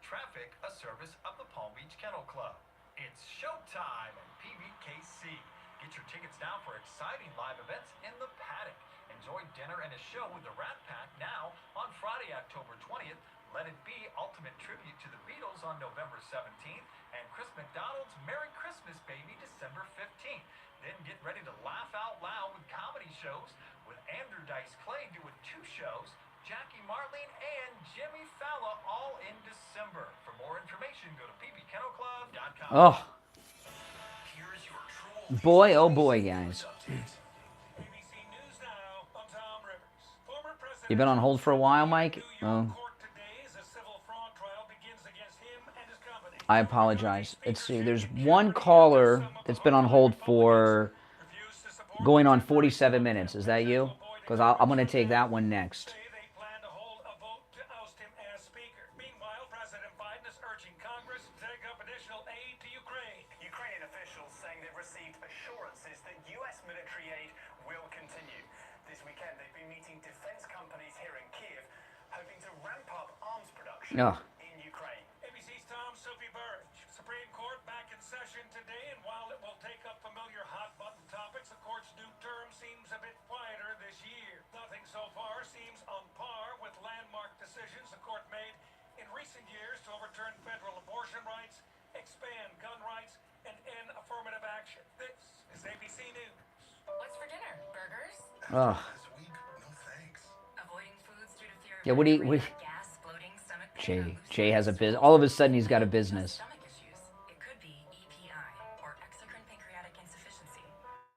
Traffic, a service of the Palm Beach Kennel Club. It's showtime at PBKC. Get your tickets now for exciting live events in the paddock. Enjoy dinner and a show with the Rat Pack now on Friday, October 20th. Let It Be Ultimate Tribute to the Beatles on November 17th. And Chris McDonald's Merry Christmas Baby December 15th. Then get ready to laugh out loud with comedy shows with Andrew Dice Clay doing 2 shows, Jackie Marlene and Jimmy Fallon all in December. For more information, go to pbkennelclub.com. Oh. Boy, oh boy, guys. You been on hold for a while, Mike? Oh. I apologize. Let's see. There's one caller that's been on hold for going on 47 minutes. Is that you? Because I'm going to take that one next. Oh. In Ukraine. ABC's Tom Sophie Burge. Supreme Court back in session today, and while it will take up familiar hot-button topics, the court's new term seems a bit quieter this year. Nothing so far seems on par with landmark decisions the court made in recent years to overturn federal abortion rights, expand gun rights, and end affirmative action. This is ABC News. What's for dinner? Burgers? Oh. This week, no thanks. Avoiding foods due to fear of Yeah, what do you... gas, bloating, stomach pain, Jay has a business. All of a sudden, he's got a business. stomach issues. It could be EPI, or exocrine pancreatic insufficiency.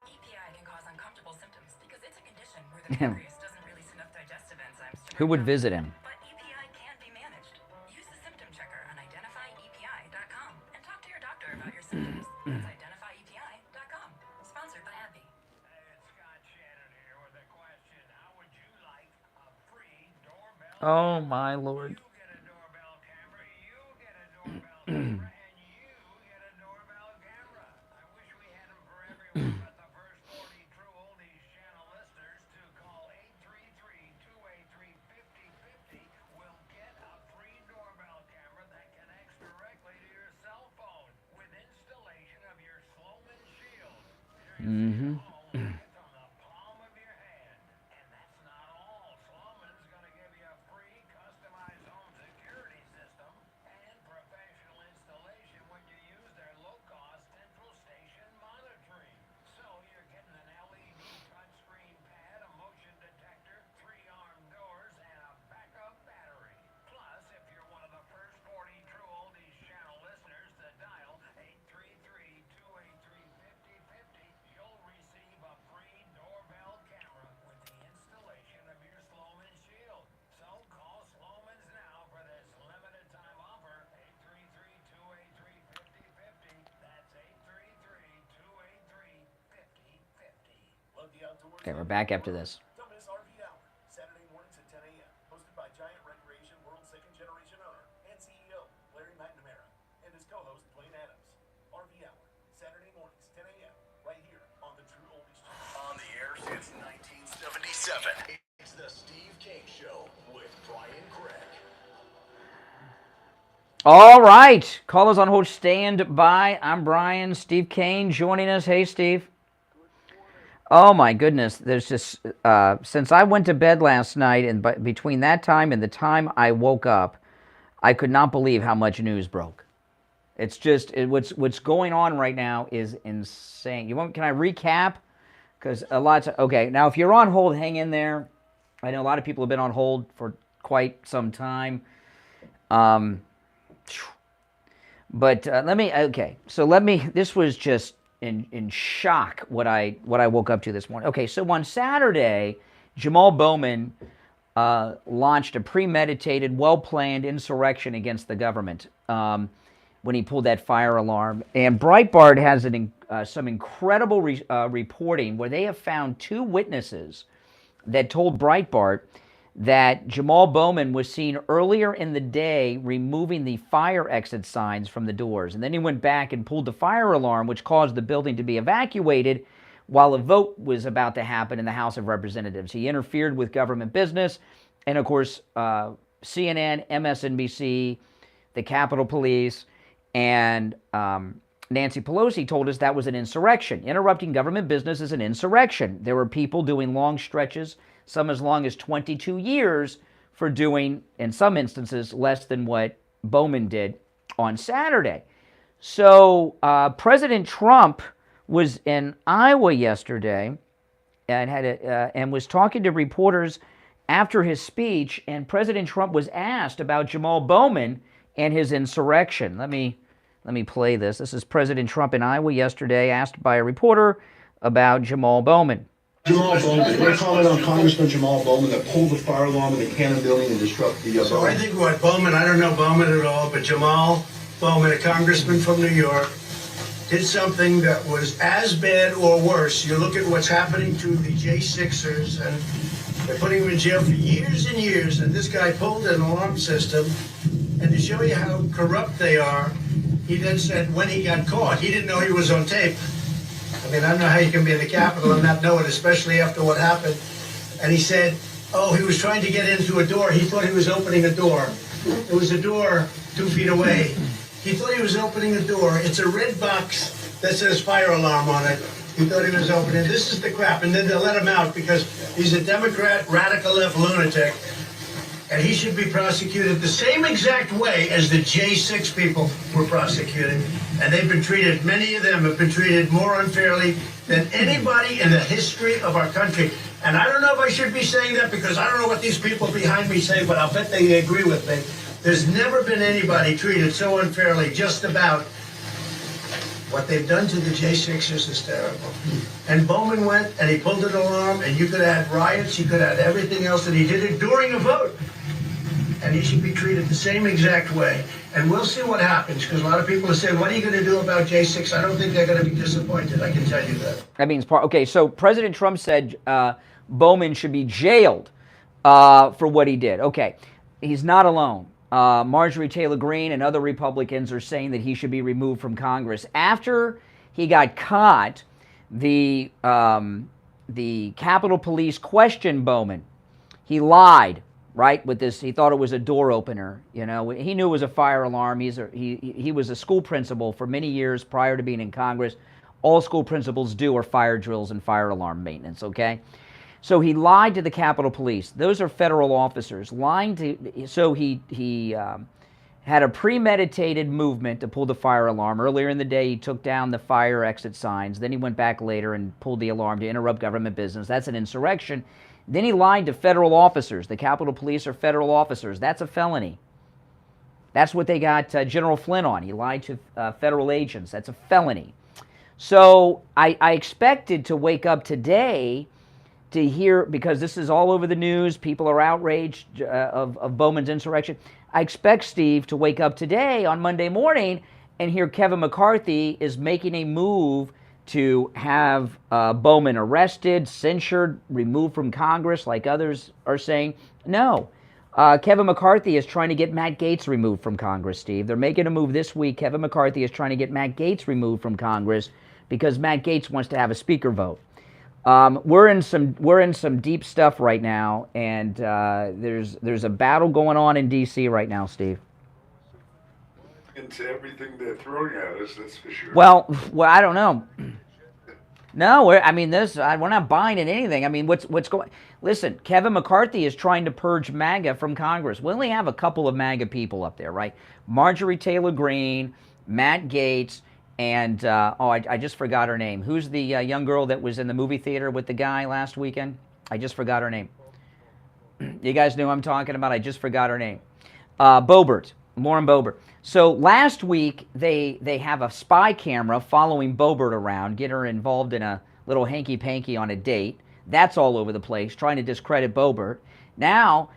EPI can cause uncomfortable symptoms because it's a condition where the pancreas doesn't release enough digestive enzymes to Who would visit him? But EPI can be managed. Use the symptom checker on identifyepi.com and talk to your doctor about your symptoms. That's identifyepi.com. Sponsored by AbbVie. Oh my Lord. Mm-hmm. Okay, we're back after this. Saturday mornings at 10 a.m. Hosted by Giant Recreation World Second Generation owner and CEO Larry McNamara and his co-host Blaine Adams. RV Hour, Saturday mornings 10 a.m. right here on the True Oldies Channel. On the air since 1977. It's the Steve King Show with Brian Craig. All right, callers on hold, stand by. I'm Brian. Steve Kane joining us. Hey, Steve. Oh my goodness! There's just since I went to bed last night, and between that time and the time I woke up, I could not believe how much news broke. It's just what's going on right now is insane. Can I recap? Because okay. Now, if you're on hold, hang in there. I know a lot of people have been on hold for quite some time. But let me. Okay, so let me. This was just in shock what I woke up to this morning. Okay, so on Saturday, Jamal Bowman launched a premeditated, well-planned insurrection against the government when he pulled that fire alarm. And Breitbart has some incredible reporting where they have found two witnesses that told Breitbart that Jamal Bowman was seen earlier in the day removing the fire exit signs from the doors. And then he went back and pulled the fire alarm, which caused the building to be evacuated while a vote was about to happen in the House of Representatives. He interfered with government business. And of course, CNN, MSNBC, the Capitol Police, and Nancy Pelosi told us that was an insurrection. Interrupting government business is an insurrection. There were people doing long stretches, some as long as 22 years, for doing, in some instances, less than what Bowman did on Saturday. So President Trump was in Iowa yesterday and and was talking to reporters after his speech, and President Trump was asked about Jamal Bowman and his insurrection. Let me play this. This is President Trump in Iowa yesterday, asked by a reporter about Jamal Bowman. Jamal Bowman, what comment on Congressman Jamal Bowman that pulled the fire alarm in the Cannon building and disrupted the So I think what Bowman, I don't know Bowman at all, but Jamal Bowman, a congressman from New York, did something that was as bad or worse. You look at what's happening to the J6ers, and they're putting them in jail for years and years, and this guy pulled an alarm system, and to show you how corrupt they are, he then said when he got caught, he didn't know he was on tape. I mean, I don't know how you can be in the Capitol and not know it, especially after what happened. And he said, oh, he was trying to get into a door. He thought he was opening a door. It was a door 2 feet away. He thought he was opening a door. It's a red box that says fire alarm on it. He thought he was opening. This is the crap. And then they let him out because he's a Democrat, radical left lunatic. And he should be prosecuted the same exact way as the J6 people were prosecuted. And they've been treated, many of them have been treated more unfairly than anybody in the history of our country. And I don't know if I should be saying that because I don't know what these people behind me say, but I'll bet they agree with me. There's never been anybody treated so unfairly. Just about what they've done to the J6ers is terrible. And Bowman went and he pulled an alarm, and you could add riots, you could add everything else, and he did it during a vote. and he should be treated the same exact way. And we'll see what happens, because a lot of people are saying, what are you going to do about J6? I don't think they're going to be disappointed, I can tell you that. That means okay, so President Trump said Bowman should be jailed for what he did. Okay, he's not alone. Marjorie Taylor Greene and other Republicans are saying that he should be removed from Congress. After he got caught, the Capitol Police questioned Bowman. He lied, right, with this. He thought it was a door opener. You know, he knew it was a fire alarm. He was a school principal for many years prior to being in Congress. All school principals do are fire drills and fire alarm maintenance, okay? So he lied to the Capitol Police. Those are federal officers. So he had a premeditated movement to pull the fire alarm. Earlier in the day, he took down the fire exit signs. Then he went back later and pulled the alarm to interrupt government business. That's an insurrection. Then he lied to federal officers. The Capitol Police are federal officers. That's a felony. That's what they got General Flynn on. He lied to federal agents. That's a felony. So I expected to wake up today to hear, because this is all over the news, people are outraged of Bowman's insurrection. I expect, Steve, to wake up today on Monday morning and hear Kevin McCarthy is making a move to have Bowman arrested, censured, removed from Congress, like others are saying. No. Kevin McCarthy is trying to get Matt Gaetz removed from Congress, Steve. They're making a move this week. Kevin McCarthy is trying to get Matt Gaetz removed from Congress because Matt Gaetz wants to have a speaker vote. We're in some deep stuff right now, and there's a battle going on in D.C. right now, Steve. Into everything they're throwing at us, that's for sure. Well, I don't know. No, we're not buying in anything. I mean, what's going? Listen, Kevin McCarthy is trying to purge MAGA from Congress. We only have a couple of MAGA people up there, right? Marjorie Taylor Greene, Matt Gaetz, and I just forgot her name. Who's the young girl that was in the movie theater with the guy last weekend? I just forgot her name. You guys know who I'm talking about? I just forgot her name. Boebert, Lauren Boebert. So last week, they have a spy camera following Boebert around, get her involved in a little hanky-panky on a date. That's all over the place, trying to discredit Boebert. Now,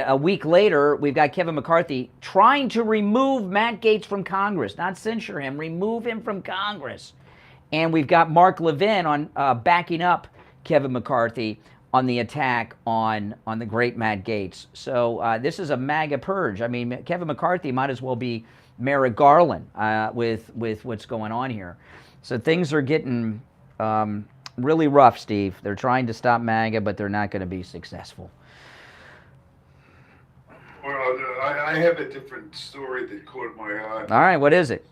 a week later, we've got Kevin McCarthy trying to remove Matt Gaetz from Congress, not censure him, remove him from Congress. And we've got Mark Levin on backing up Kevin McCarthy on the attack on the great Matt Gaetz. So this is a MAGA purge. I mean, Kevin McCarthy might as well be Merrick Garland with what's going on here. So things are getting really rough, Steve. They're trying to stop MAGA, but they're not going to be successful. Well, I have a different story that caught my eye. All right, what is it?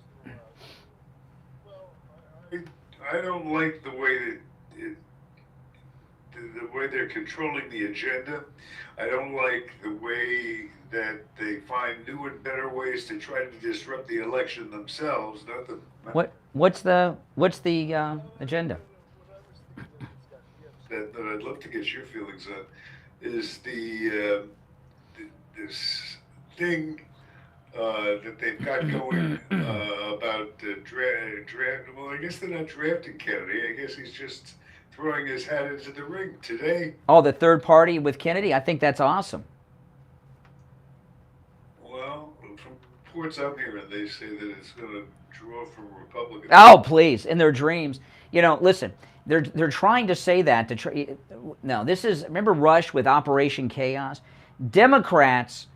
I don't like the way that the way they're controlling the agenda. I don't like the way that they find new and better ways to try to disrupt the election themselves. What's the agenda? That I'd love to get your feelings on is this thing that they've got going about draft. Well, I guess they're not drafting Kennedy. I guess he's just throwing his hat into the ring today. Oh, the third party with Kennedy? I think that's awesome. Well, from reports I'm hearing, they say that it's going to draw from Republicans. Oh, please, in their dreams. You know, listen, they're trying to say that no, this is, remember Rush with Operation Chaos? Democrats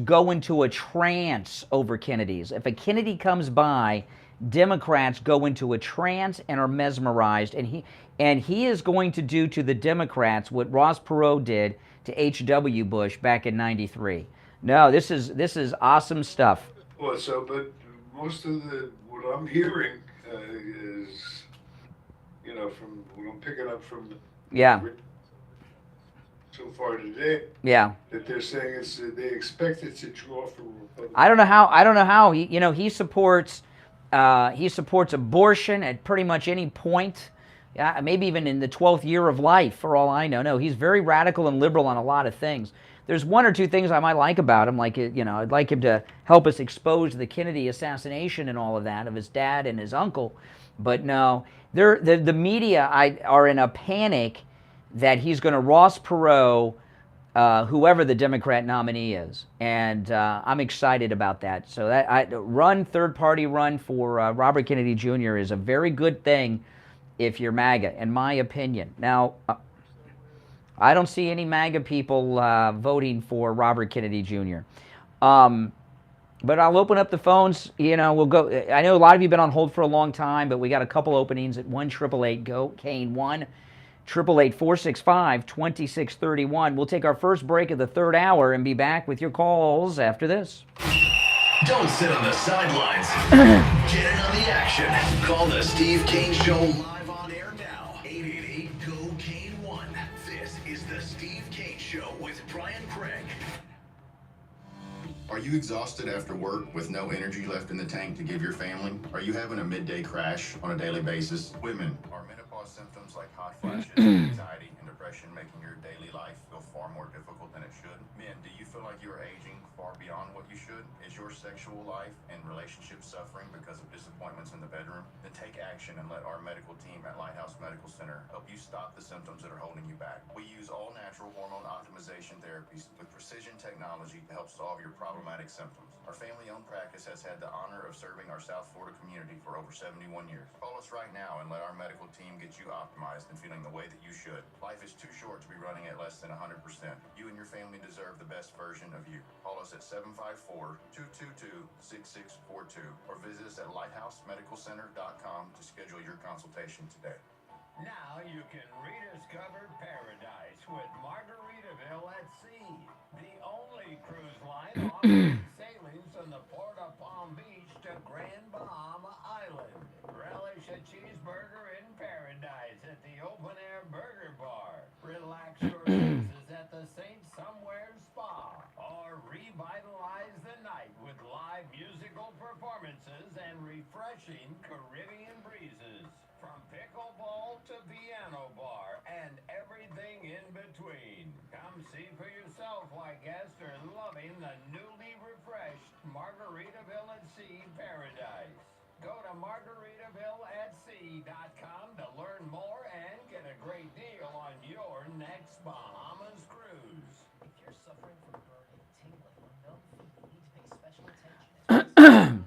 go into a trance over Kennedys. If a Kennedy comes by, Democrats go into a trance and are mesmerized, and he is going to do to the Democrats what Ross Perot did to H.W. Bush back in '93. No, this is awesome stuff. Well, but most of what I'm hearing is, from what I'm picking up from so far today, that they're saying they expect it to draw from Republicans. I don't know how he supports. He supports abortion at pretty much any point, maybe even in the 12th year of life, for all I know. No, he's very radical and liberal on a lot of things. There's one or two things I might like about him, like, I'd like him to help us expose the Kennedy assassination and all of that, of his dad and his uncle. But no, the media are in a panic that he's going to Ross Perot whoever the Democrat nominee is, and I'm excited about that. So third party run for Robert Kennedy Jr. is a very good thing if you're MAGA, in my opinion. Now, I don't see any MAGA people voting for Robert Kennedy Jr. But I'll open up the phones. We'll go. I know a lot of you have been on hold for a long time, but we got a couple openings at 1-888-GO-KANE 1-888-465-2631. We'll take our first break of the third hour and be back with your calls after this. Don't sit on the sidelines. Get in on the action. Call the Steve Kane Show live on air now. 888-GO-KANE-1. This is the Steve Kane Show with Brian Craig. Are you exhausted after work with no energy left in the tank to give your family? Are you having a midday crash on a daily basis? Women, are menopause symptoms like hot flashes, anxiety, and depression making your daily life feel far more difficult than it should? Men, do you feel like you are aging far beyond what you should? Is your sexual life and relationship suffering because of disappointments in the bedroom? Then take action and let our medical team at Lighthouse Medical Center help you stop the symptoms that are holding you back. We use all natural hormone optimization therapies with precision technology to help solve your problematic symptoms. Our family-owned practice has had the honor of serving our South Florida community for over 71 years. Call us right now and let our medical team get you optimized and feeling the way that you should. Life is too short to be running at less than 100%. You and your family deserve the best version of you. Call us at 754-222-6642 or visit us at lighthousemedicalcenter.com to schedule your consultation today. Now you can rediscover paradise with Margaritaville at Sea, the only cruise line offering sailings from the port of Palm Beach to Grand Bahama Island. Relish a cheeseburger in paradise at the open-air burger bar. Relax your senses at the St. Somewhere Spa. Or revitalize the night with live musical performances and refreshing Caribbean breezes. From pickleball to piano bar and everything in between. Come see for yourself why guests are loving the newly refreshed Margaritaville at Sea paradise. Go to margaritavilleatsea.com to learn more and get a great deal on your next Bahamas cruise. If you're suffering from burning, tingling, or numb feet, you need to pay special attention.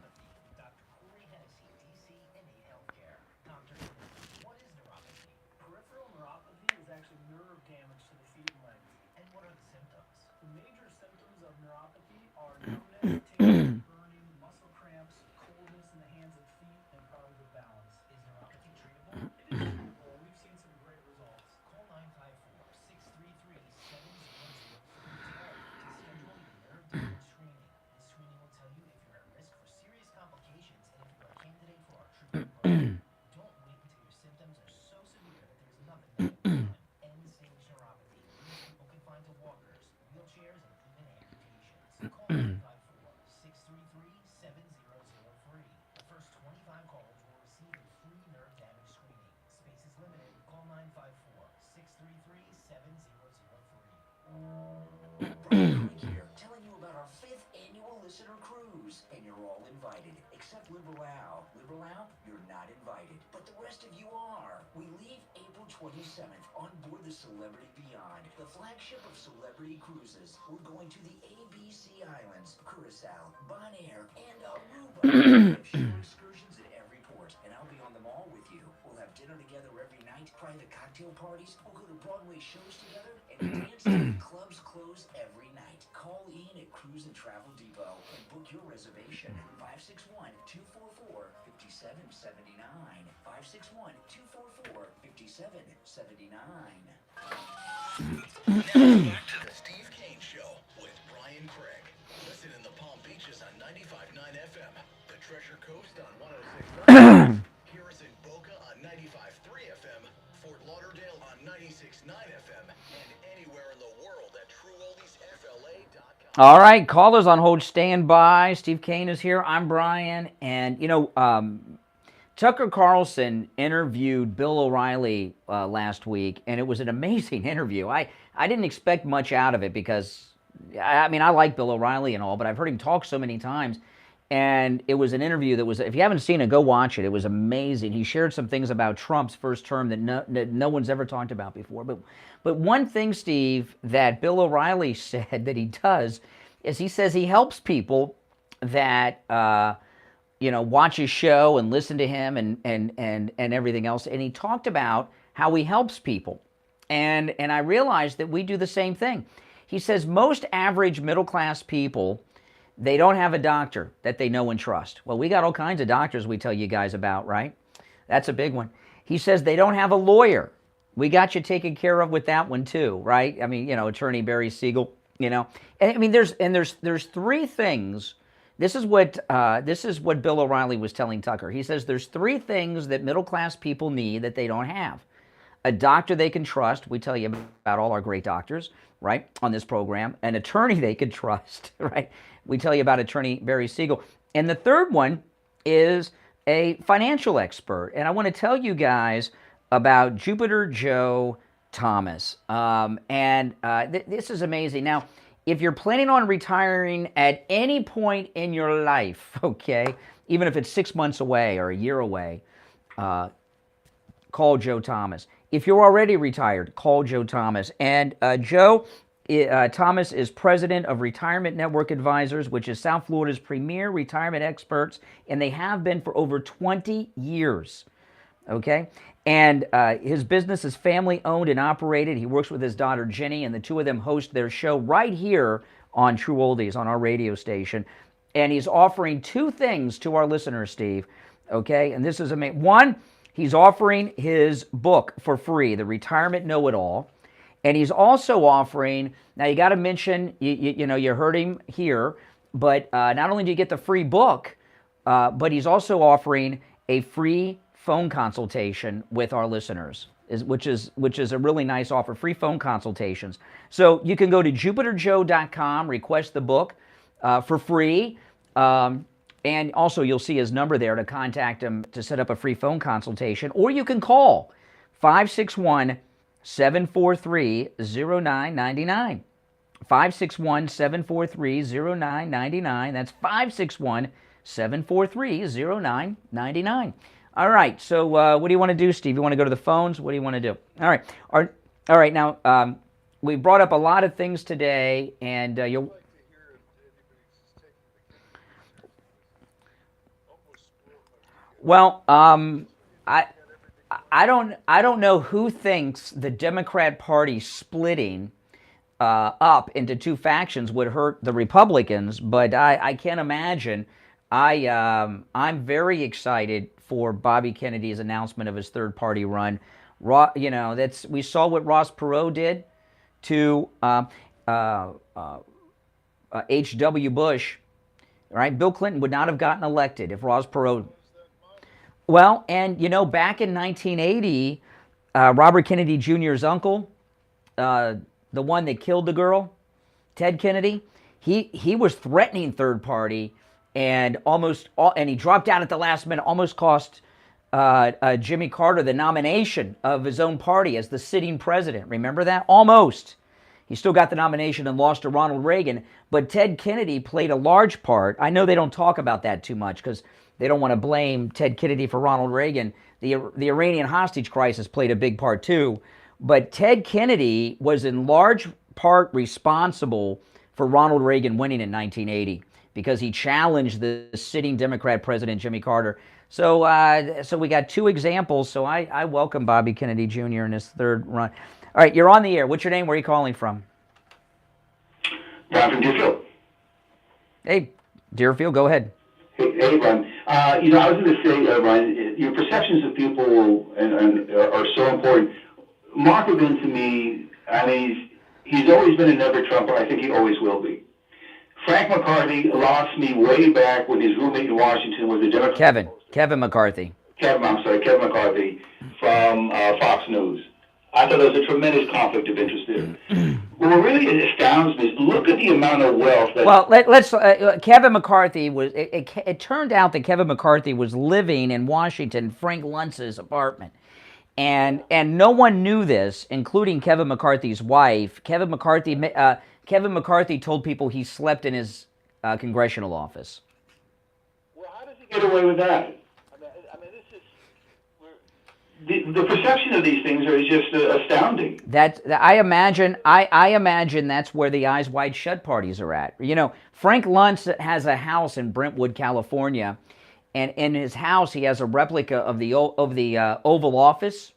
Peripheral neuropathy is actually nerve damage to the feet and legs. And what are the symptoms? The major symptoms of neuropathy are numbness, tingling, burning, muscle cramps, coldness in the hands and feet, and problems with balance. Is neuropathy treatable? It is treatable, and we've seen some great results. Call 954-633-7003 today to schedule your nerve damage screening. This screening will tell you if you're at risk for serious complications and if you're a candidate for our treatment program. Don't wait until your symptoms are so severe that there's nothing that can be done. End stage neuropathy. These people can find to walkers, wheelchairs, and even amputations. Call 954-633-7003. The first 25 calls will receive a free nerve damage screening. Space is limited. Call 954-633-7003. Here, telling you about our 5th annual listener cruise, and you're all invited, except Liberal Al. Liberal Al, you're not invited, but the rest of you are. We leave April 27th on board the Celebrity Beyond, the flagship of celebrity cruises. We're going to the ABC Islands, Curacao, Bonaire, and Aruba. We have shore excursions at every port, and I'll be on them all with you. We'll have dinner together every night, private cocktail parties, we'll go to Broadway shows together, and dance till the clubs close every night. Call Ian at Cruise and Travel Depot and book your reservation. 561-244-5779. 561-244-5779. Now back to the Steve Kane Show with Brian Craig. Listen in the Palm Beaches on 95.9 FM, the Treasure Coast on 106.9, hear us in Boca on 95.3 FM, Fort Lauderdale on 96.9 FM, and anywhere in the world at TrueOldiesFLA.com. All right, callers on hold, stand by. Steve Kane is here. I'm Brian. And, Tucker Carlson interviewed Bill O'Reilly last week, and it was an amazing interview. I didn't expect much out of it because, I like Bill O'Reilly and all, but I've heard him talk so many times. And it was an interview that was, if you haven't seen it, go watch it. It was amazing. He shared some things about Trump's first term that no one's ever talked about before. But one thing, Steve, that Bill O'Reilly said that he does is he says he helps people that watch his show and listen to him and everything else. And he talked about how he helps people. And I realized that we do the same thing. He says most average middle-class people, they don't have a doctor that they know and trust. Well, we got all kinds of doctors we tell you guys about, right? That's a big one. He says they don't have a lawyer. We got you taken care of with that one too, right? I mean, Attorney Barry Siegel, And I mean, there's three things. This is what Bill O'Reilly was telling Tucker. He says there's three things that middle-class people need that they don't have. A doctor they can trust. We tell you about all our great doctors, right, on this program. An attorney they can trust, right? We tell you about Attorney Barry Siegel. And the third one is a financial expert. And I want to tell you guys about Jupiter Joe Thomas. This is amazing. Now, if you're planning on retiring at any point in your life, okay, even if it's 6 months away or a year away, call Joe Thomas. If you're already retired, call Joe Thomas. And Joe Thomas is president of Retirement Network Advisors, which is South Florida's premier retirement experts, and they have been for over 20 years, okay? And his business is family-owned and operated. He works with his daughter, Jenny, and the two of them host their show right here on True Oldies, on our radio station. And he's offering two things to our listeners, Steve, okay? And this is amazing. One, he's offering his book for free, The Retirement Know-It-All. And he's also offering, now you got to mention, you heard him here, but not only do you get the free book, but he's also offering a free phone consultation with our listeners, which is a really nice offer, free phone consultations. So you can go to jupiterjoe.com, request the book for free, and also you'll see his number there to contact him to set up a free phone consultation, or you can call 561-743-0999. 561-743-0999. That's 561-743-0999. All right, so what do you want to do, Steve? You want to go to the phones? What do you want to do? All right. All right, now, we brought up a lot of things today, and you'll... Well, I don't know who thinks the Democrat Party splitting up into two factions would hurt the Republicans, but I can't imagine. I'm very excited for Bobby Kennedy's announcement of his third party run. We saw what Ross Perot did to H.W. Bush, right? Bill Clinton would not have gotten elected if Ross Perot... Well, and back in 1980, Robert Kennedy Jr.'s uncle, the one that killed the girl, Ted Kennedy, he was threatening third party, and he dropped out at the last minute, almost cost Jimmy Carter the nomination of his own party as the sitting president. Remember that? Almost. He still got the nomination and lost to Ronald Reagan, but Ted Kennedy played a large part. I know they don't talk about that too much because they don't want to blame Ted Kennedy for Ronald Reagan. The Iranian hostage crisis played a big part too. But Ted Kennedy was in large part responsible for Ronald Reagan winning in 1980 because he challenged the sitting Democrat president, Jimmy Carter. So we got two examples. So I welcome Bobby Kennedy Jr. in his third run. All right, you're on the air. What's your name? Where are you calling from? From Deerfield. Hey, Deerfield, go ahead. Hey, Ron. I was going to say, Ron, your perceptions of people are so important. Mark Levin, to me, I mean, he's always been a never Trumper. I think he always will be. Frank McCarthy lost me way back when his roommate in Washington was a Democrat. Kevin McCarthy. Kevin McCarthy from Fox News. I thought there was a tremendous conflict of interest there. What really astounds me is look at the amount of wealth that... Well, let's Kevin McCarthy was... It turned out that Kevin McCarthy was living in Washington, Frank Luntz's apartment. And no one knew this, including Kevin McCarthy's wife. Kevin McCarthy told people he slept in his congressional office. Get away with that. I mean, this is The perception of these things is just astounding. I imagine that's where the Eyes Wide Shut parties are at. You know, Frank Luntz has a house in Brentwood, California, and in his house he has a replica of the Oval Office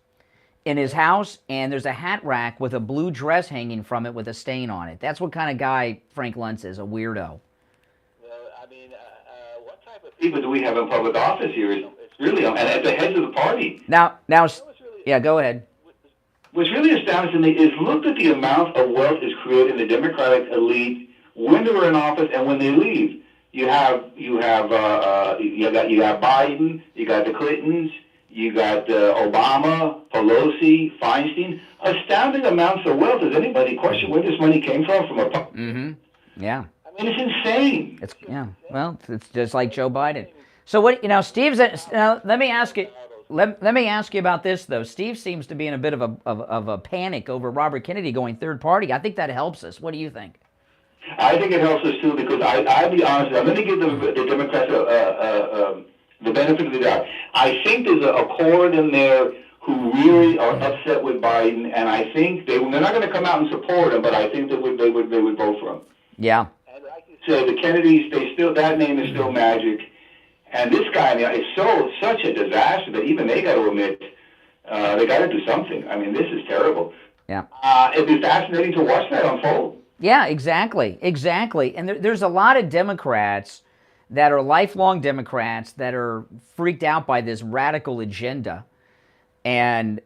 in his house, and there's a hat rack with a blue dress hanging from it with a stain on it. That's what kind of guy Frank Luntz is, a weirdo. I mean, what type of People do we have in public office here is really, and at the heads of the party. Now, yeah, go ahead. What's really astounding to me is look at the amount of wealth is created in the Democratic elite when they're in office and when they leave. You got Biden, you got the Clintons, you got Obama, Pelosi, Feinstein. Astounding amounts of wealth. Does anybody question where this money came from? Yeah. I mean, it's insane. Well, it's just like Joe Biden. So what, Steve's, let me ask you, let me ask you about this, though. Steve seems to be in a bit of a panic over Robert Kennedy going third party. I think that helps us. What do you think? I think it helps us, too, because I'll be honest, I'm going to give the Democrats the benefit of the doubt. I think there's a core in there who really are upset with Biden, and I think they're not going to come out and support him, but I think they would vote for him. Yeah. So the Kennedys, that name is still magic. And this guy, is such a disaster that even they got to admit they got to do something. I mean, this is terrible. Yeah. It'd be fascinating to watch that unfold. Yeah, exactly. And there's a lot of Democrats that are lifelong Democrats that are freaked out by this radical agenda, and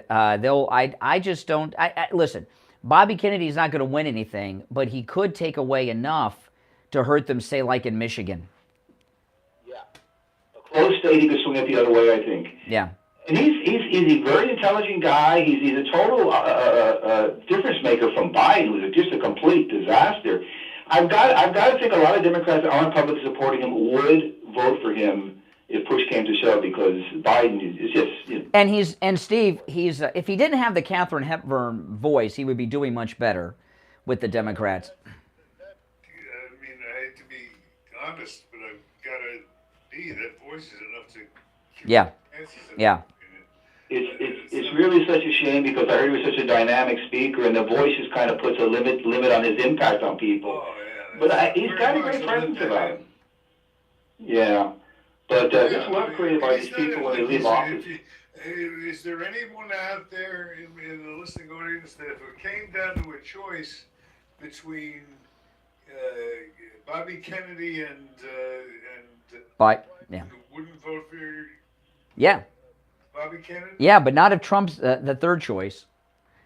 I just don't. Listen. Bobby Kennedy's not going to win anything, but he could take away enough to hurt them, say, like in Michigan. A close state, he could swing it the other way, I think. Yeah. And he's a very intelligent guy. He's a total difference maker from Biden, who's just a complete disaster. I've got to think a lot of Democrats that aren't publicly supporting him would vote for him if push came to shove, because Biden is just. And Steve, if he didn't have the Katharine Hepburn voice, he would be doing much better with the Democrats. I mean, I hate to be honest, but I've got to be that voice is enough to. Yeah. It's really such a shame, because I heard he was such a dynamic speaker, and the voice just kind of puts a limit on his impact on people. Oh, yeah, but he's got a great presence about him. Yeah. But this love created by these people when they leave office. Is there anyone out there in the listening audience that if it came down to a choice between Bobby Kennedy and wouldn't vote for Bobby Kennedy? Yeah, but not if Trump's the third choice.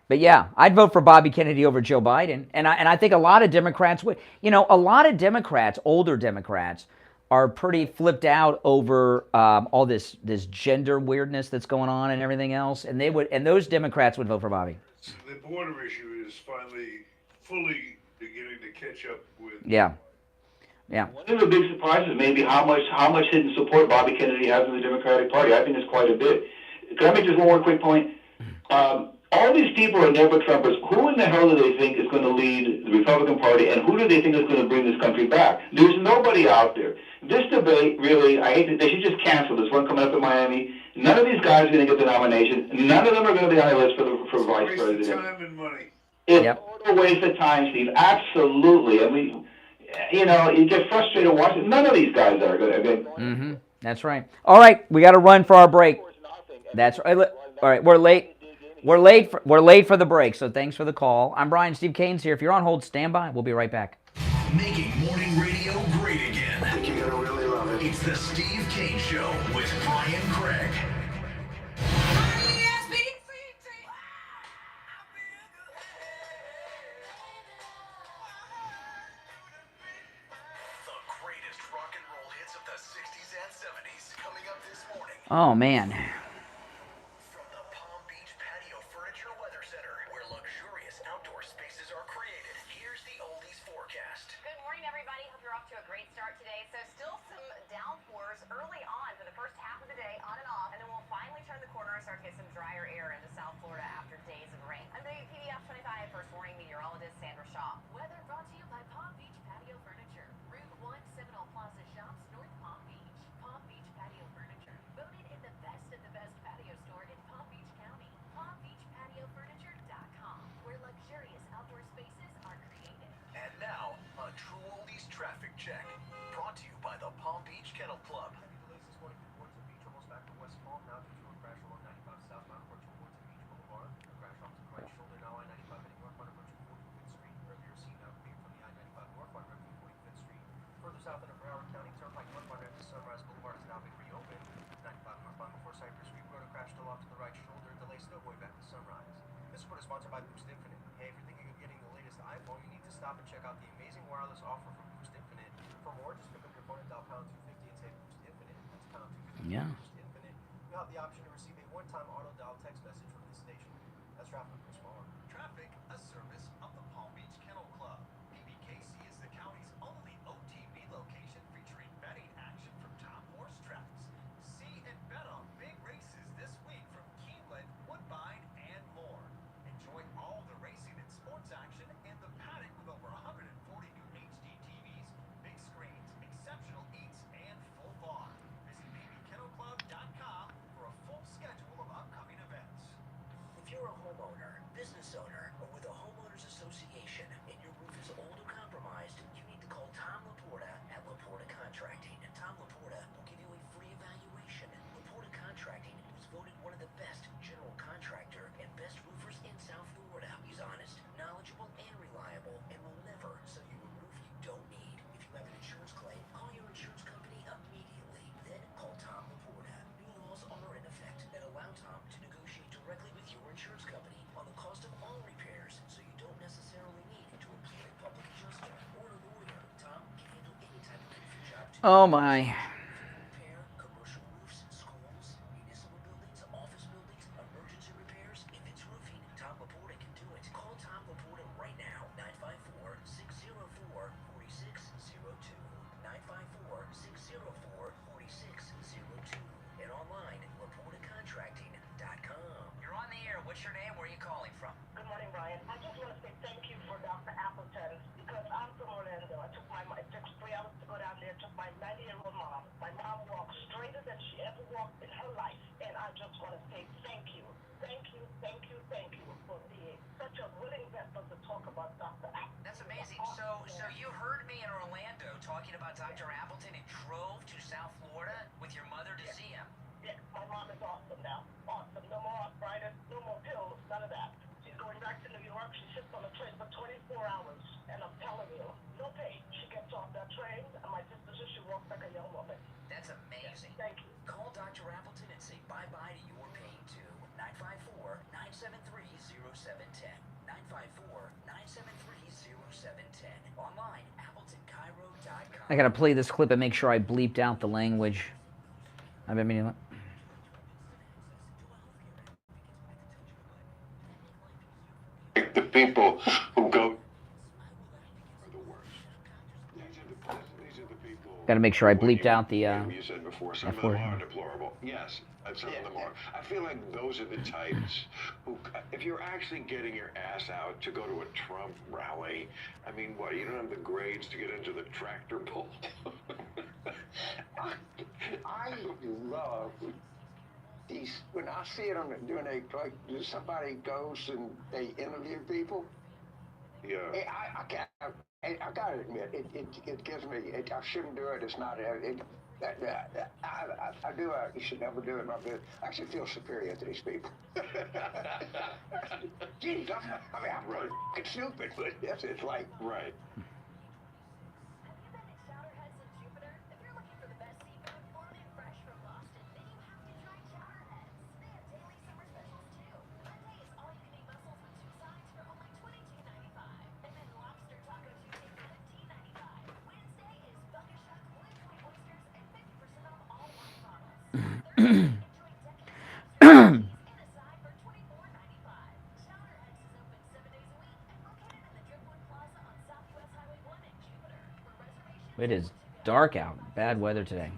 But yeah, I'd vote for Bobby Kennedy over Joe Biden, and I think a lot of Democrats would. A lot of Democrats, older Democrats, are pretty flipped out over all this gender weirdness that's going on and everything else, and those Democrats would vote for Bobby. The border issue is finally fully beginning to catch up with. Yeah. One of the big surprises may be how much hidden support Bobby Kennedy has in the Democratic Party. I think it's quite a bit. Can I make just one more quick point? All these people are never Trumpers. Who in the hell do they think is going to lead the Republican Party, and who do they think is going to bring this country back? There's nobody out there. This debate, really, they should just cancel this one coming up in Miami. None of these guys are going to get the nomination. None of them are going to be on the list for vice president. Time and money. It's a waste of time, Steve. Absolutely. And you get frustrated watching. None of these guys are going to. Mm-hmm. That's right. All right, we got to run for our break. That's right. All right, we're late. We're late for the break, so thanks for the call. I'm Brian. Steve Kane's here. If you're on hold, stand by. We'll be right back. Making morning radio great again. I think you're going to really love it. It's the Steve Kane Show with Brian Craig. The greatest rock and roll hits of the 60s and 70s coming up this morning. Oh, man. From the Palm Beach Patio Furniture Weather Center, where luxurious outdoor spaces are created, here's the oldies forecast. Good morning, everybody. Hope you're off to a great start today. So still some downpours early on for the first half of the day, on and off, and then we'll finally turn the corner and start to get some drier air into South Florida after days of rain. I'm WPDF 25 first warning meteorologist Sandra Shaw. Weather brought to you by Palm Beach Patio Furniture, Route 1 Seminole Plaza Shops, North Palm Beach. Palm Club. Sponsored by Boost Infinite. Hey, if you're thinking of getting the latest iPhone, you need to stop and check out the amazing wireless offer from Boost Infinite. For more, just pick up your phone and dial pound 250 and say Boost Infinite. That's pound 250. Yeah. Boost Infinite. You'll have the option to receive a one-time auto dial text message from this station. That's traffic for smaller. Traffic, a service of the Palm Beach Kennel Club. PBKC is the county's only OTB location featuring betting action from top horse tracks. See and bet on big races this week from Keeneland, Woodbine, and more. Enjoy all the racing and sports action in the paddock with over 140 new HD TVs, big screens, exceptional eats, and full bar. Visit pbkennelclub.com for a full schedule of upcoming events. If you're a homeowner, business owner, or with a homeowners association and your roof is old or compromised, you need to call Tom Laporta at Laporta Contracting. Tom Laporta will give you a free evaluation. Laporta Contracting was voted one of the best general contractor and best roofers in South Florida. He's honest, knowledgeable, and reliable, and will never sell you a roof you don't need. If you have an insurance claim, call your insurance company immediately. Then call Tom Laporta. New laws are in effect that allow Tom to negotiate directly with your insurance company on the cost of all repairs, so you don't necessarily need to employ a public adjuster or a lawyer. Tom can handle any type of roofing job too. Oh my. Repair, commercial roofs, schools, municipal buildings, office buildings, emergency repairs. If it's roofing, Tom Laporta can do it. Call Tom Laporta right now, 954-604-4602. 954-604-4602. And online, laportacontracting.com. You're on the air. What's your name? Where are you calling from? Good morning, Brian. I just want to say thank you for Dr. Appleton because I'm from Orlando. It took 3 hours to go down there. Took my 90-year-old mom. My mom walked straighter than she ever walked in her life. And I just want to say thank you. Thank you, thank you, thank you for being such a willing vessel to talk about Dr. Appleton. That's amazing. So you heard me in Orlando talking about Dr. Appleton and drove to South Florida with your mother to see him. Yeah, my mom is awesome now. Awesome. No more arthritis, no more pills, none of that. She's going back to New York. She sits on the train for 24 hours. And I'm telling you, no pain. She gets off that train, and my sister says she walks like a young woman. That's amazing. Thank you. Call Dr. Appleton and say bye-bye to your pain, too. 954-973-0710. 954-973-0710. Online, appletoncairo.com. I gotta play this clip and make sure I bleeped out the language. I've been meaning. The people who go are the worst. These are the people. Gotta make sure I bleeped out the. You said before, some of them F-word. are deplorable. Yes, some of them are. I feel like those are the types who, if you're actually getting your ass out to go to a Trump rally, I mean, what, you don't have the grades to get into the tractor pull? I love these, when I see it on the, doing a, like, somebody goes and they interview people. Yeah. I gotta admit, it gives me, I shouldn't do it, it's not, I do, you should never do it, not do it. I actually feel superior to these people. Geez, I mean, I'm really fucking stupid, but yes, it's like. Right. It is dark out. Bad weather today.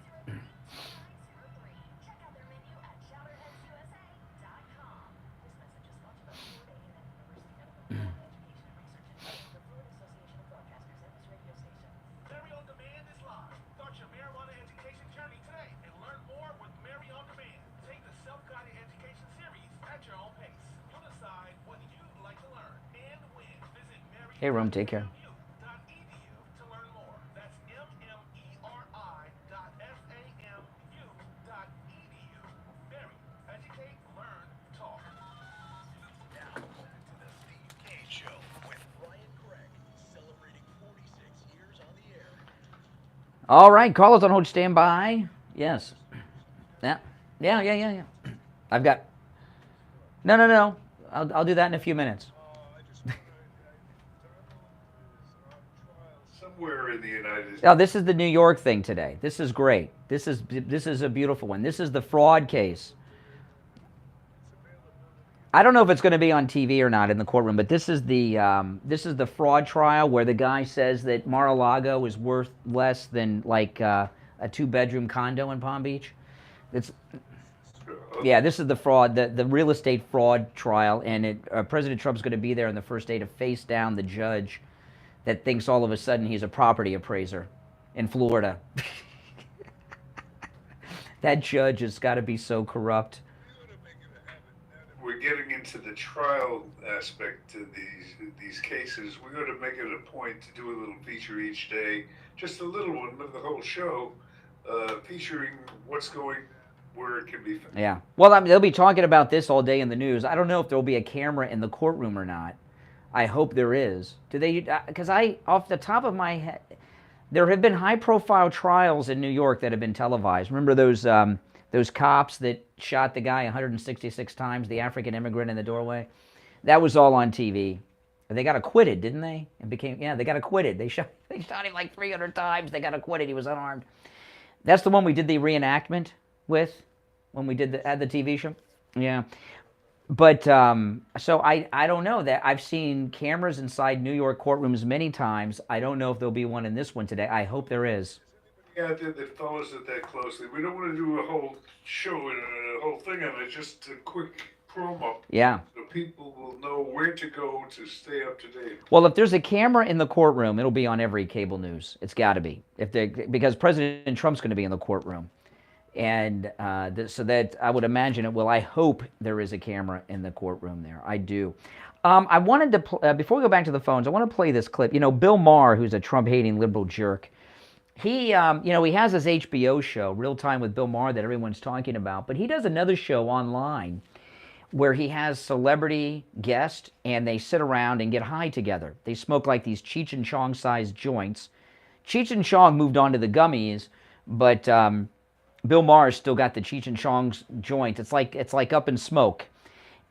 Mary on Demand is live. Start your marijuana education journey today and learn more with Mary on Demand. Take the self-guided education series at your own pace. You decide what you'd like to learn and when. Visit Mary. Hey, Rome, take care. to learn more. That's mmeri.fan All right, callers on hold, stand by. Yes. Yeah. I've got. No. I'll do that in a few minutes. Somewhere in the United States. Oh, this is the New York thing today. This is great. This is a beautiful one. This is the fraud case. I don't know if it's going to be on TV or not in the courtroom, but this is the fraud trial where the guy says that Mar-a-Lago is worth less than like a 2-bedroom condo in Palm Beach. This is the fraud, the real estate fraud trial, and President Trump's going to be there on the first day to face down the judge that thinks all of a sudden he's a property appraiser in Florida. That judge has got to be so corrupt. We're getting into the trial aspect of these cases. We're going to make it a point to do a little feature each day, just a little one, but the whole show, featuring what's going, where it can be found. Yeah. Well, they'll be talking about this all day in the news. I don't know if there'll be a camera in the courtroom or not. I hope there is. Do they? Because off the top of my head, there have been high-profile trials in New York that have been televised. Remember those cops that shot the guy 166 times, the African immigrant in the doorway? That was all on TV. They got acquitted, didn't they? They got acquitted. They shot him like 300 times. They got acquitted. He was unarmed. That's the one we did the reenactment with when we did the TV show. Yeah. But so I don't know that I've seen cameras inside New York courtrooms many times. I don't know if there'll be one in this one today. I hope there is. Out there that follows it that closely. We don't want to do a whole show and a whole thing on it. Just a quick promo. Yeah. So people will know where to go to stay up to date. Well, if there's a camera in the courtroom, it'll be on every cable news. It's got to be. Because President Trump's going to be in the courtroom. And so that I would imagine it will. I hope there is a camera in the courtroom there. I do. I wanted to, before we go back to the phones, I want to play this clip. You know, Bill Maher, who's a Trump-hating liberal jerk, he has his HBO show, Real Time with Bill Maher, that everyone's talking about. But he does another show online where he has celebrity guests, and they sit around and get high together. They smoke like these Cheech and Chong-sized joints. Cheech and Chong moved on to the gummies, but Bill Maher's still got the Cheech and Chong's joint. It's like Up in Smoke.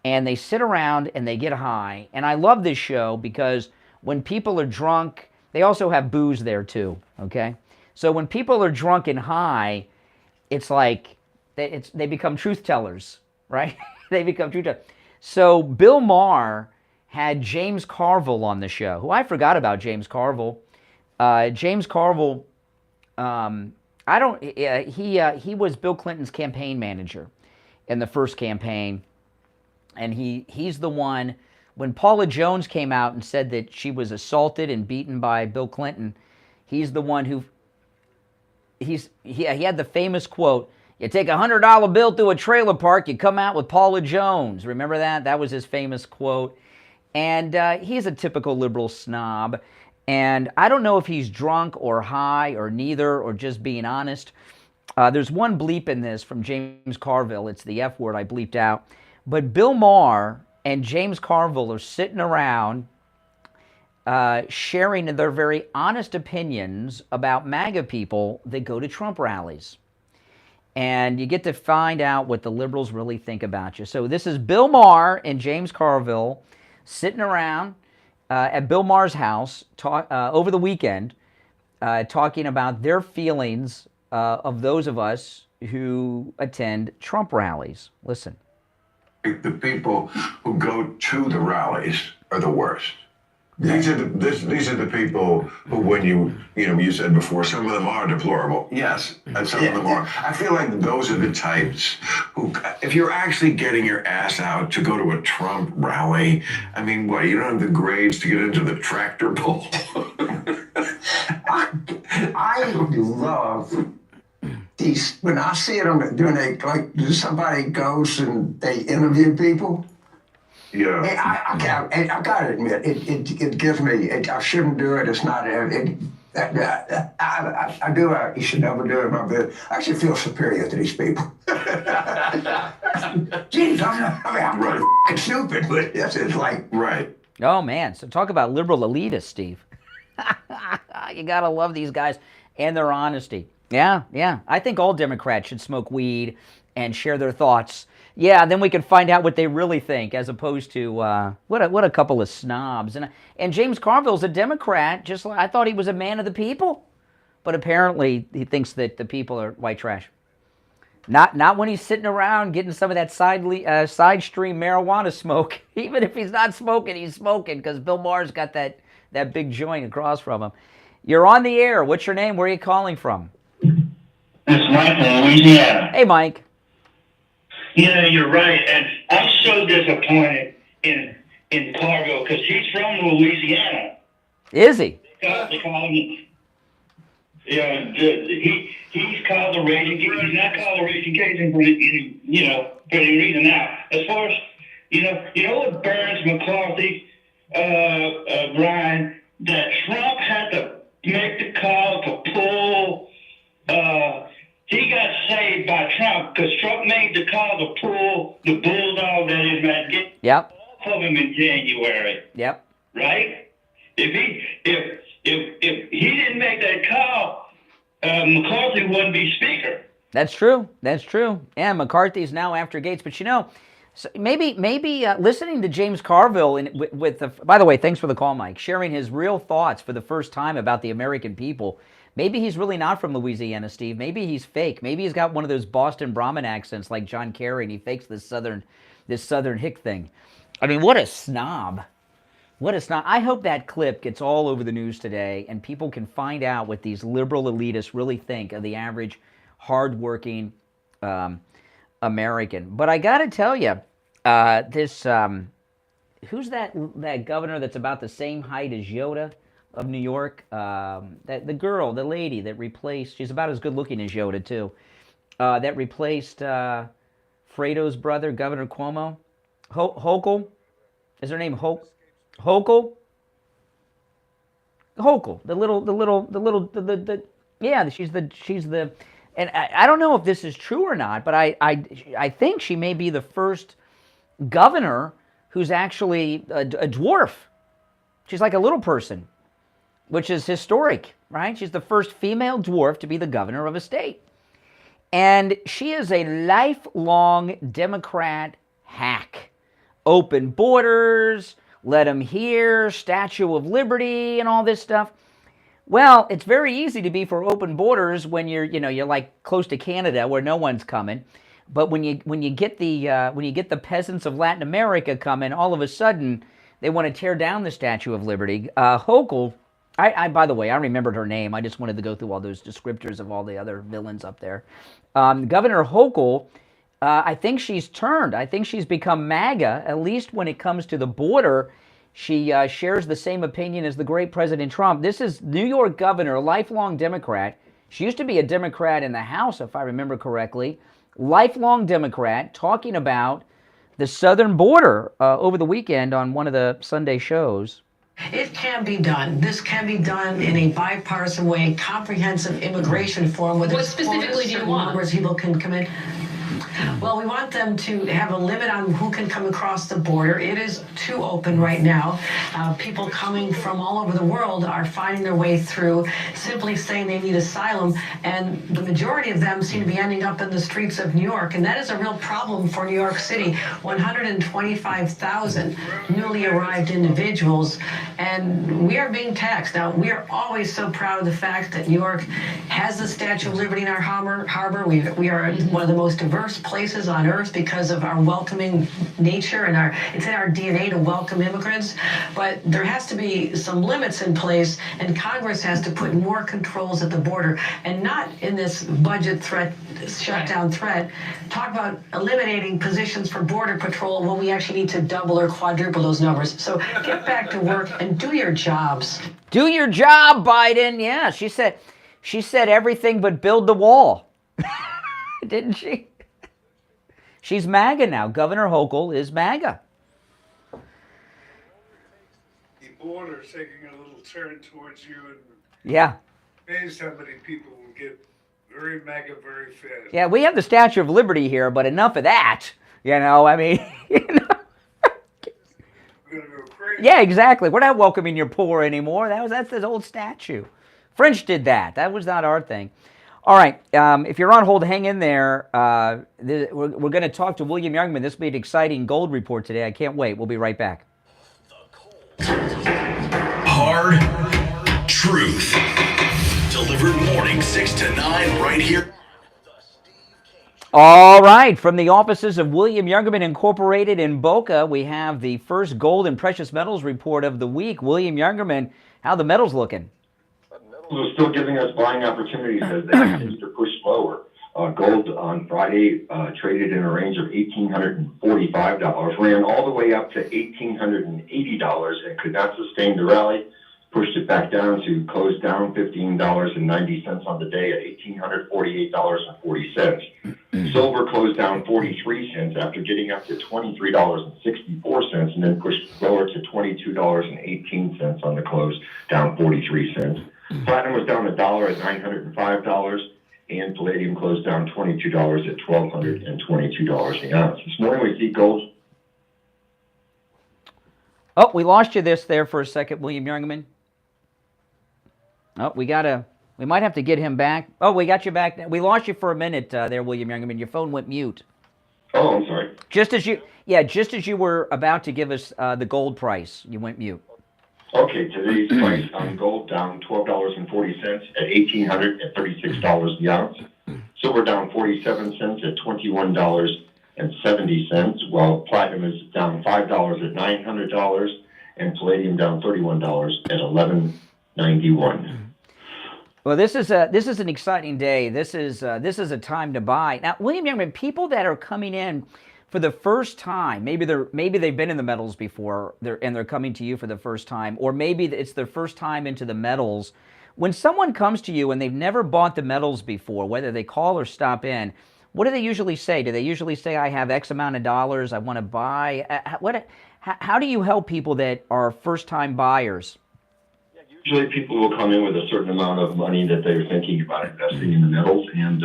And they sit around and they get high. And I love this show because when people are drunk, they also have booze there too, okay? So when people are drunk and high, it's like they become truth tellers, right? They become truth tellers. So Bill Maher had James Carville on the show, who I forgot about James Carville. James Carville, he was Bill Clinton's campaign manager in the first campaign. And he's the one, when Paula Jones came out and said that she was assaulted and beaten by Bill Clinton, he's the one who, he had the famous quote, "You take a $100 bill through a trailer park, you come out with Paula Jones." Remember that? That was his famous quote. And he's a typical liberal snob. And I don't know if he's drunk or high or neither or just being honest. There's one bleep in this from James Carville. It's the F word I bleeped out. But Bill Maher and James Carville are sitting around sharing their very honest opinions about MAGA people that go to Trump rallies. And you get to find out what the liberals really think about you. So this is Bill Maher and James Carville sitting around at Bill Maher's house over the weekend talking about their feelings of those of us who attend Trump rallies. Listen. The people who go to the rallies are the worst. These are the people who, when you said before, some of them are deplorable. Yes, and some of them are. I feel like those are the types who, if you're actually getting your ass out to go to a Trump rally, I mean, what, you don't have the grades to get into the tractor pull? I love these, when I see it like somebody goes and they interview people. Yeah. I gotta admit, it gives me, I shouldn't do it, it's not, I do, you should never do it, but I actually feel superior to these people. Jeez, I'm really f***ing stupid, but it's like. Right. Oh man, so talk about liberal elitists, Steve. You gotta love these guys. and their honesty. Yeah, yeah. I think all Democrats should smoke weed and share their thoughts. Yeah, then we can find out what they really think, as opposed to what a couple of snobs. And James Carville's a Democrat. Just like, I thought he was a man of the people, but apparently he thinks that the people are white trash. Not when he's sitting around getting some of that side stream marijuana smoke. Even if he's not smoking, he's smoking because Bill Maher's got that big joint across from him. You're on the air. What's your name? Where are you calling from? It's Mike from Louisiana. Hey, Mike. You're right, and I'm so disappointed in Carville because he's from Louisiana. Is he? They call him, he's called the raging. He's not called the raging Cajun for any reason. Now, as far as you know what burns McCarthy, Brian, that Trump had to make the call to pull. He got saved by Trump because Trump made the call to pull the bulldog that is Matt Gaetz off of him in January. Yep. Right? If he didn't make that call, McCarthy wouldn't be speaker. That's true. That's true. Yeah, McCarthy's now after Gaetz, but so maybe listening to James Carville with the. By the way, thanks for the call, Mike. Sharing his real thoughts for the first time about the American people. Maybe he's really not from Louisiana, Steve. Maybe he's fake. Maybe he's got one of those Boston Brahmin accents like John Kerry, and he fakes this southern hick thing. I mean, what a snob. What a snob. I hope that clip gets all over the news today, and people can find out what these liberal elitists really think of the average, hardworking American. But I got to tell you, who's that governor that's about the same height as Yoda of New York? The lady that replaced, she's about as good looking as Yoda too, that replaced Fredo's brother, Governor Cuomo. Hochul? Is her name Hochul? Hochul, she's the, and I don't know if this is true or not, but I think she may be the first governor who's actually a dwarf. She's like a little person, which is historic, right? She's the first female dwarf to be the governor of a state. And she is a lifelong Democrat hack. Open borders, let them here, Statue of Liberty, and all this stuff. Well, it's very easy to be for open borders when you're like close to Canada where no one's coming. But when you get the peasants of Latin America coming, all of a sudden they want to tear down the Statue of Liberty. Hochul, by the way, I remembered her name. I just wanted to go through all those descriptors of all the other villains up there. Governor Hochul, I think she's turned. I think she's become MAGA, at least when it comes to the border. She shares the same opinion as the great President Trump. This is New York governor, a lifelong Democrat. She used to be a Democrat in the House, if I remember correctly. Lifelong Democrat, talking about the southern border over the weekend on one of the Sunday shows. It can be done. This can be done in a bipartisan way, comprehensive immigration reform. What specifically do you want? Numbers people can come in. Well, we want them to have a limit on who can come across the border. It is too open right now. People coming from all over the world are finding their way through, simply saying they need asylum, and the majority of them seem to be ending up in the streets of New York, and that is a real problem for New York City. 125,000 newly arrived individuals, and we are being taxed. Now, we are always so proud of the fact that New York has the Statue of Liberty in our harbor. We are one of the most diverse places on earth because of our welcoming nature, and it's in our DNA to welcome immigrants. But there has to be some limits in place, and Congress has to put more controls at the border, and not in this budget shutdown threat. Talk about eliminating positions for Border Patrol when we actually need to double or quadruple those numbers. So get back to work and do your jobs. Do your job, Biden. Yeah, she said everything but build the wall. Didn't she? She's MAGA now. Governor Hochul is MAGA. The border is taking a little turn towards you, and yeah, amazed how many people will get very MAGA very fast. Yeah, we have the Statue of Liberty here, but enough of that. I mean, We're gonna go crazy. Yeah, exactly. We're not welcoming your poor anymore. That's the old statue. French did that. That was not our thing. All right. If you're on hold, hang in there. We're going to talk to William Youngman. This will be an exciting gold report today. I can't wait. We'll be right back. Hard truth. Delivered morning 6 to 9 right here. All right. From the offices of William Youngman Incorporated in Boca, we have the first gold and precious metals report of the week. William Youngman, how the metals looking? Metals are still giving us buying opportunities as they continue to push lower. Gold on Friday traded in a range of $1,845, ran all the way up to $1,880 and could not sustain the rally. Pushed it back down to close down $15.90 on the day at $1,848.40. Silver closed down 43 cents after getting up to $23.64 and then pushed lower to $22.18 on the close, down 43 cents. Platinum was down $1 at $905, and palladium closed down $22 at $1,222 an ounce. This morning we see gold. Oh, we lost you there for a second, William Youngman. Oh, we might have to get him back. Oh, we got you back. We lost you for a minute there, William Youngman. Your phone went mute. Oh, I'm sorry. Just as you were about to give us the gold price, you went mute. Okay, today's price on gold down $12.40 at $1,836 the ounce. Silver down 47 cents at $21.70, while platinum is down $5 at $900, and palladium down $31 at $11.91. Well, this is an exciting day. This is a time to buy. Now, William Youngman, people that are coming in for the first time, maybe they've been in the metals before, and they're coming to you for the first time, or maybe it's their first time into the metals. When someone comes to you and they've never bought the metals before, whether they call or stop in, what do they usually say? Do they usually say, I have X amount of dollars, I want to buy? How do you help people that are first-time buyers? Usually people will come in with a certain amount of money that they're thinking about investing in the metals, and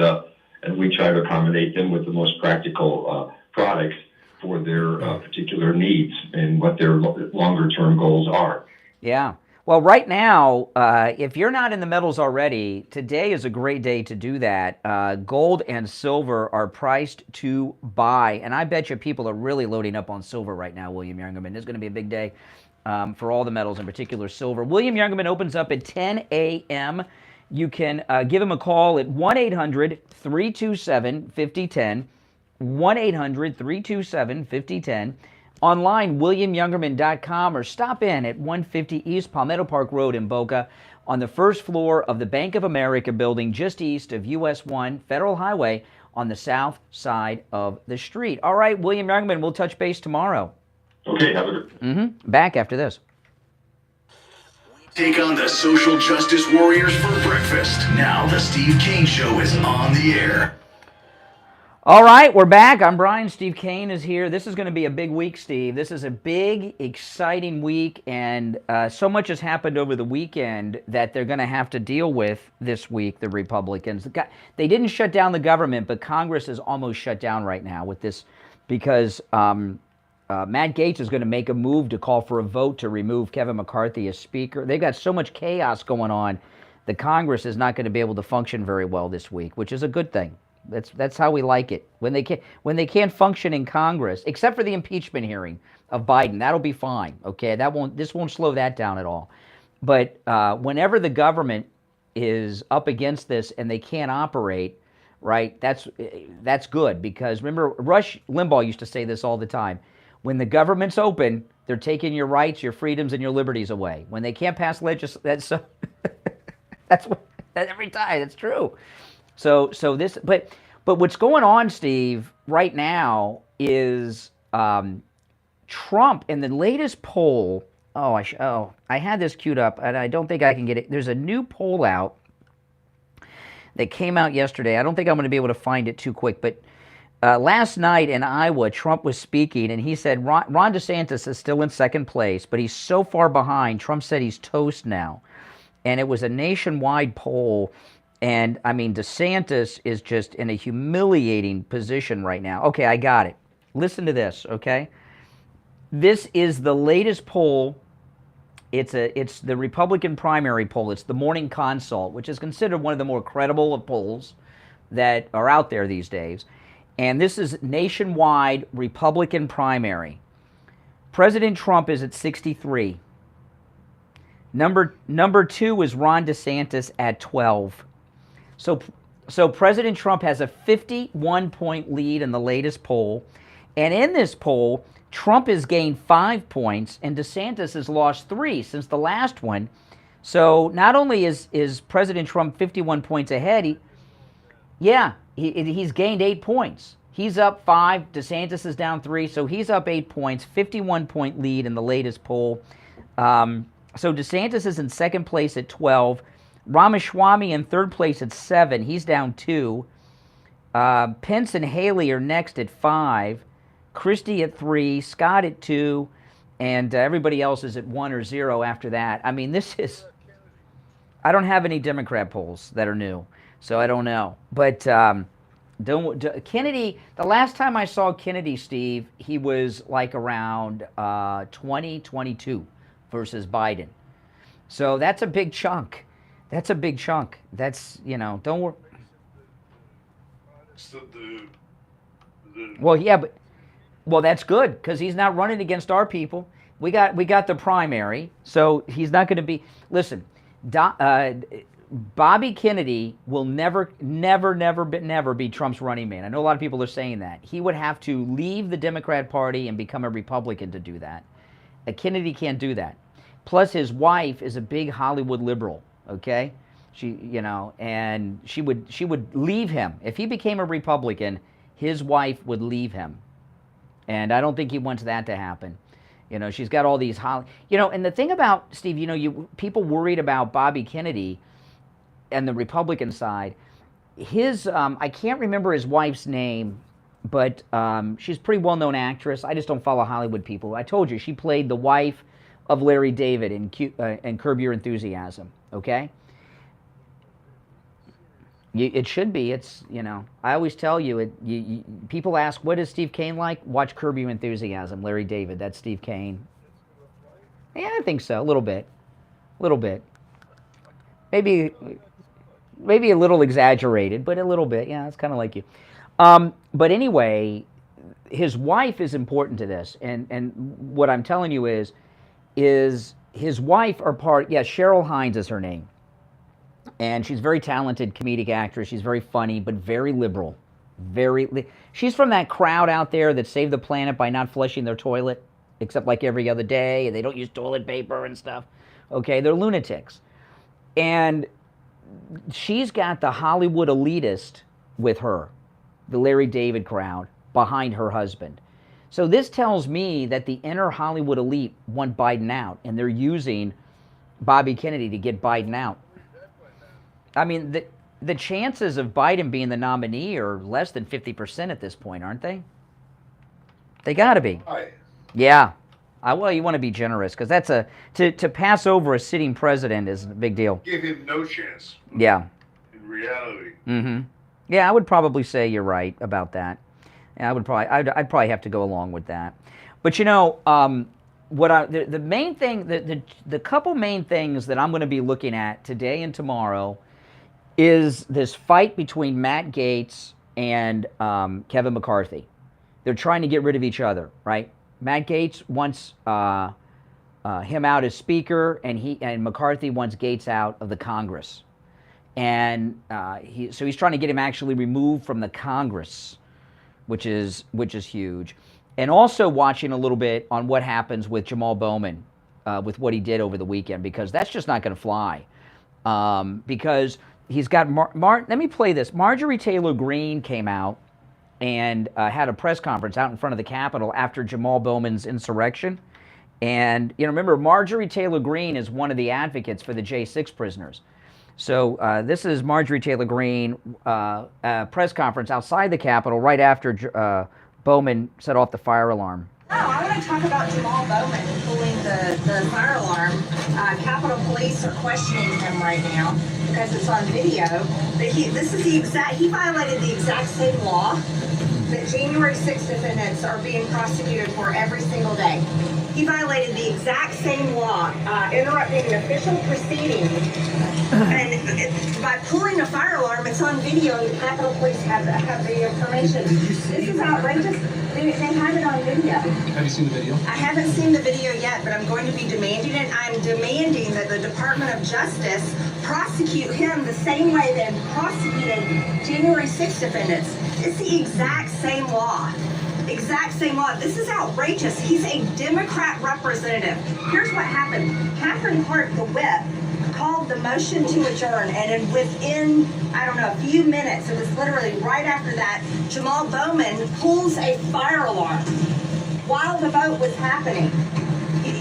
we try to accommodate them with the most practical products for their particular needs and what their longer-term goals are. Yeah. Well, right now, if you're not in the metals already, today is a great day to do that. Gold and silver are priced to buy, and I bet you people are really loading up on silver right now, William Youngman. This is going to be a big day for all the metals, in particular silver. William Youngman opens up at 10 a.m. You can give him a call at 1-800-327-5010, 1-800-327-5010. Online, WilliamYoungerman.com, or stop in at 150 East Palmetto Park Road in Boca on the first floor of the Bank of America building just east of US 1 Federal Highway on the south side of the street. All right, William Youngman, we'll touch base tomorrow. Okay, have a good Back after this. Take on the social justice warriors for breakfast. Now the Steve Kane Show is on the air. All right, we're back. I'm Brian. Steve Kane is here. This is going to be a big week, Steve. This is a big, exciting week, and so much has happened over the weekend that they're going to have to deal with this week, the Republicans. They didn't shut down the government, but Congress is almost shut down right now with this because Matt Gaetz is going to make a move to call for a vote to remove Kevin McCarthy as Speaker. They've got so much chaos going on, the Congress is not going to be able to function very well this week, which is a good thing. That's how we like it. When they can't function in Congress, except for the impeachment hearing of Biden, that'll be fine. Okay, this won't slow that down at all. But whenever the government is up against this and they can't operate, right? That's good, because remember, Rush Limbaugh used to say this all the time: when the government's open, they're taking your rights, your freedoms, and your liberties away. When they can't pass legislation, that's every time. That's true. So this, but what's going on, Steve, right now is Trump in the latest poll. I had this queued up, and I don't think I can get it. There's a new poll out that came out yesterday. I don't think I'm going to be able to find it too quick, but last night in Iowa, Trump was speaking, and he said Ron DeSantis is still in second place, but he's so far behind. Trump said he's toast now, and it was a nationwide poll. And, I mean, DeSantis is just in a humiliating position right now. Okay, I got it. Listen to this, okay? This is the latest poll. It's the Republican primary poll. It's the Morning Consult, which is considered one of the more credible of polls that are out there these days. And this is nationwide Republican primary. President Trump is at 63. Number 2 is Ron DeSantis at 12. So President Trump has a 51-point lead in the latest poll. And in this poll, Trump has gained 5 points and DeSantis has lost 3 since the last one. So not only is President Trump 51 points ahead, he's gained 8 points. He's up 5, DeSantis is down 3, so he's up 8 points, 51-point lead in the latest poll. So DeSantis is in second place at 12. Ramaswamy in third place at 7. He's down 2. Pence and Haley are next at 5. Christie at 3. Scott at 2. And everybody else is at 1 or 0 after that. I mean, this is... I don't have any Democrat polls that are new, so I don't know. But Kennedy, the last time I saw Kennedy, Steve, he was like around 2022 versus Biden. So that's a big chunk. That's a big chunk. That's, don't worry. So Well, that's good because he's not running against our people. We got the primary, so he's not going to be. Listen, Bobby Kennedy will never be Trump's running mate. I know a lot of people are saying that. He would have to leave the Democrat Party and become a Republican to do that. Kennedy can't do that. Plus, his wife is a big Hollywood liberal. Okay, and she would leave him if he became a Republican. His wife would leave him, and I don't think he wants that to happen. She's got all these and the thing about Steve, people worried about Bobby Kennedy and the Republican side. His I can't remember his wife's name, but she's a pretty well-known actress. I just don't follow Hollywood people. I told you she played the wife of Larry David in Curb Your Enthusiasm. Okay. It should be. It's I always tell you people ask, what is Steve Kane like? Watch Curb Your Enthusiasm. Larry David. That's Steve Kane. Yeah, I think so. A little bit. Maybe a little exaggerated, but a little bit. Yeah, it's kind of like you. But anyway, his wife is important to this, and what I'm telling you is his wife are part. Yeah, Cheryl Hines is her name. And she's a very talented comedic actress. She's very funny, but very liberal. She's from that crowd out there that saved the planet by not flushing their toilet, except like every other day, and they don't use toilet paper and stuff. Okay, they're lunatics. And she's got the Hollywood elitist with her, the Larry David crowd, behind her husband. So this tells me that the inner Hollywood elite want Biden out, and they're using Bobby Kennedy to get Biden out. I mean, the chances of Biden being the nominee are less than 50% at this point, aren't they? They got to be. Yeah. Well, you want to be generous because that's to pass over a sitting president is a big deal. Give him no chance. Yeah. In reality. Mm-hmm. Yeah, I would probably say you're right about that. Yeah, I'd probably have to go along with that. But the main thing, the couple main things that I'm going to be looking at today and tomorrow is this fight between Matt Gaetz and Kevin McCarthy. They're trying to get rid of each other, right? Matt Gaetz wants him out as Speaker, and McCarthy wants Gaetz out of the Congress. And so he's trying to get him actually removed from the Congress, which is huge. And also watching a little bit on what happens with Jamal Bowman, with what he did over the weekend, because that's just not going to fly. Because he's got let me play this. Marjorie Taylor Greene came out and had a press conference out in front of the Capitol after Jamal Bowman's insurrection. And remember, Marjorie Taylor Greene is one of the advocates for the J6 prisoners. So this is Marjorie Taylor Greene press conference outside the Capitol right after Bowman set off the fire alarm. I want to talk about Jamal Bowman pulling the fire alarm. Capitol Police are questioning him right now because it's on video. But he violated the exact same law that January 6th defendants are being prosecuted for every single day. He violated the exact same law, interrupting an official proceeding. And by pulling a fire alarm, it's on video, and the Capitol Police have the information. This is outrageous. They have it on video. Have you seen the video? I haven't seen the video yet, but I'm going to be demanding it. I'm demanding that the Department of Justice prosecute him the same way they prosecuted January 6th defendants. It's the exact same law. Exact same law. This is outrageous. He's a Democrat representative. Here's what happened. Catherine Hart, the whip, called the motion to adjourn, and then within, I don't know, a few minutes, it was literally right after that, Jamal Bowman pulls a fire alarm while the vote was happening.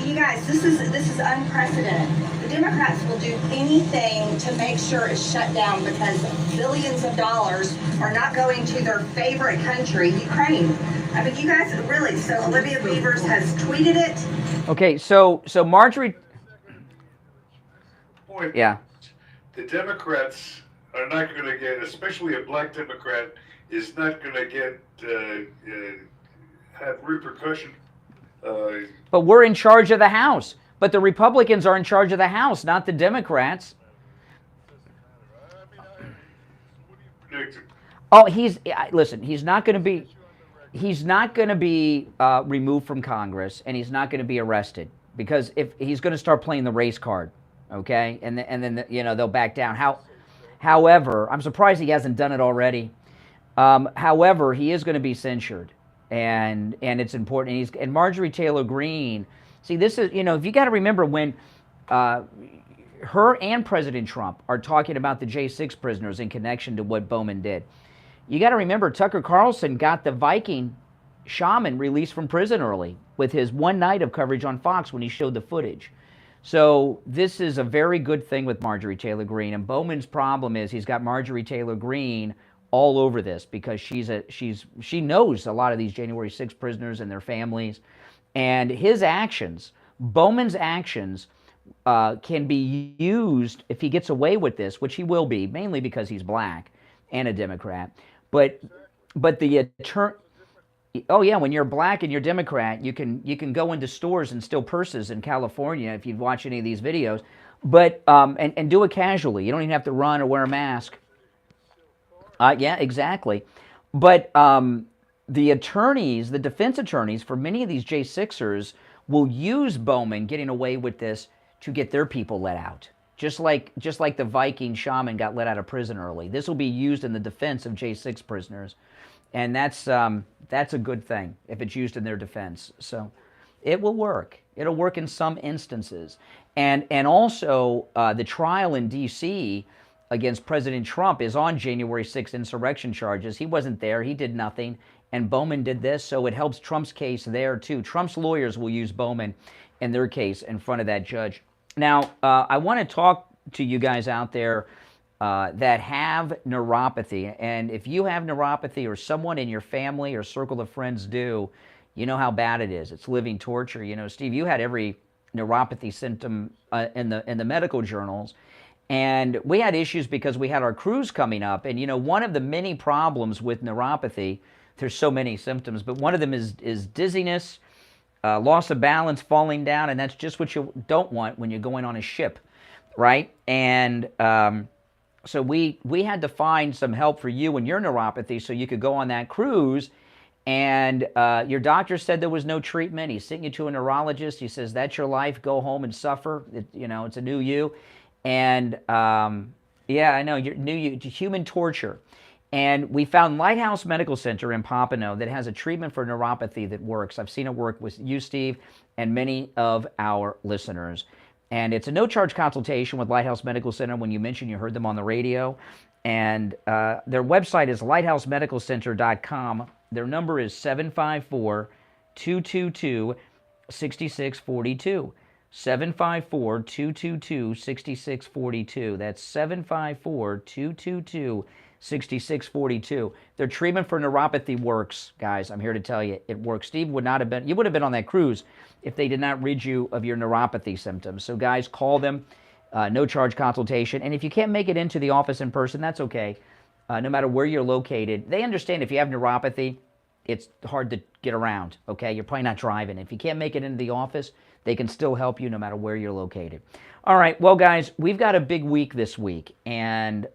You guys, this is unprecedented. The Democrats will do anything to make sure it's shut down because billions of dollars are not going to their favorite country, Ukraine. I mean, you guys, really, so Olivia Beavers has tweeted it. Okay, so Marjorie... Point. Yeah. The Democrats are not going to get, especially a black Democrat, is not going to get have repercussion. But we're in charge of the House. But the Republicans are in charge of the House, not the Democrats. Oh, listen. He's not going to be removed from Congress, and he's not going to be arrested because if he's going to start playing the race card. Okay, and then they'll back down. However, I'm surprised he hasn't done it already. However, he is going to be censured, and it's important. And Marjorie Taylor Greene. See, this is if you got to remember when her and President Trump are talking about the J6 prisoners in connection to what Bowman did. You got to remember Tucker Carlson got the Viking shaman released from prison early with his one night of coverage on Fox when he showed the footage. So this is a very good thing with Marjorie Taylor Greene, and Bowman's problem is he's got Marjorie Taylor Greene all over this because she knows a lot of these January 6 prisoners and their families, and his actions, Bowman's actions, can be used if he gets away with this, which he will be, mainly because he's black and a Democrat. But the attorney. Oh yeah, when you're black and you're Democrat, you can go into stores and steal purses in California if you've watched any of these videos, but and do it casually. You don't even have to run or wear a mask. Yeah, exactly. But the attorneys, the defense attorneys for many of these J6ers will use Bowman getting away with this to get their people let out. Just like the Viking shaman got let out of prison early. This will be used in the defense of J6 prisoners. And that's a good thing if it's used in their defense. So it will work. It'll work in some instances. And also the trial in D.C. against President Trump is on January 6th insurrection charges. He wasn't there. He did nothing. And Bowman did this, so it helps Trump's case there too. Trump's lawyers will use Bowman in their case in front of that judge. Now, I want to talk to you guys out there that have neuropathy, and if you have neuropathy or someone in your family or circle of friends do, you know how bad it is. It's living torture. Steve, you had every neuropathy symptom in the medical journals, and we had issues because we had our cruise coming up, and one of the many problems with neuropathy, there's so many symptoms, but one of them is dizziness, loss of balance, falling down, and that's just what you don't want when you're going on a ship, right? And so we had to find some help for you and your neuropathy so you could go on that cruise. And your doctor said there was no treatment. He sent you to a neurologist. He says, that's your life. Go home and suffer. It's a new you. And yeah, I know, you're new you, human torture. And we found Lighthouse Medical Center in Pompano that has a treatment for neuropathy that works. I've seen it work with you, Steve, and many of our listeners. And it's a no-charge consultation with Lighthouse Medical Center when you mention you heard them on the radio. And their website is lighthousemedicalcenter.com. Their number is 754-222-6642. 754-222-6642. That's 754-222-6642. Their treatment for neuropathy works, guys. I'm here to tell you, it works. Steve would not have been, you would have been on that cruise if they did not rid you of your neuropathy symptoms. So guys, call them, no charge consultation. And if you can't make it into the office in person, that's okay. No matter where you're located, they understand if you have neuropathy, it's hard to get around, okay? You're probably not driving. If you can't make it into the office, they can still help you no matter where you're located. All right, well, guys, we've got a big week this week, and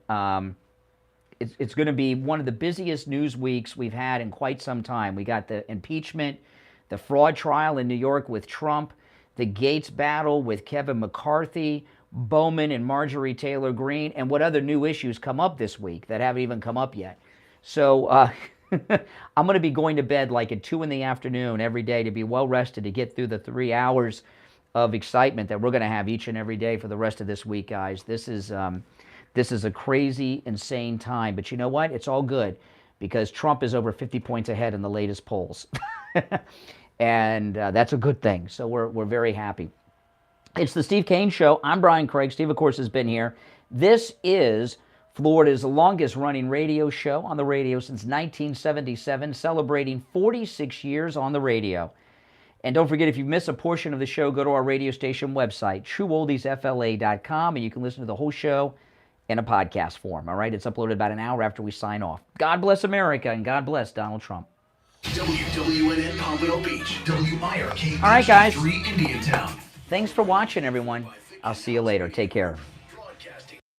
it's going to be one of the busiest news weeks we've had in quite some time. We got the impeachment, the fraud trial in New York with Trump, the Gaetz battle with Kevin McCarthy, Bowman and Marjorie Taylor Greene, and what other new issues come up this week that haven't even come up yet. So I'm going to be going to bed like at 2 in the afternoon every day to be well rested to get through the 3 hours of excitement that we're going to have each and every day for the rest of this week, guys. This is a crazy, insane time. But you know what? It's all good because Trump is over 50 points ahead in the latest polls. And that's a good thing. So we're very happy. It's the Steve Kane Show. I'm Brian Craig. Steve, of course, has been here. This is Florida's longest-running radio show on the radio since 1977, celebrating 46 years on the radio. And don't forget, if you miss a portion of the show, go to our radio station website, trueoldiesfla.com, and you can listen to the whole show in a podcast form, all right? It's uploaded about an hour after we sign off. God bless America, and God bless Donald Trump. WWNN Pompano Beach, WIRK All right, guys. 3 Indiantown. Thanks for watching, everyone. I'll see you later. Take care.